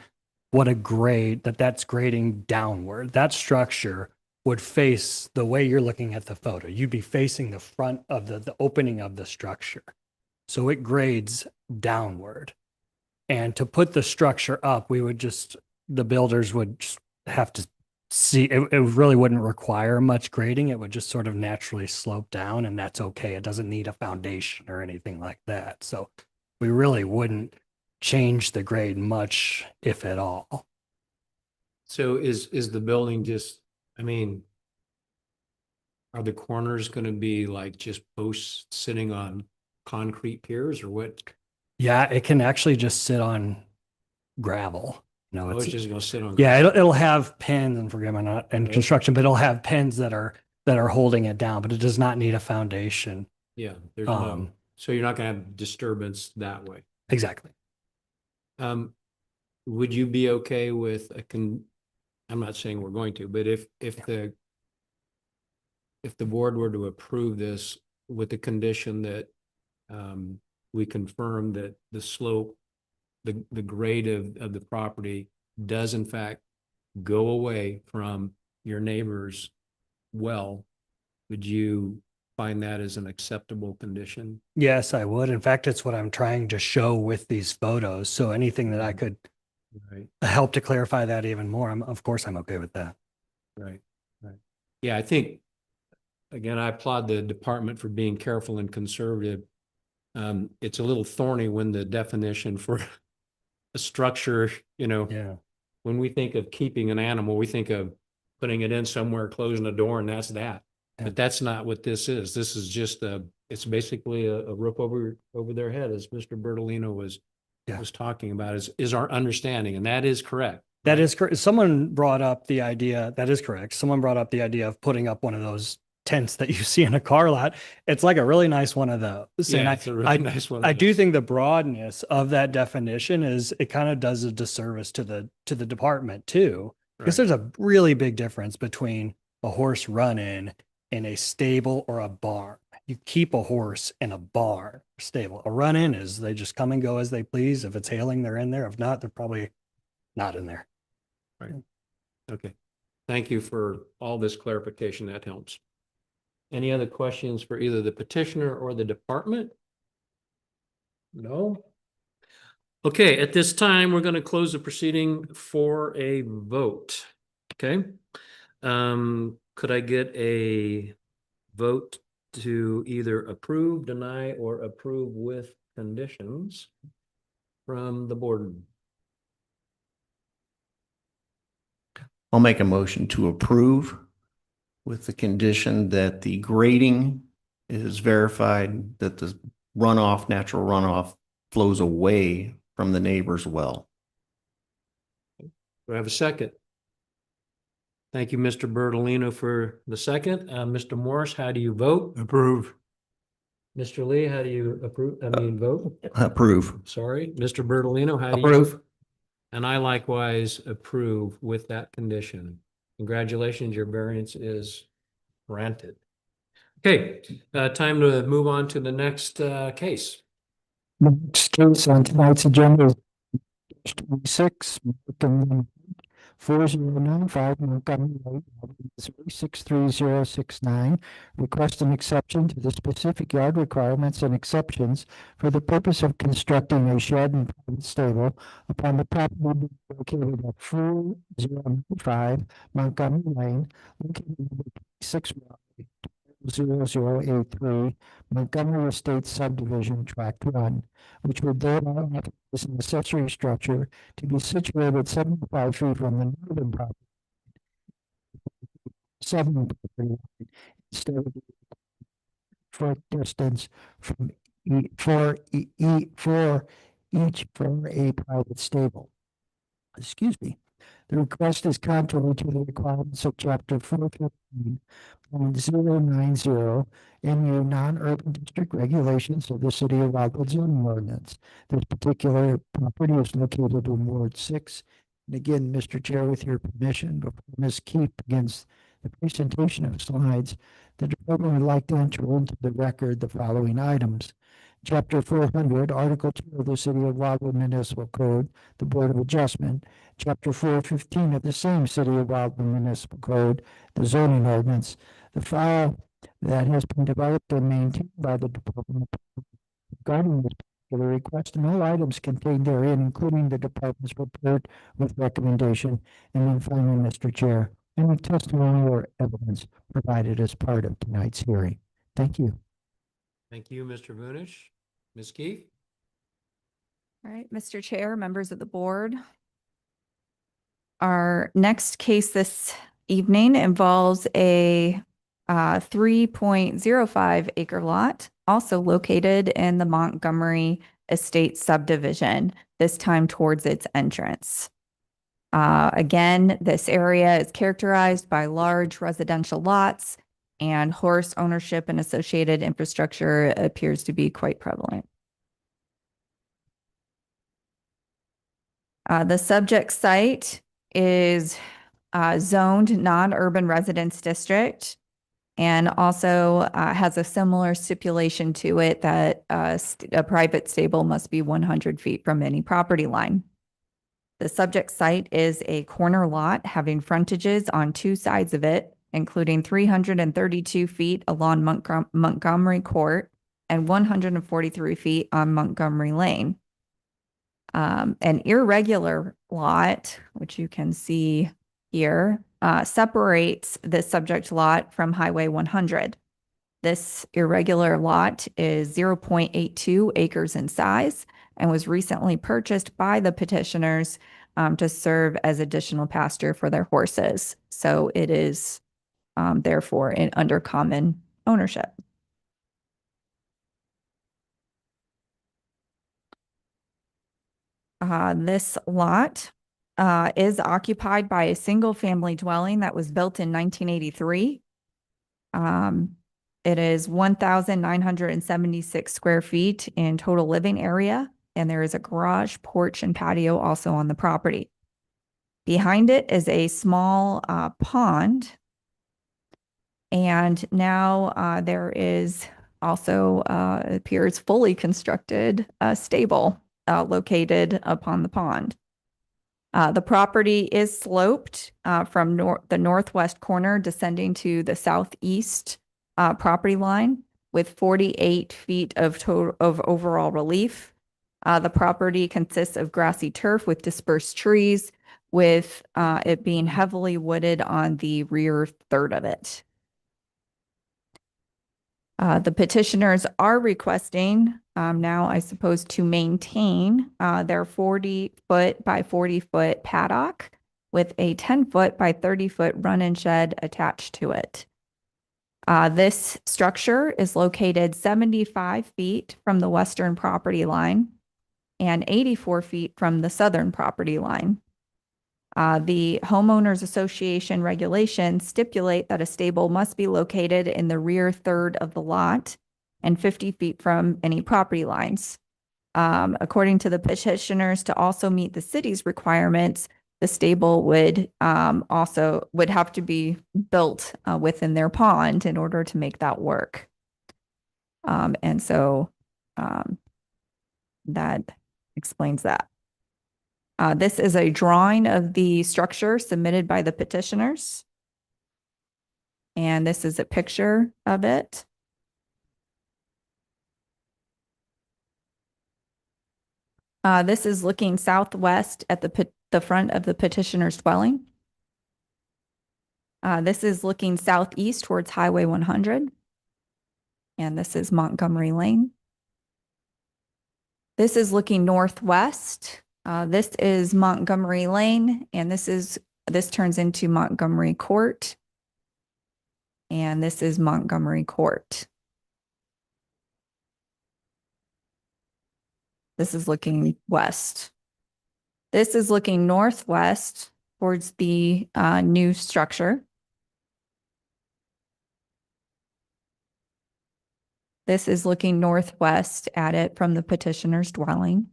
what a grade that's grading downward. That structure would face the way you're looking at the photo. You'd be facing the front of the opening of the structure. So it grades downward. And to put the structure up, the builders would just have to see, it really wouldn't require much grading. It would just sort of naturally slope down, and that's okay. It doesn't need a foundation or anything like that. So we really wouldn't change the grade much, if at all. So is the building just, are the corners going to be like just posts sitting on concrete piers or what? Yeah, it can actually just sit on gravel. It's just going to sit on. Yeah, it'll have pins, and forgive me, not in construction, but it'll have pins that are holding it down, but it does not need a foundation. Yeah, there's no, so you're not going to have disturbance that way. Exactly. Would you be okay with I'm not saying we're going to, but if the board were to approve this with the condition that we confirm that the slope, the grade of the property does in fact go away from your neighbor's well, would you find that as an acceptable condition? Yes, I would. In fact, it's what I'm trying to show with these photos. So anything that I could help to clarify that even more, of course I'm okay with that. Right. Yeah, I think, again, I applaud the department for being careful and conservative. It's a little thorny when the definition for a structure, when we think of keeping an animal, we think of putting it in somewhere, closing a door, and that's that. Yeah. But that's not what this is. This is just it's basically a roof over their head, as Mr. Bertolino was talking about, is our understanding, and that is correct. That is correct. Someone brought up the idea, that is correct. Someone brought up the idea of putting up one of those tents that you see in a car lot. It's like a really nice one of those. And Yeah, it's a really nice one. I do think the broadness of that definition is, it kind of does a disservice to the department too. Because Right. there's a really big difference between a horse run-in and a stable or a barn. You keep a horse in a barn or stable. A run-in is they just come and go as they please. If it's hailing, they're in there. If not, they're probably not in there. Okay. Thank you for all this clarification. That helps. Any other questions for either the petitioner or the department? No? Okay, at this time, we're going to close the proceeding for a vote. Okay? Could I get a vote to either approve, deny, or approve with conditions from the board? I'll make a motion to approve with the condition that the grading is verified, that the runoff, natural runoff flows away from the neighbor's well. Do I have a second? Thank you, Mr. Bertolino, for the second. Mr. Morris, how do you vote? Approve. Mr. Lee, how do you approve? Vote? Approve. Sorry, Mr. Bertolino, how do you? Approve. And I likewise approve with that condition. Congratulations, your variance is granted. Okay, time to move on to the next case. The next case on tonight's agenda is 26, 4095 Montgomery Road, 63069, request an exception to the specific yard requirements and exceptions for the purpose of constructing a shed and private stable upon the property located at 4095 Montgomery Lane, located in the 0083 Montgomery Estates subdivision, tract 1, which would thereby authorize an accessory structure to be situated 75 feet from the northern property, 7 property line, instead of the foot distance from for each for a private stable. Excuse me. The request is contrary to the requirements of Chapter 415.090 MU non-urban district regulations of the City of Wildwood zoning ordinance. This particular property is located in Ward 6. And again, Mr. Chair, with your permission, before Ms. Keith begins the presentation of slides, the department would like to enter into the record the following items. Chapter 400, Article 2 of the City of Wildwood Municipal Code, the Board of Adjustment. Chapter 415 of the same City of Wildwood Municipal Code, the zoning ordinance. The file that has been developed and maintained by the department regarding this particular request, and all items contained therein, including the department's report with recommendation. And then finally, Mr. Chair, any testimony or evidence provided as part of tonight's hearing. Thank you. Thank you, Mr. Vunish. Ms. Keefe? All right, Mr. Chair, members of the board. Our next case this evening involves a 3.05 acre lot, also located in the Montgomery Estate subdivision, this time towards its entrance. Again, this area is characterized by large residential lots, and horse ownership and associated infrastructure appears to be quite prevalent. The subject site is zoned non-urban residence district, and also has a similar stipulation to it that a private stable must be 100 feet from any property line. The subject site is a corner lot having frontages on two sides of it, including 332 feet along Montgomery Court and 143 feet on Montgomery Lane. An irregular lot, which you can see here, separates the subject lot from Highway 100. This irregular lot is 0.82 acres in size and was recently purchased by the petitioners to serve as additional pasture for their horses. So it is therefore under common ownership. This lot is occupied by a single family dwelling that was built in 1983. It is 1,976 square feet in total living area, and there is a garage, porch, and patio also on the property. Behind it is a small pond. And now there is also, it appears fully constructed stable located upon the pond. The property is sloped from the northwest corner descending to the southeast property line with 48 feet of total of overall relief. The property consists of grassy turf with dispersed trees, with it being heavily wooded on the rear third of it. The petitioners are requesting now, I suppose, to maintain their 40-foot by 40-foot paddock with a 10-foot by 30-foot run-in shed attached to it. This structure is located 75 feet from the western property line and 84 feet from the southern property line. The Homeowners Association regulations stipulate that a stable must be located in the rear third of the lot and 50 feet from any property lines. According to the petitioners, to also meet the city's requirements, the stable would also would have to be built within their pond in order to make that work. And so that explains that. This is a drawing of the structure submitted by the petitioners. And this is a picture of it. This is looking southwest at the front of the petitioner's dwelling. This is looking southeast towards Highway 100. And this is Montgomery Lane. This is looking northwest. This is Montgomery Lane, and this turns into Montgomery Court. And this is Montgomery Court. This is looking west. This is looking northwest towards the new structure. This is looking northwest at it from the petitioner's dwelling.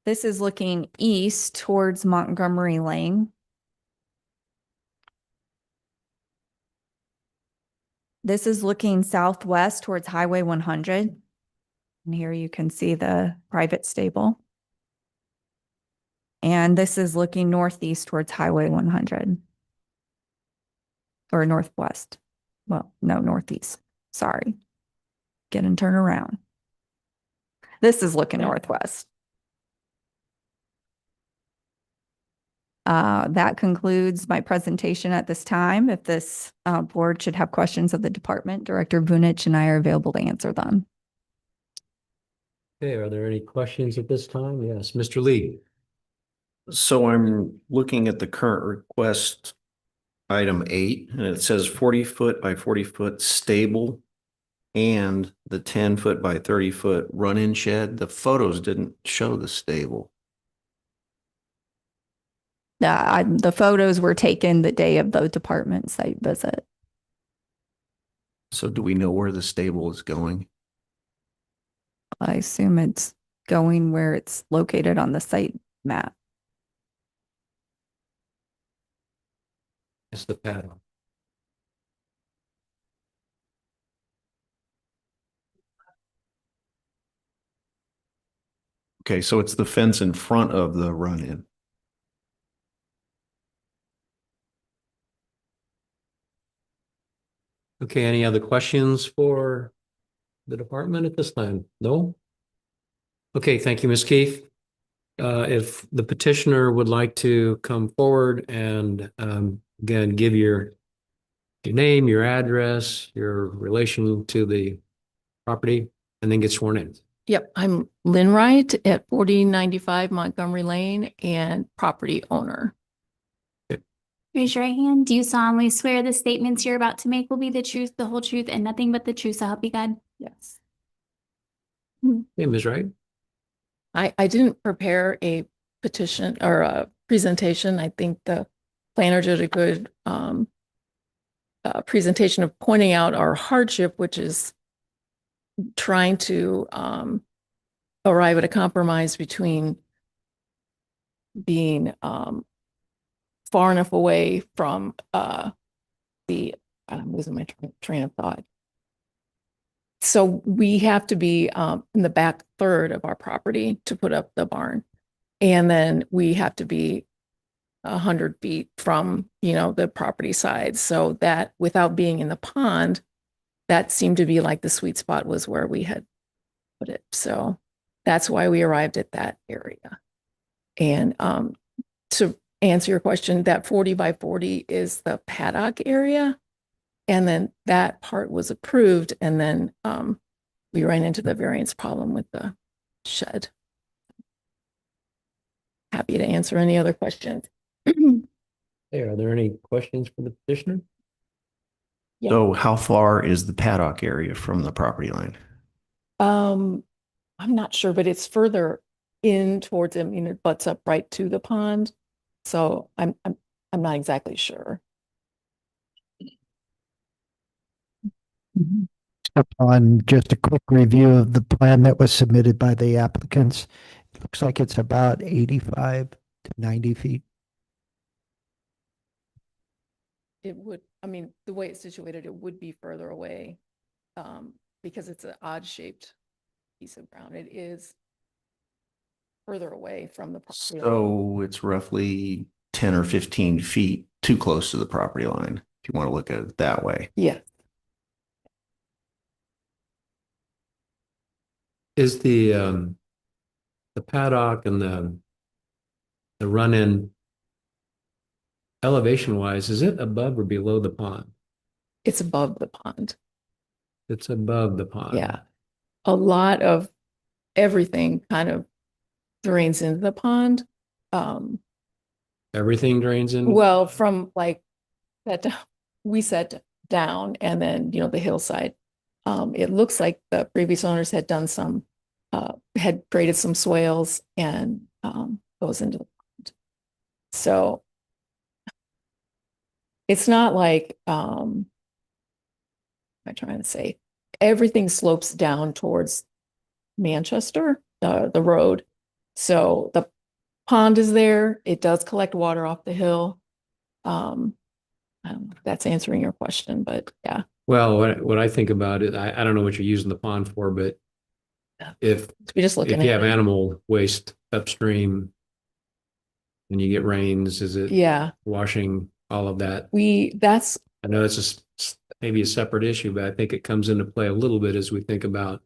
This is looking east towards Montgomery Lane. This is looking southwest towards Highway 100. And here you can see the private stable. And this is looking northeast towards Highway 100. Or northwest. Well, no, northeast. Sorry. Get and turn around. This is looking northwest. That concludes my presentation at this time. If this board should have questions of the department, Director Vunich and I are available to answer them. Okay, are there any questions at this time? Yes, Mr. Lee. So I'm looking at the current request, item 8, and it says 40-foot by 40-foot stable and the 10-foot by 30-foot run-in shed. The photos didn't show the stable. The photos were taken the day of the department site visit. So do we know where the stable is going? I assume it's going where it's located on the site map. It's the paddle. Okay, so it's the fence in front of the run-in. Okay, any other questions for the department at this time? No? Okay, thank you, Ms. Keefe. If the petitioner would like to come forward and again, give your name, your address, your relation to the property, and then get sworn in. Yep, I'm Lynn Wright at 4095 Montgomery Lane and property owner. Raise your right hand. Do you solemnly swear the statements you're about to make will be the truth, the whole truth, and nothing but the truth, so help you God? Yes. Hey, Ms. Wright. I didn't prepare a petition or a presentation. I think the planner did a good presentation of pointing out our hardship, which is trying to arrive at a compromise between being far enough away from I'm losing my train of thought. So we have to be in the back third of our property to put up the barn. And then we have to be 100 feet from, the property side. So that without being in the pond, that seemed to be like the sweet spot was where we had put it. So that's why we arrived at that area. And to answer your question, that 40 by 40 is the paddock area. And then that part was approved. And then we ran into the variance problem with the shed. Happy to answer any other questions. Hey, are there any questions for the petitioner? Yeah. So how far is the paddock area from the property line? I'm not sure, but it's further in towards it. I mean, it butts up right to the pond. So I'm not exactly sure. Upon just a quick review of the plan that was submitted by the applicants, it looks like it's about 85 to 90 feet. It would, I mean, the way it's situated, it would be further away because it's an odd shaped piece of ground. It is further away from the property line. So it's roughly 10 or 15 feet too close to the property line, if you want to look at it that way. Yeah. Is the paddock and the run-in elevation wise, is it above or below the pond? It's above the pond. It's above the pond. Yeah. A lot of everything kind of drains into the pond. Everything drains in? Well, from like that, we set down and then, the hillside. It looks like the previous owners had done some, had created some swales and goes into the pond. So it's not like, I'm trying to say, everything slopes down towards Manchester, the road. So the pond is there. It does collect water off the hill. I don't know if that's answering your question, but yeah. Well, what I think about it, I don't know what you're using the pond for, but if we just looking if you at have it. animal waste upstream and you get rains, is it Yeah. washing all of that? I know it's maybe a separate issue, but I think it comes into play a little bit as we think about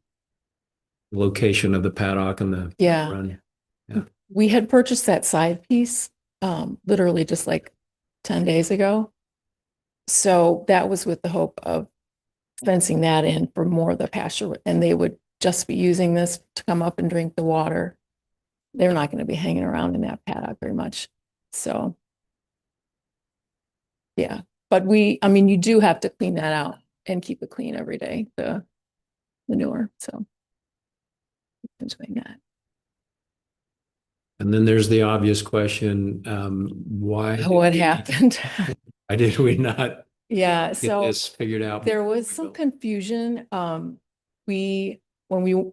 the location of the paddock and the Yeah. run. Yeah. We had purchased that side piece literally just like 10 days ago. So that was with the hope of fencing that in for more of the pasture, and they would just be using this to come up and drink the water. They're not going to be hanging around in that paddock very much. So yeah, but I mean, you do have to clean that out and keep it clean every day, the manure. So I'm doing that. And then there's the obvious question, why? What happened? Why did we not Yeah, get so this figured out? there was some confusion. When we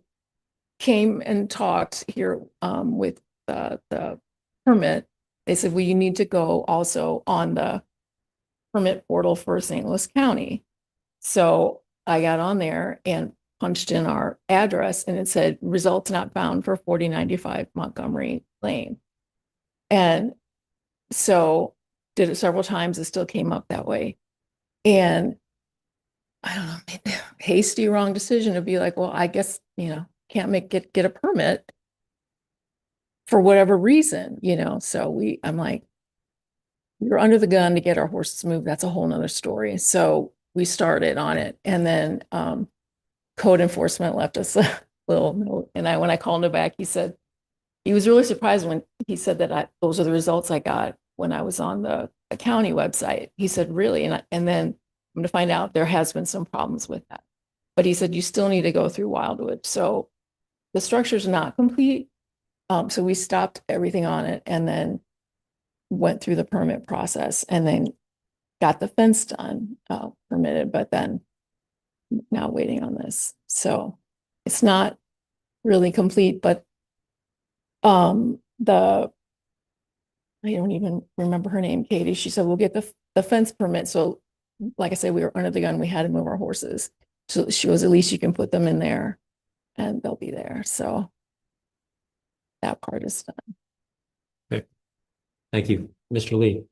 came and talked here with the permit, they said, well, you need to go also on the permit portal for St. Louis County. So I got on there and punched in our address and it said results not found for 4095 Montgomery Lane. And so did it several times. It still came up that way. And I don't know, made the hasty wrong decision to be like, well, I guess, can't get a permit for whatever reason, So I'm like, we were under the gun to get our horses moved. That's a whole nother story. So we started on it. And then code enforcement left us a little note. And when I called him back, he said, he was really surprised when he said that those are the results I got when I was on the county website. He said, really? And then I'm going to find out there has been some problems with that. But he said, you still need to go through Wildwood. So the structure's not complete. So we stopped everything on it. And then went through the permit process and then got the fence done, permitted, but then now waiting on this. So it's not really complete, but I don't even remember her name, Katie. She said, we'll get the fence permit. So like I said, we were under the gun. We had to move our horses. So she goes, at least you can put them in there and they'll be there. So that part is done. Okay. Thank you. Mr. Lee.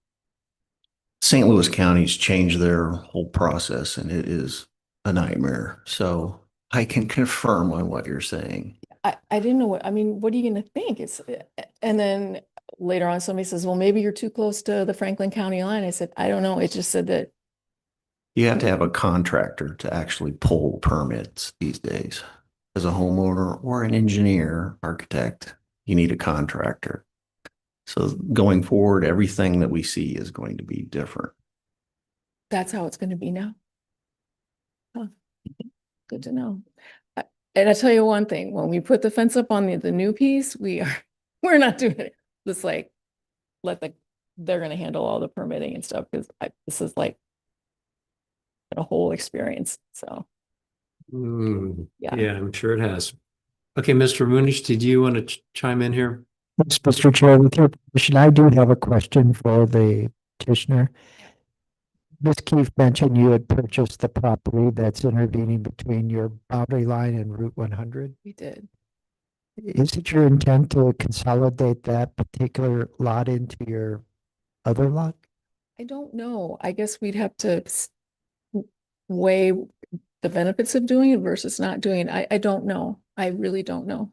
St. Louis County's changed their whole process and it is a nightmare. So I can confirm on what you're saying. I didn't know what are you going to think? And then later on, somebody says, well, maybe you're too close to the Franklin County line. I said, I don't know. It just said that. You have to have a contractor to actually pull permits these days. As a homeowner or an engineer, architect, you need a contractor. So going forward, everything that we see is going to be different. That's how it's going to be now. Huh. Good to know. And I tell you one thing, when we put the fence up on the new piece, we're not doing it. Just like, they're going to handle all the permitting and stuff because this is like a whole experience. So. Yeah, I'm sure it has. Okay, Mr. Munish, did you want to chime in here? Yes, Mr. Chair, with your permission, I do have a question for the petitioner. Ms. Keefe mentioned you had purchased the property that's intervening between your boundary line and Route 100. We did. Is it your intent to consolidate that particular lot into your other lot? I don't know. I guess we'd have to weigh the benefits of doing it versus not doing it. I don't know. I really don't know.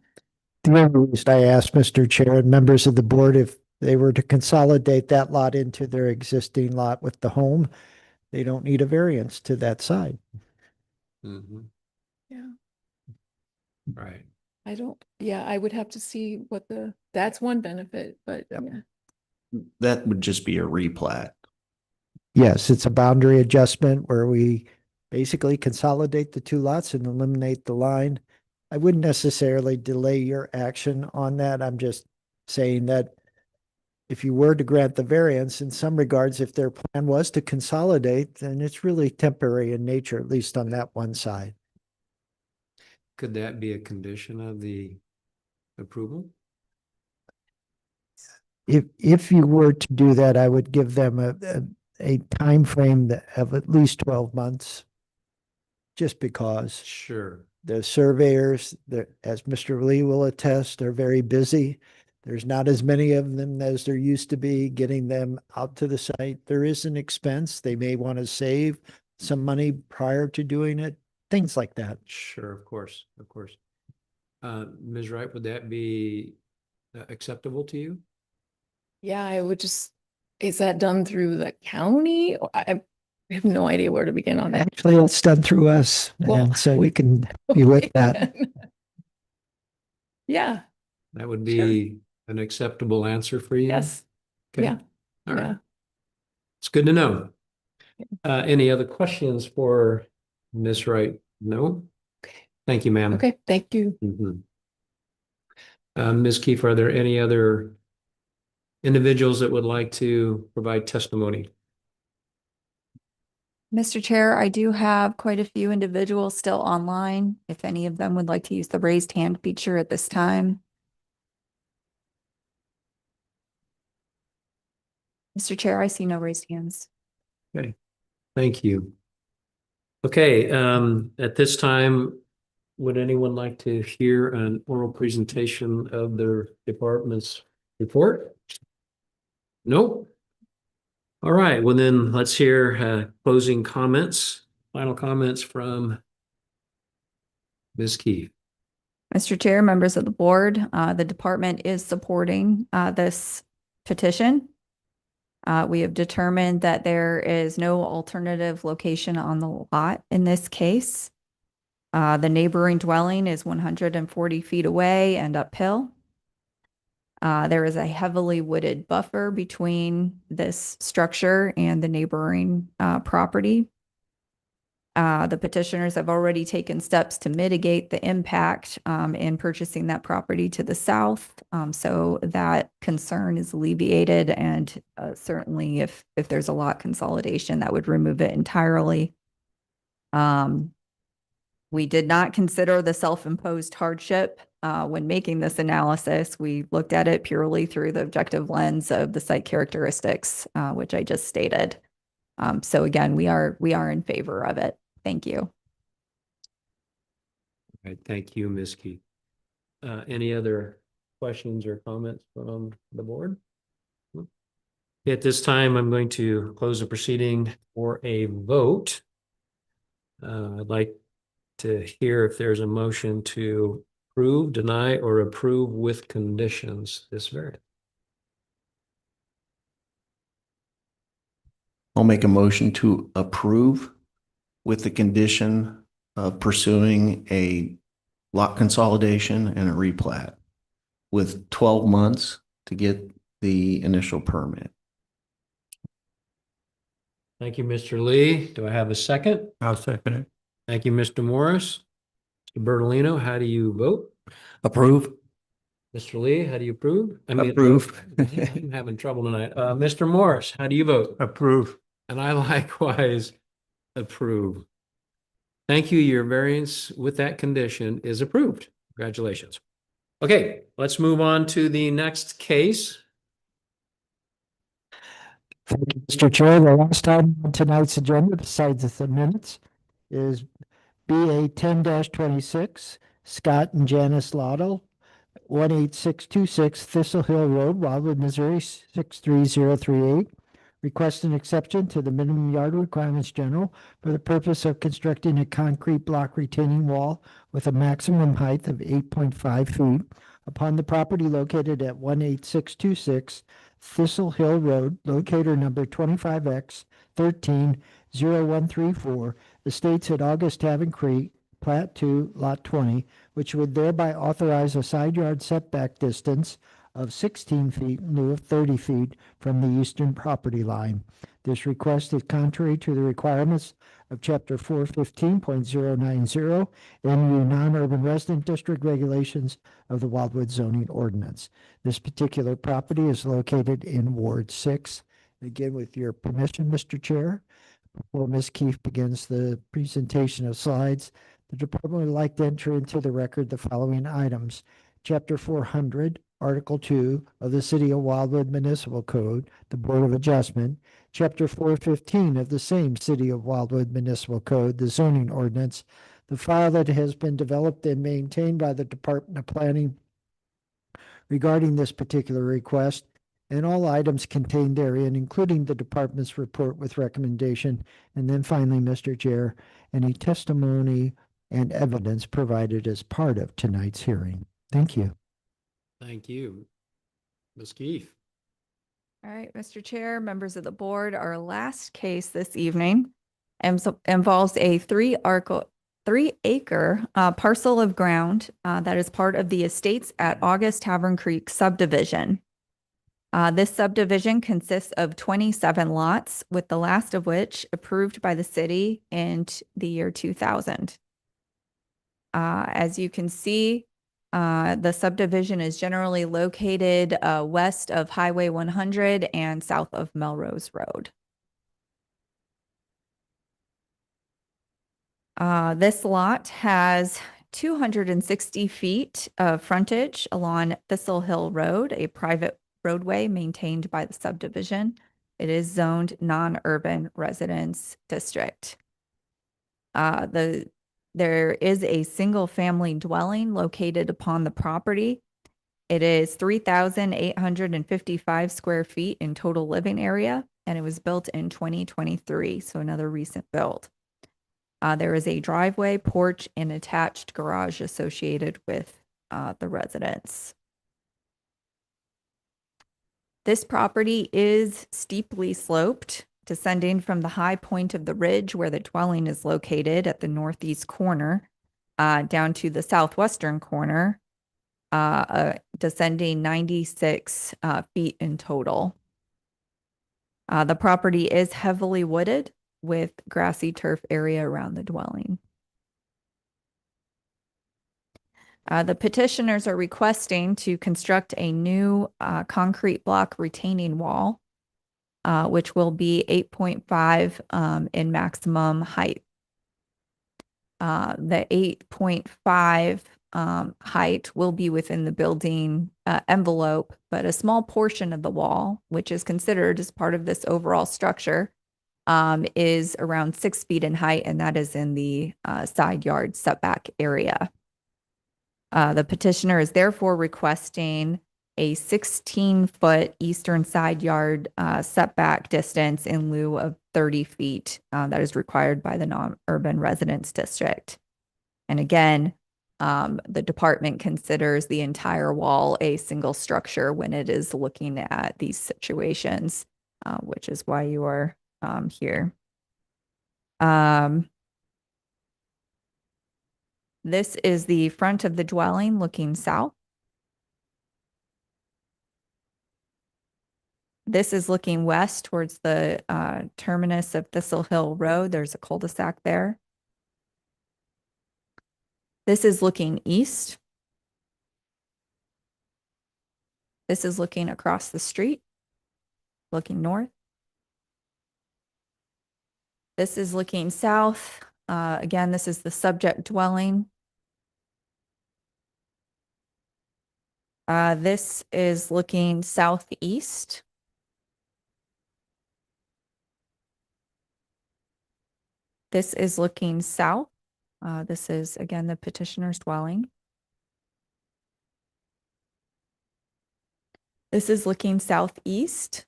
The only reason I asked, Mr. Chair, and members of the board, if they were to consolidate that lot into their existing lot with the home, they don't need a variance to that side. Yeah. Right. I would have to see that's one benefit, but Yep. yeah. That would just be a replat. Yes, it's a boundary adjustment where we basically consolidate the two lots and eliminate the line. I wouldn't necessarily delay your action on that. I'm just saying that if you were to grant the variance, in some regards, if their plan was to consolidate, then it's really temporary in nature, at least on that one side. Could that be a condition of the approval? If you were to do that, I would give them a time frame of at least 12 months. Just because Sure. the surveyors, as Mr. Lee will attest, are very busy. There's not as many of them as there used to be. Getting them out to the site, there is an expense. They may want to save some money prior to doing it, things like that. Sure, of course, of course. Ms. Wright, would that be acceptable to you? Yeah, I would is that done through the county? I have no idea where to begin on that. Actually, it's done through us, Well, and so we can help you with that. Yeah. That would be an acceptable answer for you? Yes. Okay. Yeah. All right. Yeah. It's good to know. Any other questions for Ms. Wright? No? Thank you, ma'am. Okay. Thank you. Ms. Keefe, are there any other individuals that would like to provide testimony? Mr. Chair, I do have quite a few individuals still online. If any of them would like to use the raised hand feature at this time. Mr. Chair, I see no raised hands. Okay, thank you. Okay, at this time, would anyone like to hear an oral presentation of their department's report? Nope. All right, well then let's hear closing comments, final comments from Ms. Keefe. Mr. Chair, members of the board, the department is supporting this petition. We have determined that there is no alternative location on the lot in this case. The neighboring dwelling is 140 feet away and uphill. There is a heavily wooded buffer between this structure and the neighboring property. The petitioners have already taken steps to mitigate the impact in purchasing that property to the south. So that concern is alleviated, and certainly if there's a lot consolidation, that would remove it entirely. We did not consider the self-imposed hardship when making this analysis. We looked at it purely through the objective lens of the site characteristics, which I just stated. So again, we are in favor of it. Thank you. All right, thank you, Ms. Keith. Any other questions or comments from the board? At this time, I'm going to close the proceeding for a vote. I'd like to hear if there's a motion to approve, deny, or approve with conditions this variance. I'll make a motion to approve with the condition of pursuing a lot consolidation and a replat with 12 months to get the initial permit. Thank you, Mr. Lee. Do I have a second? I'll second it. Thank you, Mr. Morris. Mr. Bertolino, how do you vote? Approve. Mr. Lee, how do you approve? Approve. I'm having trouble tonight. Mr. Morris, how do you vote? Approve. And I likewise approve. Thank you. Your variance with that condition is approved. Congratulations. Okay, let's move on to the next case. Thank you, Mr. Chair. The last item on tonight's agenda, besides the minutes, is BA 10-26, Scott and Janice Laudel, 18626 Thistle Hill Road, Wildwood, Missouri, 63038. Request an exception to the minimum yard requirements general for the purpose of constructing a concrete block retaining wall with a maximum height of 8.5 feet upon the property located at 18626 Thistle Hill Road, locator number 25X 130134, estates at August Tavern Creek, Plat 2, Lot 20, which would thereby authorize a side yard setback distance of 16 feet in lieu of 30 feet from the eastern property line. This request is contrary to the requirements of Chapter 415.090 MU Non-Urban Resident District Regulations of the Wildwood Zoning Ordinance. This particular property is located in Ward 6. Again, with your permission, Mr. Chair, before Ms. Keefe begins the presentation of slides, the department would like to enter into the record the following items. Chapter 400, Article 2 of the City of Wildwood Municipal Code, the Board of Adjustment, Chapter 415 of the same City of Wildwood Municipal Code, the Zoning Ordinance, the file that has been developed and maintained by the Department of Planning regarding this particular request, and all items contained therein, including the department's report with recommendation, and then finally, Mr. Chair, any testimony and evidence provided as part of tonight's hearing. Thank you. Thank you. Ms. Keefe. All right, Mr. Chair, members of the board, our last case this evening involves a 3-acre parcel of ground that is part of the Estates at August Tavern Creek subdivision. This subdivision consists of 27 lots, with the last of which approved by the city in the year 2000. As you can see, the subdivision is generally located west of Highway 100 and south of Melrose Road. This lot has 260 feet of frontage along Thistle Hill Road, a private roadway maintained by the subdivision. It is zoned non-urban residence district. There is a single-family dwelling located upon the property. It is 3,855 square feet in total living area, and it was built in 2023, so another recent build. There is a driveway, porch, and attached garage associated with the residence. This property is steeply sloped, descending from the high point of the ridge where the dwelling is located at the northeast corner, down to the southwestern corner, descending 96 feet in total. The property is heavily wooded with grassy turf area around the dwelling. The petitioners are requesting to construct a new concrete block retaining wall, which will be 8.5 in maximum height. The 8.5 height will be within the building envelope, but a small portion of the wall, which is considered as part of this overall structure, is around 6 feet in height, and that is in the side yard setback area. The petitioner is therefore requesting a 16-foot eastern side yard setback distance in lieu of 30 feet that is required by the non-urban residence district. And again, the department considers the entire wall a single structure when it is looking at these situations, which is why you are here. This is the front of the dwelling looking south. This is looking west towards the terminus of Thistle Hill Road. There's a cul-de-sac there. This is looking east. This is looking across the street, looking north. This is looking south. Again, this is the subject dwelling. This is looking southeast. This is looking south. This is, again, the petitioner's dwelling. This is looking southeast.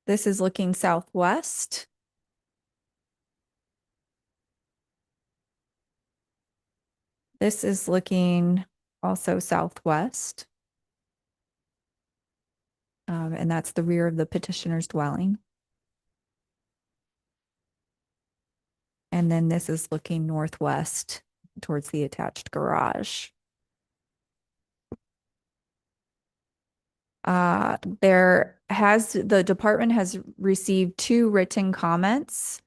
This is looking southwest. This is looking also southwest. And that's the rear of the petitioner's dwelling. And then this is looking northwest towards the attached garage. The department has received 2 written comments,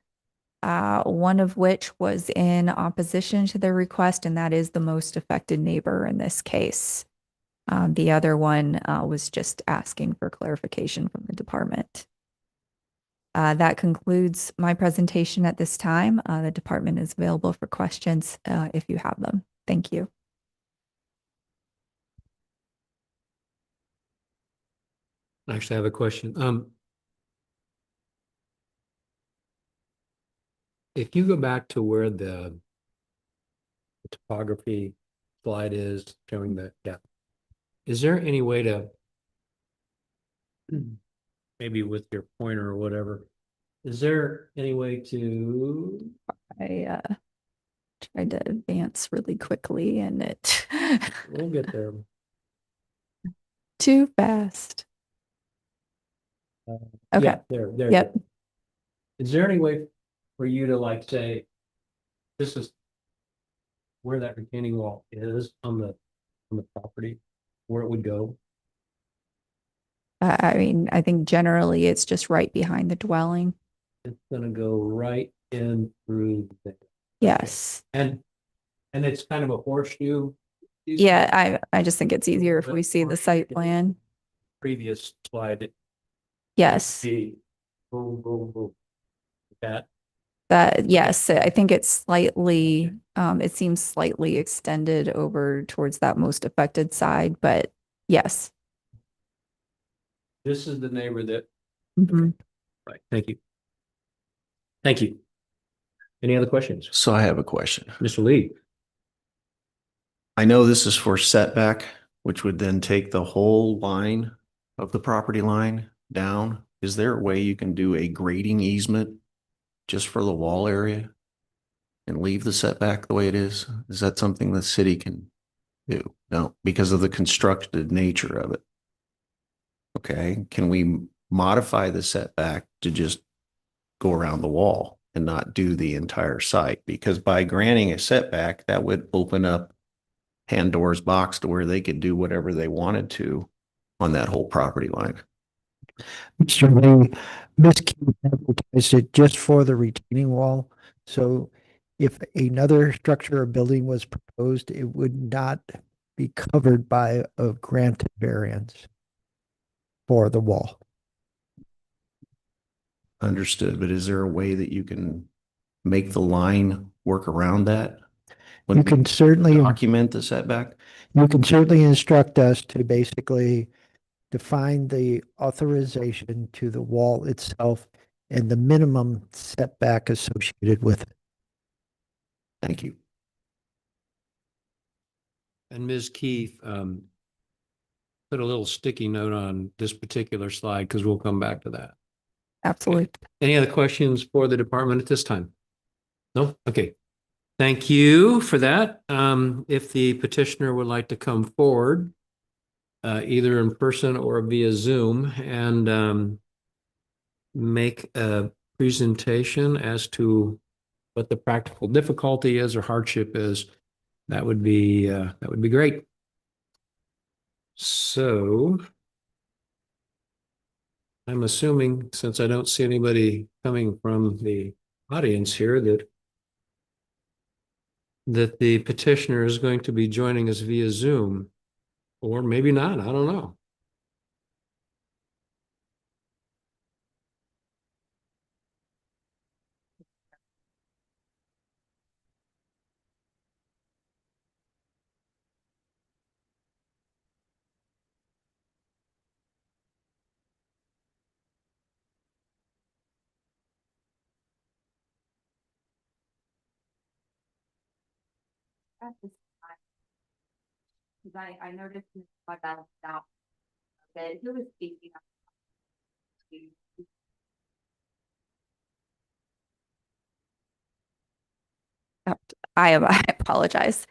one of which was in opposition to the request, and that is the most affected neighbor in this case. The other one was just asking for clarification from the department. That concludes my presentation at this time. The department is available for questions if you have them. Thank you. Actually, I have a question. If you go back to where the topography slide is showing that, is there any way to, maybe with your pointer or whatever, is there any way to? I tried to advance really quickly and it We'll get there. too fast. Okay. Yeah, there. Yep. Is there any way for you to like say, this is where that retaining wall is on the property, where it would go? I mean, I think generally it's just right behind the dwelling. It's gonna go right in through there. Yes. And it's kind of a horseshoe. Yeah, I just think it's easier if we see the site plan. Previous slide. Yes. Boom, boom, boom. Yes, I think it's slightly, it seems slightly extended over towards that most affected side, but yes. This is the neighbor that, Mhm. right, thank you. Thank you. Any other questions? So I have a question. Mr. Lee? I know this is for setback, which would then take the whole line of the property line down. Is there a way you can do a grading easement just for the wall area and leave the setback the way it is? Is that something the city can do? No, because of the constructed nature of it. Okay, can we modify the setback to just go around the wall and not do the entire site? Because by granting a setback, that would open up Pandora's box to where they could do whatever they wanted to on that whole property line. Mr. Lee, Ms. Keith advertised it just for the retaining wall. So if another structure or building was proposed, it would not be covered by a granted variance for the wall. Understood, but is there a way that you can make the line work around that? When You we can certainly, document the setback? you can certainly instruct us to basically define the authorization to the wall itself and the minimum setback associated with it. Thank you. And Ms. Keith, put a little sticky note on this particular slide because we'll come back to that. Absolutely. Any other questions for the department at this time? No? Okay. Thank you for that. If the petitioner would like to come forward, either in person or via Zoom and make a presentation as to what the practical difficulty is or hardship is, that would be great. So I'm assuming, since I don't see anybody coming from the audience here, that the petitioner is going to be joining us via Zoom, or maybe not, I don't know. I noticed my balance now that who was speaking. I apologize.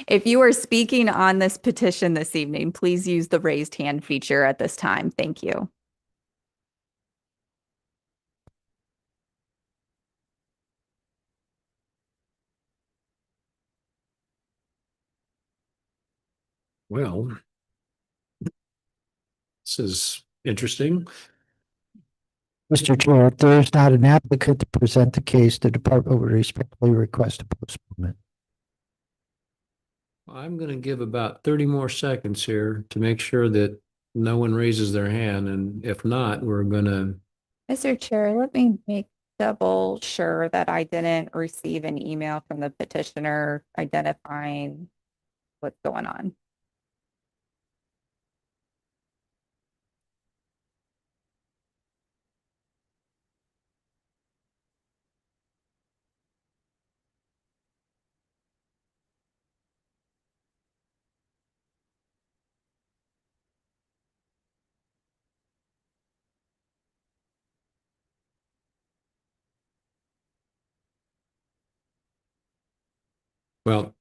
If you are speaking on this petition this evening, please use the raised hand feature at this time. Thank you. Well, this is interesting. Mr. Chair, if there is not an applicant to present the case, the department would respectfully request a postponement. I'm going to give about 30 more seconds here to make sure that no one raises their hand. And if not, we're going to, Mr. Chair, let me make double sure that I didn't receive an email from the petitioner identifying what's going on. well,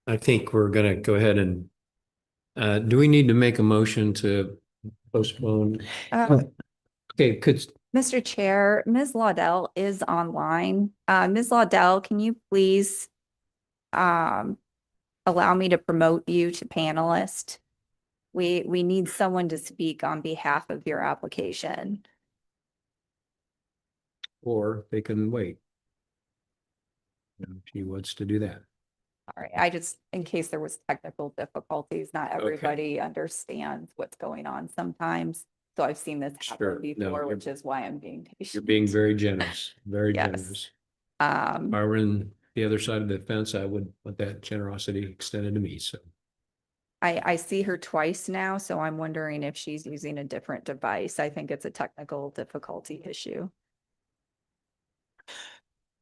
I think we're going to go ahead and, do we need to make a motion to postpone? Okay, could, Mr. Chair, Ms. Laudel is online. Ms. Laudel, can you please allow me to promote you to panelist? We need someone to speak on behalf of your application. or they can wait. If she wants to do that. All right, I just, in case there was technical difficulties, not everybody understands what's going on sometimes. So I've seen this Sure. happen No, before, you're- which is why I'm being patient. You're being very generous, very Yes. generous. If Um, I were in the other side of the fence, I would want that generosity extended to me, so. I see her twice now, so I'm wondering if she's using a different device. I think it's a technical difficulty issue.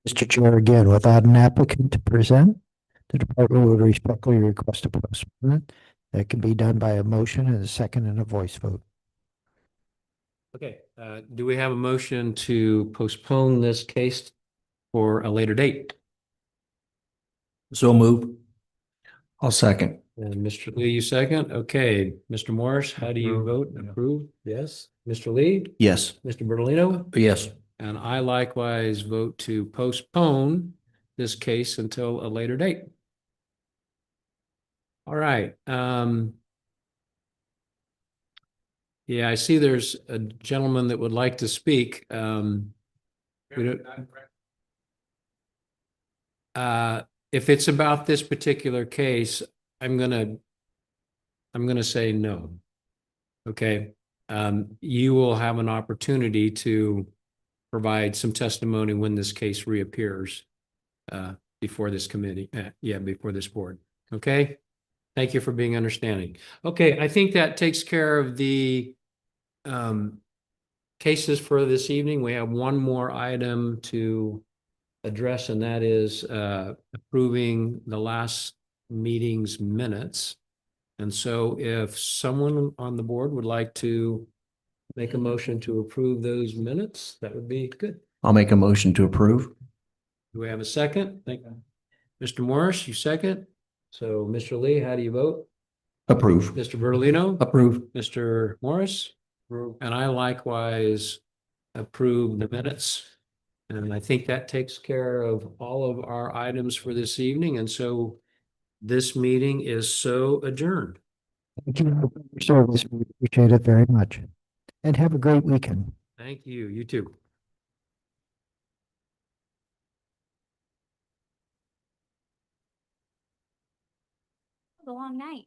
Mr. Chair, again, without an applicant to present, the department would respectfully request a postponement. That can be done by a motion and a second and a voice vote. Okay, do we have a motion to postpone this case for a later date? So move. I'll second. And Mr. Lee, you second? Okay, Mr. Morris, how do you Approve, vote? yeah. Approve? Yes. Mr. Lee? Yes. Mr. Bertolino? Yes. And I likewise vote to postpone this case until a later date. All right, Yeah, I see there's a gentleman that would like to speak. We don't. If it's about this particular case, I'm gonna say no. Okay, you will have an opportunity to provide some testimony when this case reappears before this committee, before this board. Okay? Thank you for being understanding. Okay, I think that takes care of the cases for this evening. We have one more item to address, and that is approving the last meeting's minutes. And so if someone on the board would like to make a motion to approve those minutes, that would be good. I'll make a motion to approve. Do we have a second? Thank you. Mr. Morris, you second? So Mr. Lee, how do you vote? Approve. Mr. Bertolino? Approve. Mr. Morris? And I likewise approve the minutes. And I think that takes care of all of our items for this evening. And so this meeting is so adjourned. Thank you for your service. We appreciate it very much. And have a great weekend. Thank you. You too. It was a long night.